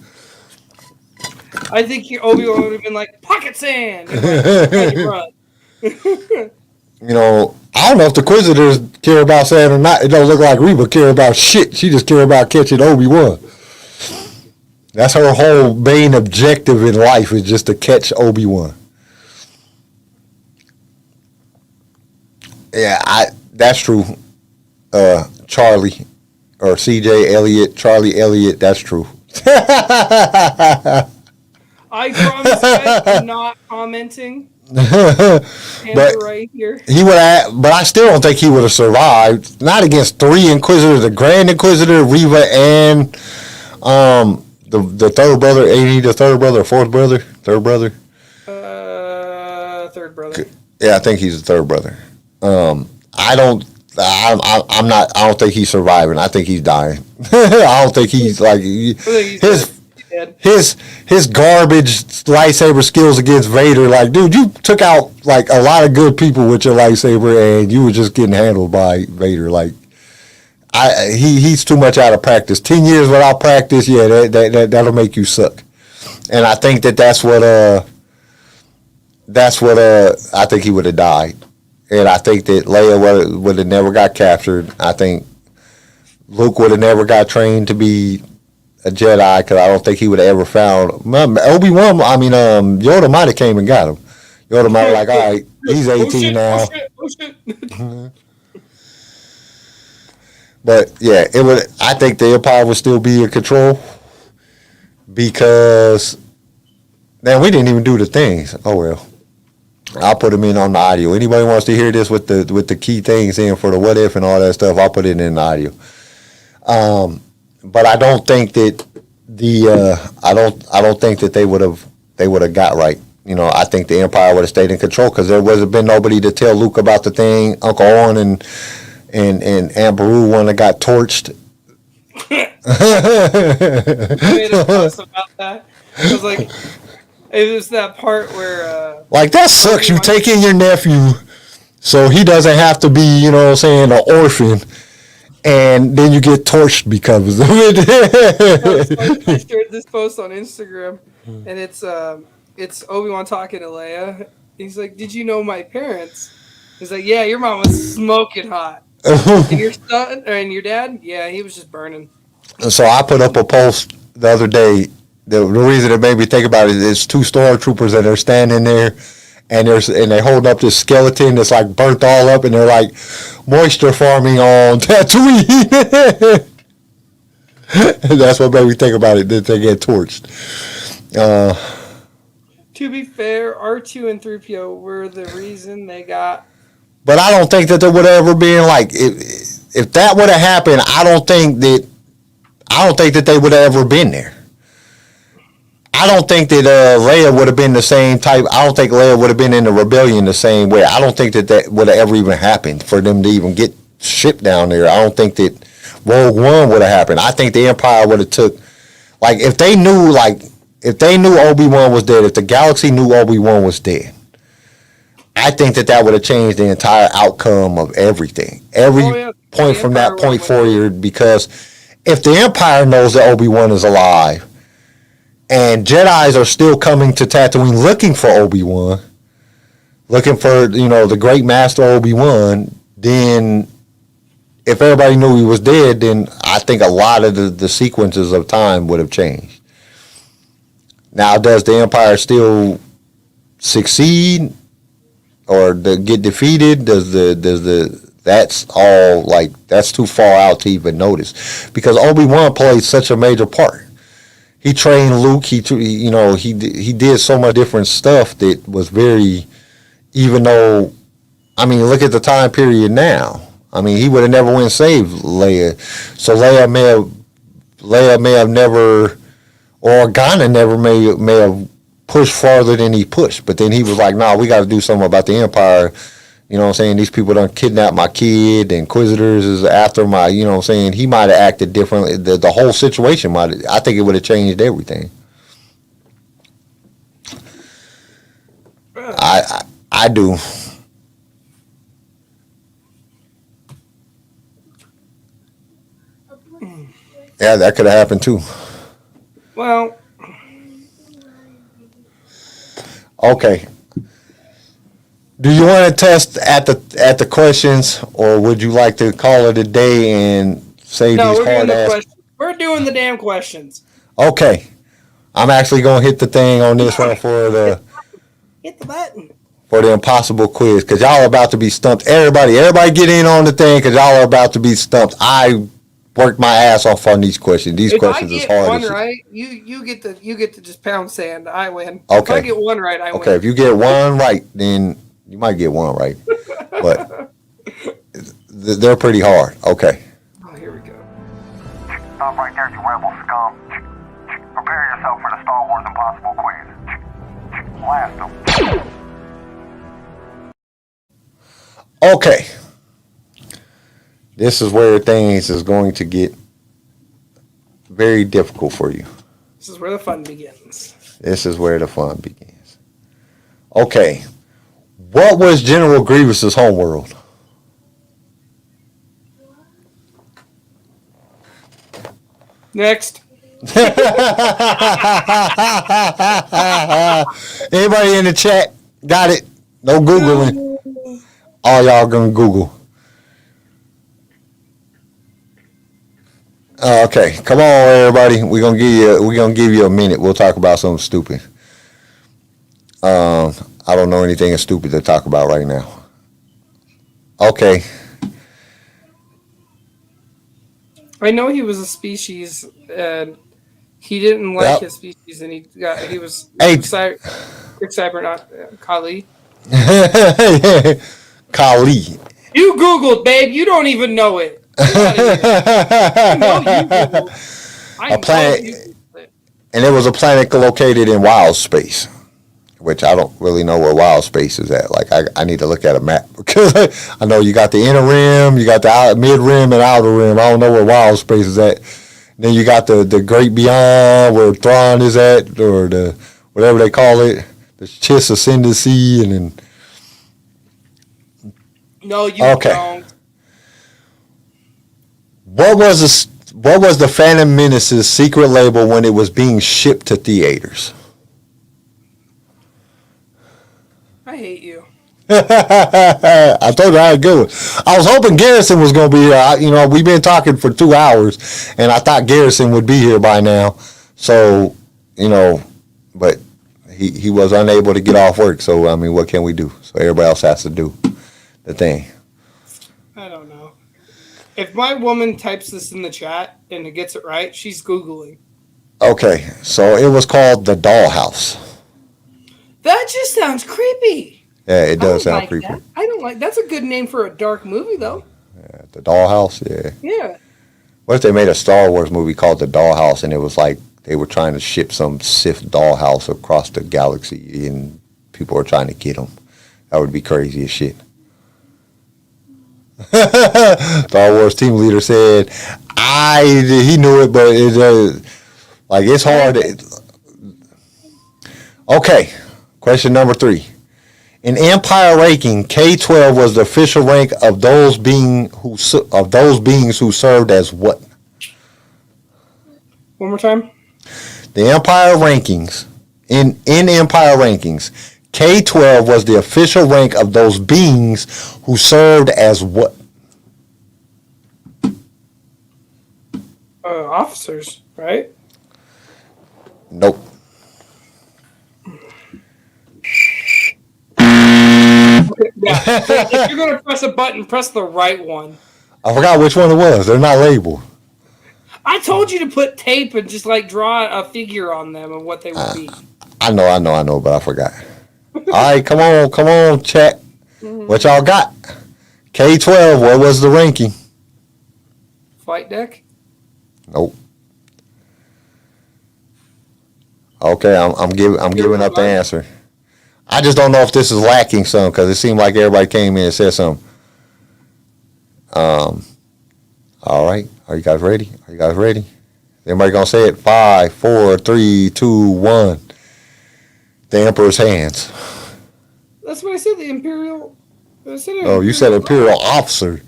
I think Obi-Wan would have been like, pocket sand! And run. You know, I don't know if the Inquisitors care about sand or not. It don't look like Reva care about shit. She just care about catching Obi-Wan. That's her whole main objective in life, is just to catch Obi-Wan. Yeah, that's true. Charlie or CJ Elliott, Charlie Elliott, that's true. I promise I'm not commenting. But right here. He would have, but I still don't think he would have survived. Not against 3 Inquisitors, the Grand Inquisitor, Reva, and the third brother. Ain't he the third brother or fourth brother? Third brother. Third brother. Yeah, I think he's the third brother. I don't think he's surviving. I think he's dying. I don't think he's like his garbage lightsaber skills against Vader. Like, dude, you took out like a lot of good people with your lightsaber, and you were just getting handled by Vader. Like, He's too much out of practice. 10 years without practice, yeah, that'll make you suck. And I think that's what I think he would have died. And I think that Leia would have never got captured. I think Luke would have never got trained to be a Jedi, because I don't think he would have ever found Obi-Wan. Yoda might have came and got him. Yoda might have like, all right, he's 18 now. Oh shit. But yeah, it would. I think the Empire would still be in control, because man, we didn't even do the things. Oh well, I'll put them in on the audio. Anybody wants to hear this with the key things in for the what if and all that stuff, I'll put it in the audio. But I don't think that I don't think that they would have got right. You know, I think the Empire would have stayed in control, because there would have been nobody to tell Luke about the thing. Uncle Owen and Aunt Beru one that got torched. I made a post about that. It was like, it was that part where like, that sucks. You take in your nephew so he doesn't have to be, you know what I'm saying, an orphan, and then you get torched because of it. I shared this post on Instagram, and it's Obi-Wan talking to Leia. He's like, "Did you know my parents?" He's like, "Yeah, your mom was smoking hot." And your son and your dad, yeah, he was just burning. So I put up a post the other day. The reason it made me think about it is two stormtroopers that are standing there, and they hold up this skeleton that's like burnt all up, and they're like moisture farming on Tatooine. That's what made me think about it. That they get torched. To be fair, R2 and 3PO were the reason they got. But I don't think that there would have ever been, like, if that would have happened, I don't think that they would have ever been there. I don't think that Leia would have been the same type. I don't think Leia would have been in the rebellion the same way. I don't think that would have ever even happened for them to even get shipped down there. I don't think that Rogue One would have happened. I think the Empire would have took, like, if they knew Obi-Wan was dead, if the galaxy knew Obi-Wan was dead, I think that would have changed the entire outcome of everything. Every point from that point forward, because if the Empire knows that Obi-Wan is alive, and Jedis are still coming to Tatooine looking for Obi-Wan, looking for, you know, the great master Obi-Wan, then if everybody knew he was dead, then I think a lot of the sequences of time would have changed. Now, does the Empire still succeed or get defeated? That's all, like, that's too far out to even notice, because Obi-Wan played such a major part. He trained Luke. He did so much different stuff that was very, even though, I mean, look at the time period now. I mean, he would have never went and saved Leia. So Leia may have never, or Organa never may have pushed farther than he pushed. But then he was like, "No, we got to do something about the Empire." You know what I'm saying? These people done kidnapped my kid. The Inquisitors is after my, you know what I'm saying? He might have acted differently. The whole situation I think it would have changed everything. I do. Yeah, that could have happened too. Well, okay. Do you want to test at the questions, or would you like to call it a day and say these hard ass? We're doing the damn questions. Okay, I'm actually gonna hit the thing on this one for the hit the button for the impossible quiz, because y'all are about to be stumped. Everybody get in on the thing, because y'all are about to be stumped. I worked my ass off on these questions. These questions is hard. If I get one right, you get to just pound sand. I win. Okay. If I get one right, I win. Okay, if you get one right, then you might get one right, but they're pretty hard. Okay. Oh, here we go. Stop right there, you rebel scum. Prepare yourself for the Star Wars Impossible quiz. Blast them. Okay. This is where things is going to get very difficult for you. This is where the fun begins. This is where the fun begins. Okay. What was General Grievous's homeworld? Next. Anybody in the chat got it? No Googling. All y'all gonna Google. Okay, come on, everybody. We're gonna give you a minute. We'll talk about something stupid. I don't know anything stupid to talk about right now. Okay. I know he was a species, and he didn't like Yep. his species, and he was Hey. Cyber, not Kali. Kali. You Googled, babe. You don't even know it. Get out of here. I know you Googled. I know planet- you Googled it. And it was a planet located in wild space, which I don't really know where wild space is at. Like, I need to look at a map because I know you got the inner rim, you got the mid rim and outer rim. I don't know where wild space is at. Then you got the great beyond where Thrawn is at, or the whatever they call it, the Chiss Ascendancy, and then. No, you Okay. don't. What was the Phantom Menace's secret label when it was being shipped to theaters? I hate you. I told you I had a good one. I was hoping Garrison was going to be here. We've been talking for 2 hours, and I thought Garrison would be here by now. So, but he was unable to get off work. So, I mean, what can we do? So everybody else has to do the thing. I don't know. If my woman types this in the chat and it gets it right, she's Googling. Okay, so it was called The Dollhouse. That just sounds creepy. Yeah, it does sound like creepy. that. I don't like. That's a good name for a dark movie, though. Yeah, The Dollhouse, yeah. Yeah. What if they made a Star Wars movie called The Dollhouse, and it was like they were trying to ship some Sith dollhouse across the galaxy, and people were trying to get them? That would be crazy as shit. Star Wars team leader said, he knew it, but it's hard. Okay, question number 3. In Empire ranking, K-12 was the official rank of those beings who served as what? One more time. The Empire rankings, in Empire rankings, K-12 was the official rank of those beings who served as what? Officers, right? Nope. Yeah. If you're gonna press a button, press the right one. I forgot which one it was. They're not labeled. I told you to put tape and just draw a figure on them of what they would be. I know, but I forgot. All right, come on, chat. What y'all got? K-12, what was the ranking? Flight deck. Nope. Okay, I'm giving up the answer. I just don't know if this is lacking some because it seemed like everybody came in and said something. All right, are you guys ready? Is anybody gonna say it? 5, 4, 3, 2, 1. The Emperor's hands. That's what I said. The Imperial. Oh, you said Imperial officer.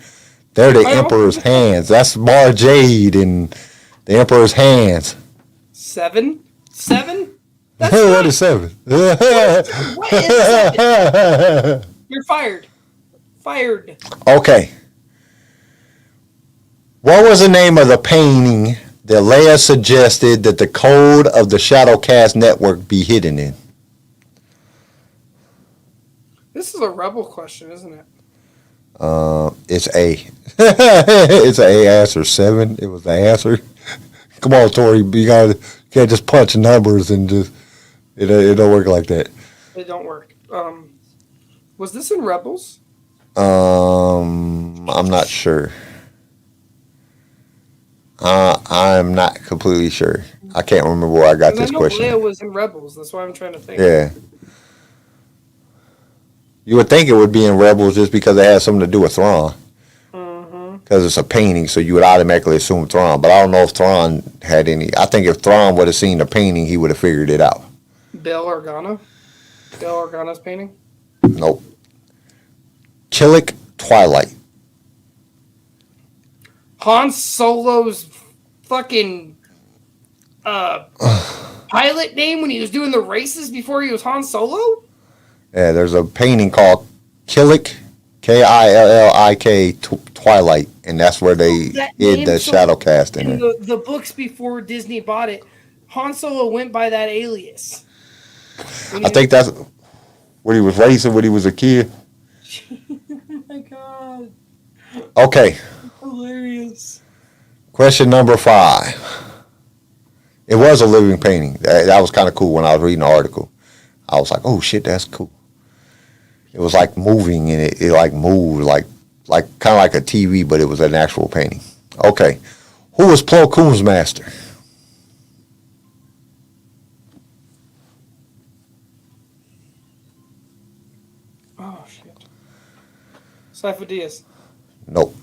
They're the Emperor's hands. That's Mara Jade and the Emperor's hands. 7? 7? That's What is 7? What is 7? You're fired. Fired. Okay. What was the name of the painting that Leia suggested that the code of the Shadowcast network be hidden in? This is a rebel question, isn't it? It's A. It's an A answer. 7. It was the answer. Come on, Tori. You can't just punch numbers and just it don't work like that. It don't work. Was this in Rebels? I'm not sure. I'm not completely sure. I can't remember where I got this question. Leia was in Rebels. That's why I'm trying to think. Yeah. You would think it would be in Rebels just because it has something to do with Thrawn. Because it's a painting, so you would automatically assume Thrawn. But I don't know if Thrawn had any. I think if Thrawn would have seen the painting, he would have figured it out. Bail Organa? Bail Organa's painting? Nope. Killick Twilight. Han Solo's fucking pilot name when he was doing the races before he was Han Solo? Yeah, there's a painting called Killik, Killik, Twilight, and that's where they That hid name, the so shadow cast in in there. the books before Disney bought it, Han Solo went by that alias. I think that's when he was racing when he was a kid. Oh my god. Okay, Hilarious. question number 5. It was a living painting. That was kind of cool when I was reading the article. I was like, oh shit, that's cool. It was like moving and it like moved like kind of like a TV, but it was an actual painting. Okay, who was Plo Koon's master? Oh shit. Sifo Dyas. Nope.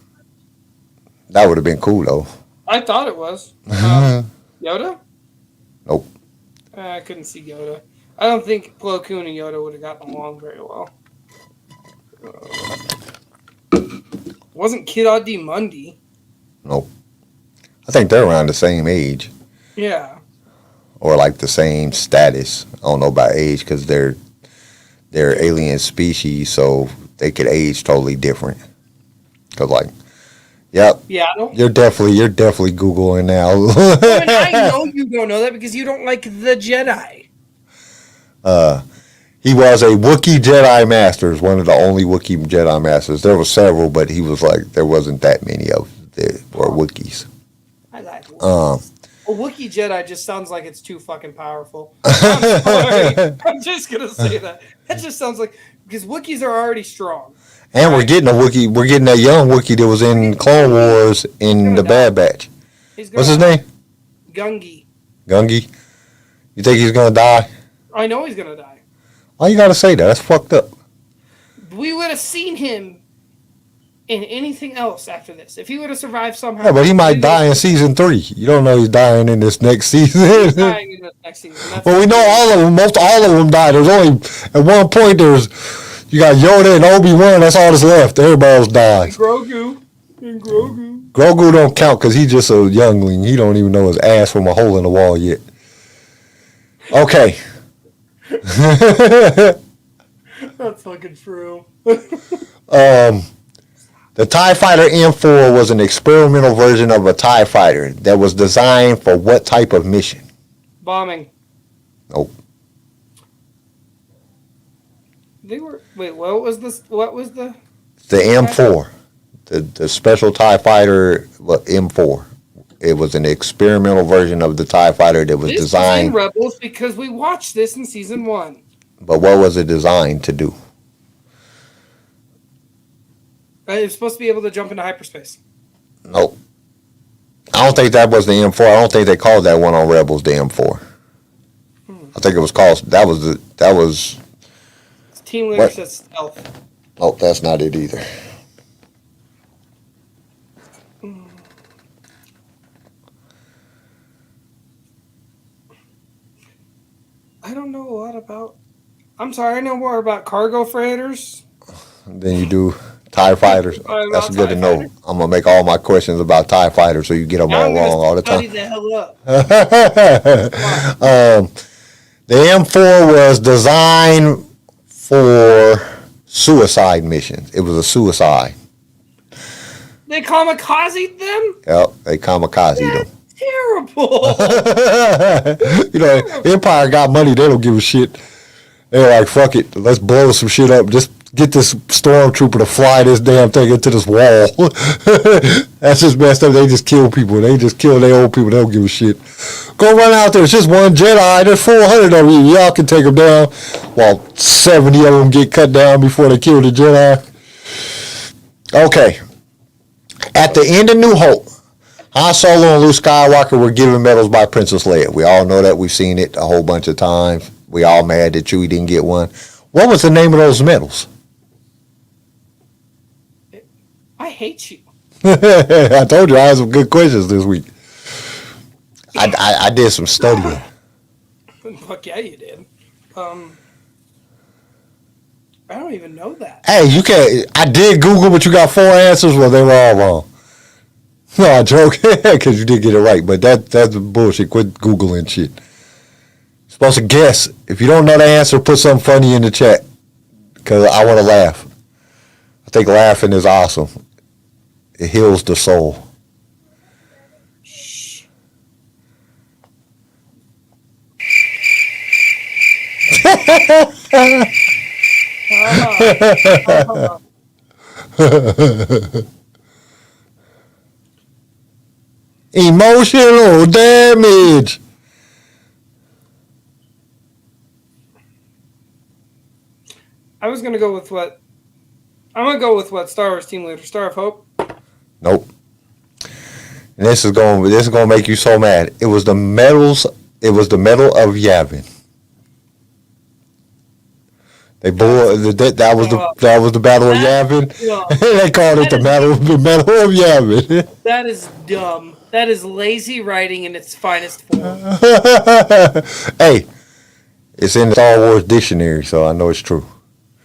That would have been cool though. I thought it was. Yoda? Nope. I couldn't see Yoda. I don't think Plo Koon and Yoda would have gotten along very well. Wasn't Kid Adi Mundi? Nope. I think they're around the same age Yeah. or like the same status. I don't know about age because they're alien species, so they could age totally different. Cause like, yep, Yaddle? you're definitely Googling now. I mean, I know you don't know that because you don't like the Jedi. He was a Wookiee Jedi Master, one of the only Wookiee Jedi Masters. There were several, but he was like, there wasn't that many of that were Wookiees. I like Wookiees. A Wookiee Jedi just sounds like it's too fucking powerful. I'm sorry. I'm just going to say that. That just sounds like, because Wookiees are already strong. And we're getting a Wookiee, we're getting that young Wookiee that was in Clone Wars in the Bad Batch. What's his name? Gungi. Gungi? You think he's gonna die? I know he's going to die. Why you gotta say that? That's fucked up. We would have seen him in anything else after this. If he would have survived somehow. Yeah, but he might die in season 3. You don't know he's dying in this next season. He's dying in the next season. That's Well, we know all of them. Most all of them died. There's only at one point you got Yoda and Obi-Wan. That's all that's left. Everybody else died. Grogu. Grogu don't count because he's just a youngling. He don't even know his ass from a hole in the wall yet. Okay. That's fucking true. The TIE Fighter M4 was an experimental version of a TIE Fighter that was designed for what type of mission? Bombing. Nope. They were. Wait, what was this? What was the? The M4. The special TIE Fighter M4. It was an experimental version of the TIE Fighter that was This designed. was in Rebels because we watched this in season 1. But what was it designed to do? It was supposed to be able to jump into hyperspace. Nope. I don't think that was the M4. I don't think they called that one on Rebels the M4. I think it was called. That was. Team leader What? says stealth. Oh, that's not it either. I don't know a lot about. I'm sorry, I know more about cargo freighters. Then you do TIE Fighters. About That's good TIE to know. Fighters. I'm going to make all my questions about TIE Fighters so you get them Now all I'm gonna wrong all the study time. the hell up. The M4 was designed for suicide missions. It was a suicide. They kamikaze them? Yep, they kamikaze them. Terrible. You know, Empire got money. They don't give a shit. They're like, fuck it. Let's blow some shit up. Just get this stormtrooper to fly this damn thing into this wall. That's just messed up. They just kill people. They just kill their old people. They don't give a shit. Go run out there. It's just one Jedi. There's 400 of you. Y'all can take them down. While 70 of them get cut down before they kill the Jedi. Okay. At the end of New Hope, Han Solo and Luke Skywalker were given medals by Princess Leia. We all know that. We've seen it a whole bunch of times. We all mad that Chewie didn't get one. What was the name of those medals? I hate you. I told you I had some good questions this week. I did some studying. Fuck yeah, you did. I don't even know that. Hey, you can't. I did Google, but you got 4 answers. Well, they were all wrong. No, I joke because you did get it right, but that's bullshit. Quit Googling shit. You're supposed to guess. If you don't know the answer, put something funny in the chat because I want to laugh. I think laughing is awesome. It heals the soul. Emotional damage. I was gonna go with what? I'm gonna go with what Star Wars team leader, Star of Hope. Nope. And this is gonna make you so mad. It was the medals. It was the medal of Yavin. They blew that was the battle of Yavin. They called it the medal of Yavin. That is dumb. That is lazy writing in its finest form. Hey, it's in the Star Wars dictionary, so I know it's true.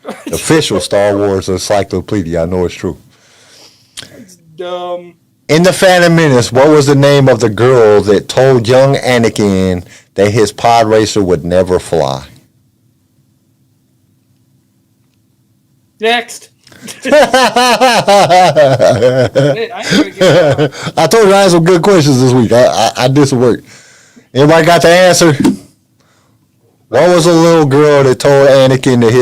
The official Star Wars encyclopedia, I know it's true. It's dumb. In the Phantom Menace, what was the name of the girl that told young Anakin that his pod racer would never fly? Next. I told you I had some good questions this week. I did some work. Anybody got the answer? What was a little girl that told Anakin that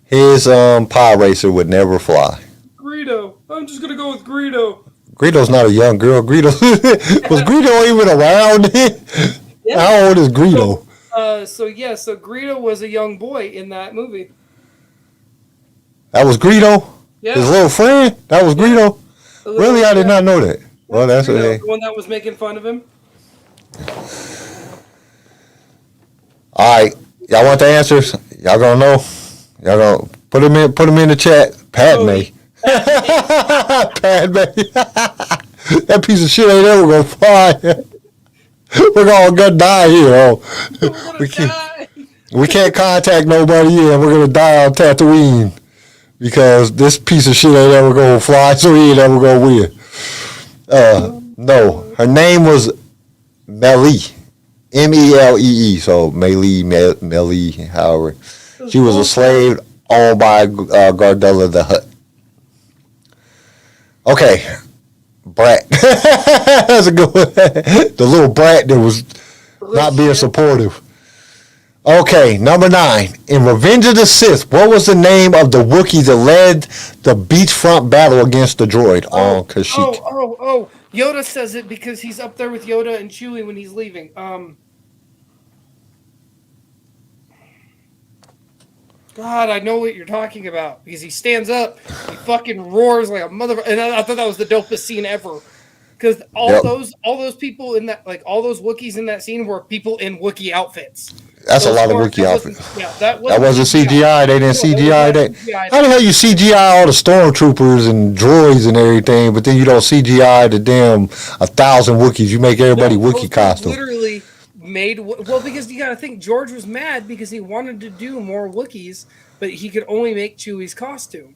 his pod racer would never fly? Greedo. I'm just gonna go with Greedo. Greedo's not a young girl. Greedo was Greedo even around? Yeah. How old is Greedo? So Greedo was a young boy in that movie. That was Greedo? Yeah. His little friend? That was Greedo? Really? I did not know that. Well, that's Greedo, the one that was making fun of him. All right. Y'all want the answers? Y'all gonna know? Y'all gonna put them in the chat. Padme. Padme. That piece of shit ain't ever gonna fly. We're all gonna die here. We can't contact nobody here. We're gonna die on Tatooine because this piece of shit ain't ever gonna fly, so he ain't ever gonna win. No, her name was Melee, Melee. So Melee, however, she was a slave owned by Gardella the Hutt. Okay. Brat. That's a good one. The little brat that was not being supportive. Okay, number 9. In Revenge of the Sith, what was the name of the Wookiee that led the beachfront battle against the droid on Kashyyyk? Oh. Yoda says it because he's up there with Yoda and Chewie when he's leaving. God, I know what you're talking about because he stands up, he fucking roars like a mother, and I thought that was the dopest scene ever. Because all those people in that, like all those Wookiees in that scene were people in Wookiee outfits. That's a lot of Wookiee outfits. That wasn't CGI. They didn't CGI that. How the hell you CGI all the stormtroopers and droids and everything, but then you don't CGI the damn 1,000 Wookiees? You make everybody Wookiee costume. Literally made because you got to think George was mad because he wanted to do more Wookiees, but he could only make Chewie's costume.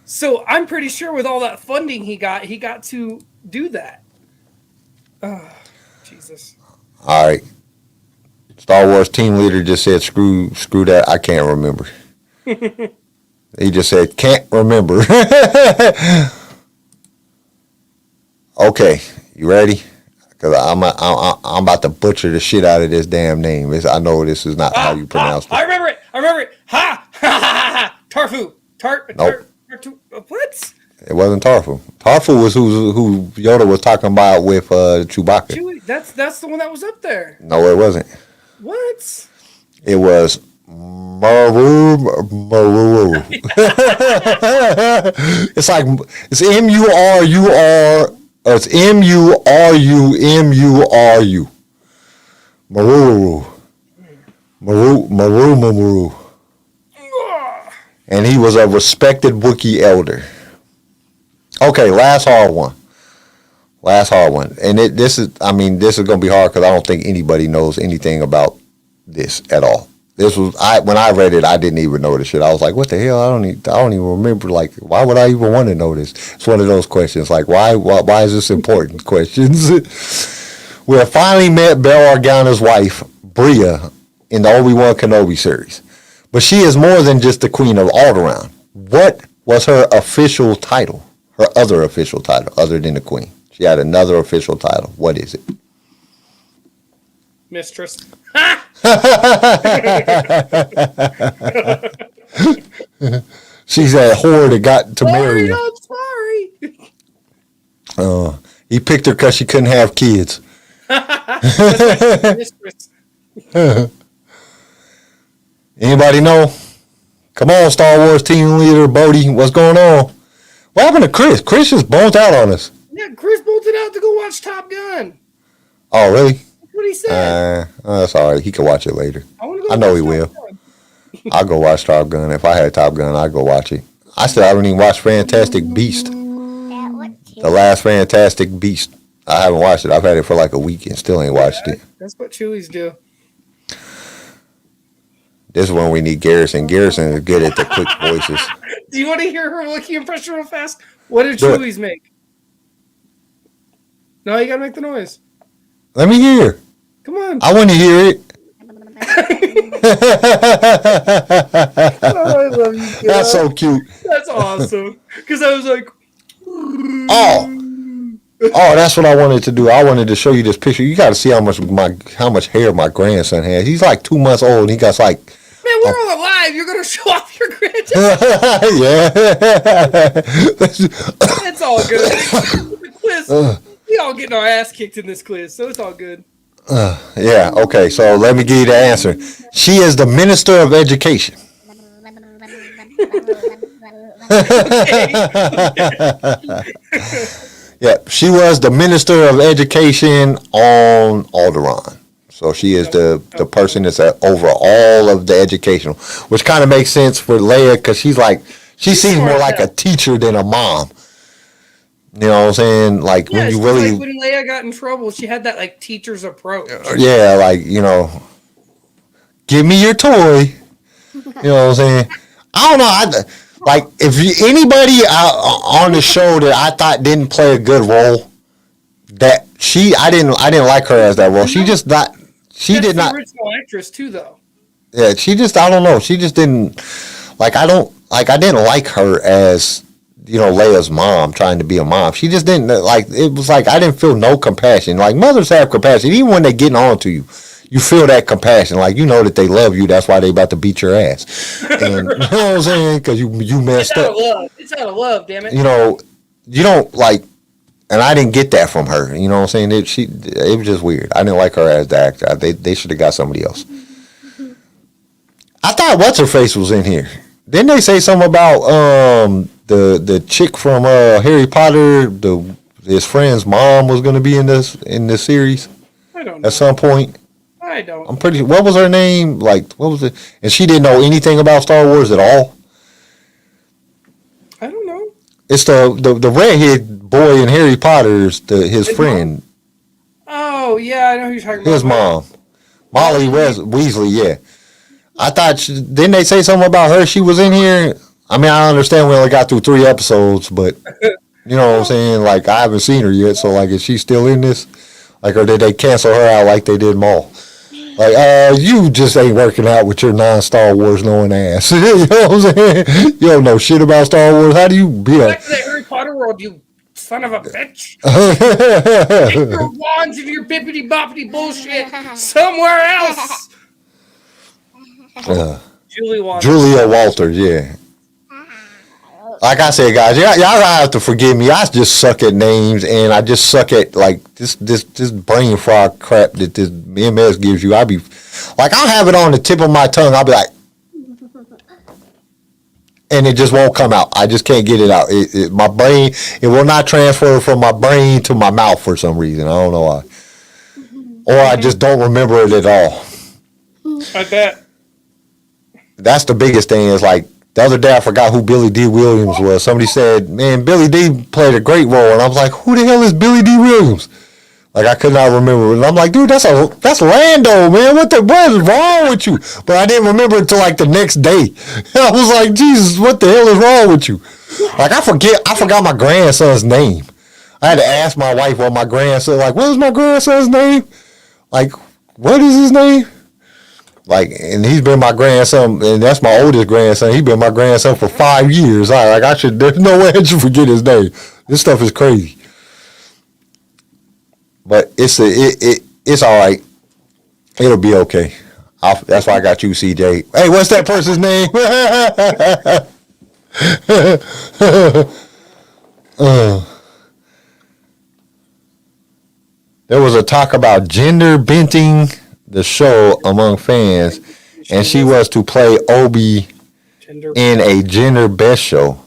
So I'm pretty sure with all that funding he got to do that. Oh, Jesus. All right. Star Wars team leader just said, screw that. I can't remember. He just said, can't remember. Okay. You ready? Because I'm about to butcher the shit out of this damn name. I know this is not how you pronounce it. I remember it. Ha! Ha! Tarfu. Nope. What? It wasn't Tarfu. Tarfu was who Yoda was talking about with Chewbacca. Chewie, that's the one that was up there. No, it wasn't. What? It was Maru. It's like it's M-U-R-U-R. It's M-U-R-U-M-U-R-U. Maru. And he was a respected Wookiee elder. Okay, last hard one. And this is going to be hard because I don't think anybody knows anything about this at all. This was when I read it, I didn't even know this shit. I was like, what the hell? I don't even remember. Like, why would I even want to know this? It's one of those questions. Like, why is this important? Questions. We have finally met Bail Organa's wife, Bria, in the Obi-Wan Kenobi series, but she is more than just the Queen of Alderaan. What was her official title? Her other official title, other than the Queen. She had another official title. What is it? Mistress. She's that whore that got to marry him. I'm sorry. He picked her because she couldn't have kids. Mistress. Anybody know? Come on, Star Wars team leader Bodie. What's going on? What happened to Chris? Chris just bonked out on us. Yeah, Chris bolted out to go watch Top Gun. Oh, really? That's what he said. That's all right. He can watch it later. I know he will. I'll go watch Top Gun. If I had Top Gun, I'd go watch it. I haven't even watched Fantastic Beast. The last Fantastic Beast. I haven't watched it. I've had it for like a week and still ain't watched it. That's what Chewies do. This is when we need Garrison. Garrison is good at the quick voices. Do you want to hear her looking impression real fast? What did Do it. Chewies make? No, you gotta make the noise. Let me hear. Come on. I want to hear it. Oh, I love you, kid. That's so cute. That's awesome. Because I was like, Oh, that's what I wanted to do. I wanted to show you this picture. You got to see how much hair my grandson has. He's like 2 months old, and he got like. man, we're all alive. You're gonna show off your grandchild. Yeah. It's all good. The quiz. We all getting our ass kicked in this quiz, so it's all good. Yeah. Okay. So let me give you the answer. She is the Minister of Education. Yeah, she was the Minister of Education on Alderaan. So she is the person that's over all of the educational, which kind of makes sense for Leia because she seems more like a teacher than a mom. You know what I'm saying? Like Yeah, when you she's really, like when Leia got in trouble, she had that like teacher's approach. yeah, like give me your toy. You know what I'm saying? I don't know. Like if anybody on the show that I thought didn't play a good role, I didn't like her as that role. She just not. She That's did not. the original actress too, though. Yeah, she just. I don't know. She just didn't. Like I didn't like her as Leia's mom trying to be a mom. She just didn't like. It was like I didn't feel no compassion. Like mothers have compassion, even when they getting on to you. You feel that compassion, like you know that they love you. That's why they about to beat your ass. And, you know what I'm saying? Because you messed up. It's out of love, damn it. You don't like, and I didn't get that from her. You know what I'm saying? It was just weird. I didn't like her as the actor. They should have got somebody else. I thought what's her face was in here. Didn't they say something about the chick from Harry Potter? His friend's mom was going to be in this series. I don't know. At some point. I don't. I'm pretty. What was her name? Like, what was it? And she didn't know anything about Star Wars at all. I don't know. It's the redhead boy in Harry Potter's his friend. Oh yeah, I know who you're talking about. His mom, Molly Weasley. Yeah, I thought. Didn't they say something about her? She was in here. I mean, I understand we only got through 3 episodes, but you know what I'm saying. Like, I haven't seen her yet, so like, is she still in this? Like, or did they cancel her out like they did Maul? Like, you just ain't working out with your non-Star Wars knowing ass. You know what I'm saying? You don't know shit about Star Wars. How do you be Back to the Harry Potter world, you son of a bitch. Take your wands and your bippity boppity bullshit somewhere else. Julia Walters, yeah. Like I said, guys, y'all have to forgive me. I just suck at names, and I just suck at like this brain fog crap that this MS gives you. I'll have it on the tip of my tongue. I'll be like, and it just won't come out. I just can't get it out. My brain, it will not transfer from my brain to my mouth for some reason. I don't know why, or I just don't remember it at all. I bet. That's the biggest thing. Is like. The other day, I forgot who Billy D. Williams was. Somebody said, man, Billy D. played a great role. And I was like, who the hell is Billy D. Williams? Like I could not remember, and I'm like, dude, that's Lando, man. What is wrong with you? But I didn't remember until like the next day. I was like, Jesus, what the hell is wrong with you? Like I forgot my grandson's name. I had to ask my wife what my grandson, like, what is my grandson's name? Like, what is his name? Like, and he's been my grandson, and that's my oldest grandson. He's been my grandson for 5 years. There's no way I should forget his name. This stuff is crazy. But it's all right. It'll be okay. That's why I got you, CJ. Hey, what's that person's name? There was a talk about gender bending the show among fans, and she was to play Obi in a gender best show.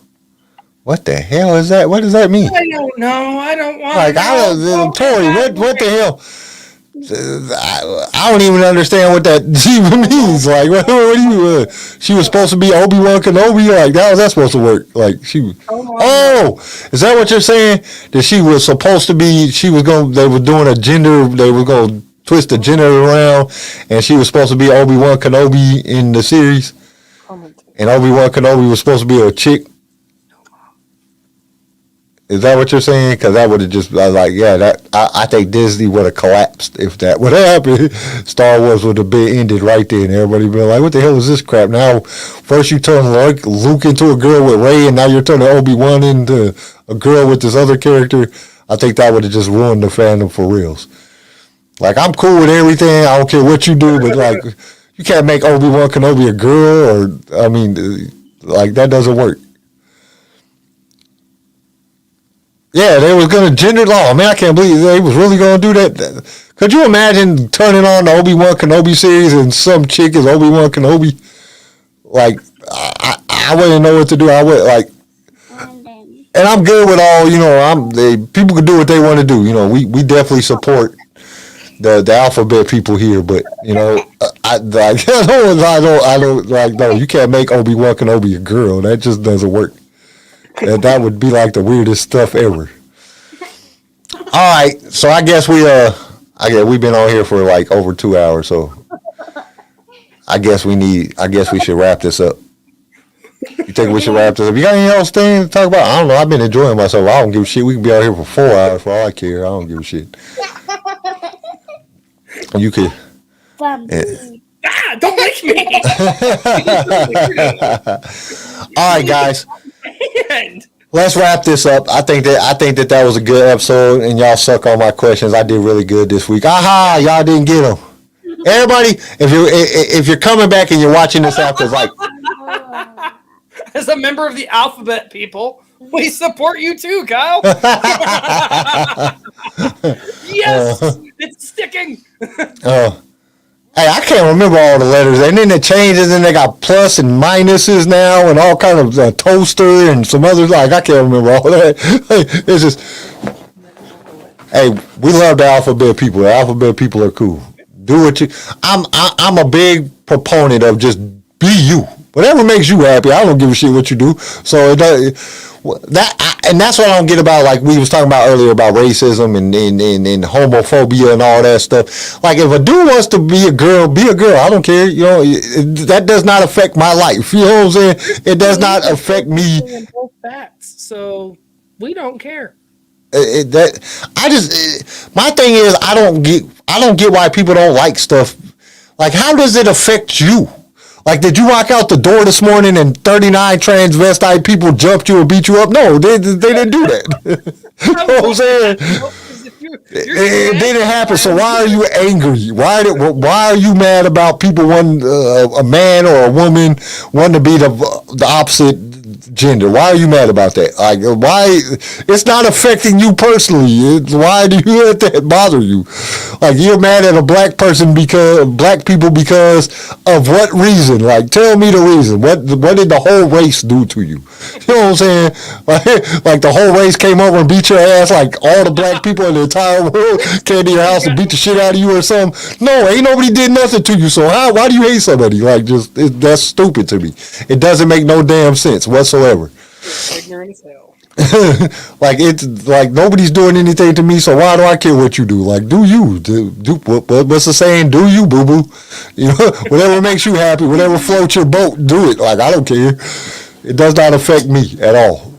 What the hell is that? What does that mean? I don't know. I don't want Like, Tori, what the hell? I don't even understand what that even means. Like, what do you? She was supposed to be Obi-Wan Kenobi. Like, how was that supposed to work? Like, oh, is that what you're saying? That she was supposed to be? They were doing a gender. They were going to twist the gender around, and she was supposed to be Obi-Wan Kenobi in the series. And Obi-Wan Kenobi was supposed to be a chick. Is that what you're saying? Because that would have just, I was like, yeah, I think Disney would have collapsed if that would have happened. Star Wars would have been ended right there, and everybody would be like, what the hell is this crap? Now, first you turn Luke into a girl with Rey, and now you're turning Obi-Wan into a girl with this other character. I think that would have just ruined the fandom for reals. Like, I'm cool with everything. I don't care what you do, but, like, you can't make Obi-Wan Kenobi a girl, or, I mean, like, that doesn't work. Yeah, they was going to gender law. Man, I can't believe they was really going to do that. Could you imagine turning on the Obi-Wan Kenobi series and some chick is Obi-Wan Kenobi? Like, I wouldn't know what to do. I would, like, and I'm good with all, people can do what they want to do. We definitely support the alphabet people here, but, I don't, no, you can't make Obi-Wan Kenobi a girl. That just doesn't work. That would be like the weirdest stuff ever. All right, so I guess we've been on here for like over 2 hours, so I guess we should wrap this up. You think we should wrap this up? You got anything else to talk about? I don't know. I've been enjoying myself. I don't give a shit. We can be out here for 4 hours for all I care. I don't give a shit. You could. Don't lick me. All right, guys. Let's wrap this up. I think that was a good episode, and y'all suck on my questions. I did really good this week. Aha! Y'all didn't get them. Everybody, if you're coming back and you're watching this after, like, as a member of the alphabet people, we support you too, Kyle. Yes, it's sticking. Hey, I can't remember all the letters, and then it changes, and they got plus and minuses now, and all kind of toaster and some others. Like, I can't remember all that. It's just, hey, we love the alphabet people. The alphabet people are cool. Do what you. I'm a big proponent of just be you. Whatever makes you happy, I don't give a shit what you do. So it does. And that's what I don't get about, like we was talking about earlier about racism and homophobia and all that stuff. Like, if a dude wants to be a girl, be a girl. I don't care. That does not affect my life. You know what I'm saying? It does not affect me. Both facts, so we don't care. My thing is, I don't get why people don't like stuff. Like, how does it affect you? Like, did you walk out the door this morning and 39 transvestite people jumped you or beat you up? No, they didn't do that. You know what I'm saying? It didn't happen. So why are you angry? Why are you mad about people wanting a man or a woman wanting to be the opposite gender? Why are you mad about that? Like, why? It's not affecting you personally. Why do you let that bother you? Like, you're mad at a black person because of what reason? Like, tell me the reason. What did the whole race do to you? You know what I'm saying? Like the whole race came over and beat your ass. Like, all the black people in the entire world came to your house and beat the shit out of you or something. No, ain't nobody did nothing to you. So why do you hate somebody? Like, that's stupid to me. It doesn't make no damn sense whatsoever. Ignorant as hell. Like it's like nobody's doing anything to me, so why do I care what you do? Like, do you do what's the saying? Do you, boo boo? You know, whatever makes you happy, whatever floats your boat, do it. Like I don't care. It does not affect me at all.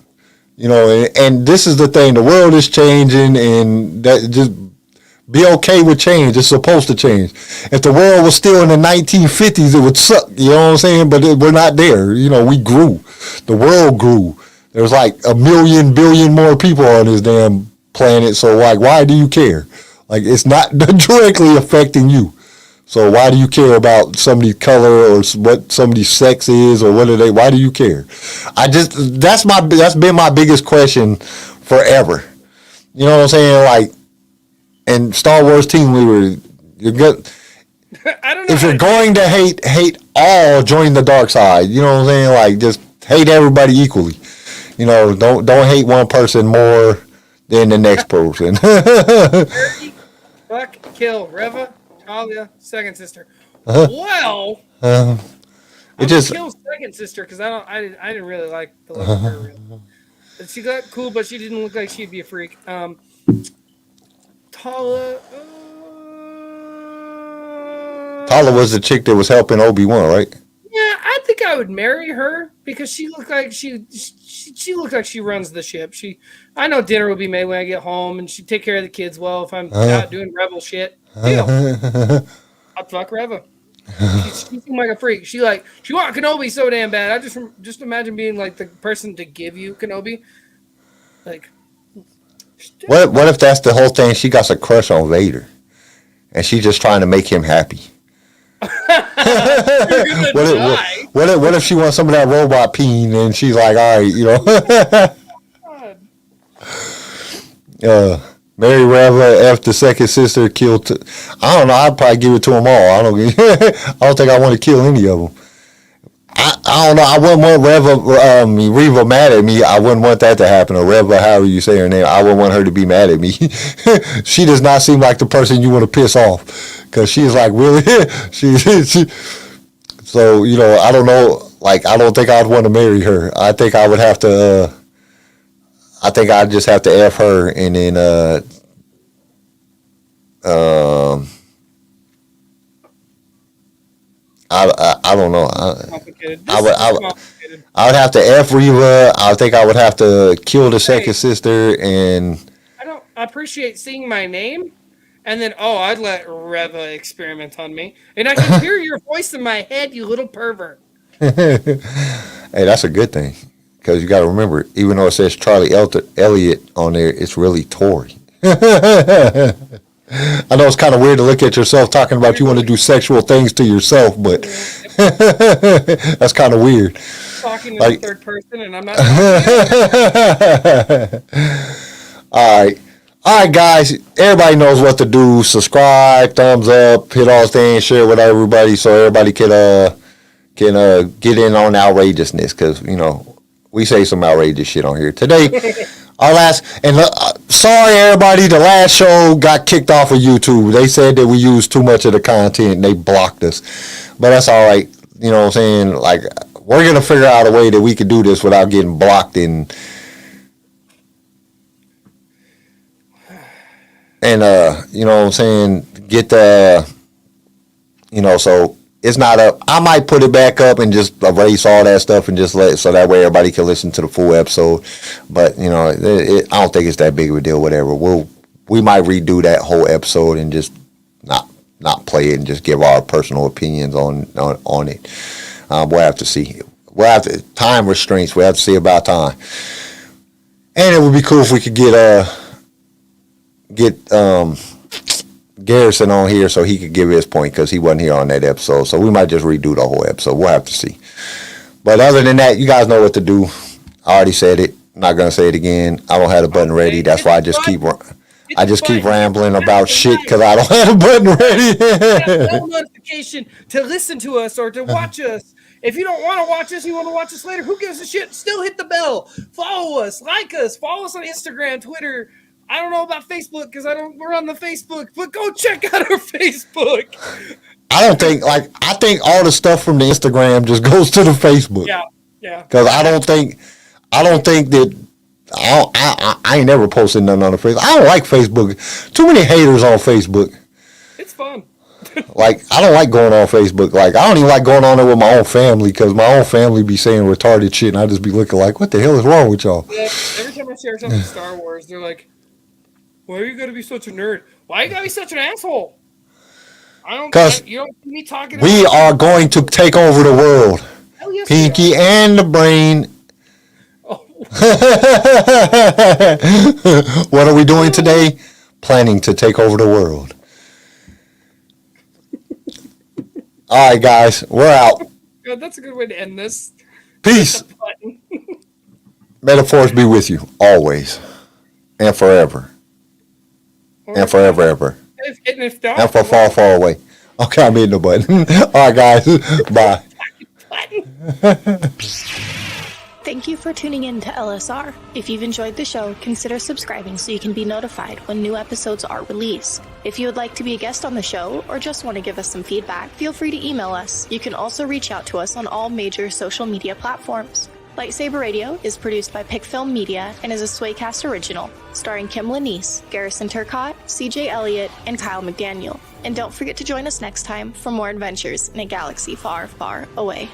You know, and this is the thing. The world is changing, and that just be okay with change. It's supposed to change. If the world was still in the 1950s, it would suck. You know what I'm saying? But we're not there. You know, we grew. The world grew. There's like a million billion more people on this damn planet. So like, why do you care? Like, it's not directly affecting you. So why do you care about somebody's color or what somebody's sex is or what are they? Why do you care? That's been my biggest question forever. You know what I'm saying? Like, and Star Wars team leader, you're good. I don't know. If you're going to hate all, join the dark side. You know what I'm saying? Like, just hate everybody equally. You know, don't hate one person more than the next person. Fuck, kill, Reva, Talia, second sister. Well, it just kill second sister because I didn't really like the look of her. Really. She got cool, but she didn't look like she'd be a freak. Tala. Tala was the chick that was helping Obi-Wan, right? Yeah, I think I would marry her because she looked like she looked like she runs the ship. I know dinner will be made when I get home, and she'd take care of the kids well if I'm not doing rebel shit. Deal. I'd fuck Reva. She seemed like a freak. She want Kenobi so damn bad. I just imagine being like the person to give you Kenobi. Like, what if that's the whole thing? She got a crush on Vader, and she's just trying to make him happy. What if she wants some of that robot peen and she's like, all right, you know. Mary Reva F the second sister killed. I don't know. I'd probably give it to them all. I don't think I want to kill any of them. I don't know. I wouldn't want Reva mad at me. I wouldn't want that to happen. Or Reva, however you say her name. I wouldn't want her to be mad at me. She does not seem like the person you want to piss off. Because she's like, really? she. So, you know, I don't know. Like, I don't think I'd want to marry her. I think I would have to. I think I'd just have to F her and then. I don't know. I would have to F Reva. I think I would have to kill the second sister, and I appreciate seeing my name, and then I'd let Reva experiment on me, and I can hear your voice in my head, you little pervert. Hey, that's a good thing because you got to remember, even though it says Charlie Elliott on there, it's really Tori. I know it's kind of weird to look at yourself talking about you want to do sexual things to yourself, but that's kind of weird. Talking in the third person, and I'm not. All right, guys. Everybody knows what to do. Subscribe, thumbs up, hit all things, share with everybody, so everybody can get in on outrageousness because you know we say some outrageous shit on here today. Sorry everybody, the last show got kicked off of YouTube. They said that we used too much of the content and they blocked us. But that's all right. You know what I'm saying? Like, we're going to figure out a way that we could do this without getting blocked and you know what I'm saying, get the, you know, so it's not up. I might put it back up and just erase all that stuff and just so that way everybody can listen to the full episode. But you know, I don't think it's that big of a deal. Whatever. We might redo that whole episode and just not play it and just give our personal opinions on it. We'll have to see. We'll have to time restraints. We'll have to see about time. And it would be cool if we could get Garrison on here so he could give his point because he wasn't here on that episode. So we might just redo the whole episode. We'll have to see. But other than that, you guys know what to do. I already said it. I'm not gonna say it again. I don't have the button ready. That's why I just keep rambling about shit because I don't have the button ready. No notification to listen to us or to watch us. If you don't want to watch us, you want to watch us later. Who gives a shit? Still hit the bell. Follow us. Like us. Follow us on Instagram, Twitter. I don't know about Facebook because we're on the Facebook, but go check out our Facebook. I think all the stuff from the Instagram just goes to the Facebook. Yeah. Because I don't think I ain't never posted nothing on the Facebook. I don't like Facebook. Too many haters on Facebook. It's fun. Like, I don't like going on Facebook. Like, I don't even like going on there with my own family because my own family be saying retarded shit, and I just be looking like, what the hell is wrong with y'all? Yeah, every time I share something Star Wars, they're like, "Why are you gonna be such a nerd? Why you gotta be such an asshole?" I don't. 'Cause You don't see me talking. We about are going to take over the world. Hell yes, we Pinky are. and the brain. Oh, What are we doing today? Planning to take over the world. All right, guys, we're out. God, that's a good way to end this. Peace. Button. May the force be with you always and forever and forever, ever. If not, And for far, far away. Okay, I'm hitting the button. All right, guys. Bye. Thank you for tuning in to LSR. If you've enjoyed the show, consider subscribing so you can be notified when new episodes are released. If you would like to be a guest on the show or just want to give us some feedback, feel free to email us. You can also reach out to us on all major social media platforms. LightSaber Radio is produced by PicFilm Media and is a Swaycast original, starring Kim Lanise, Garrison Turcott, CJ Elliott, and Kyle McDaniel. And don't forget to join us next time for more adventures in a galaxy far, far away.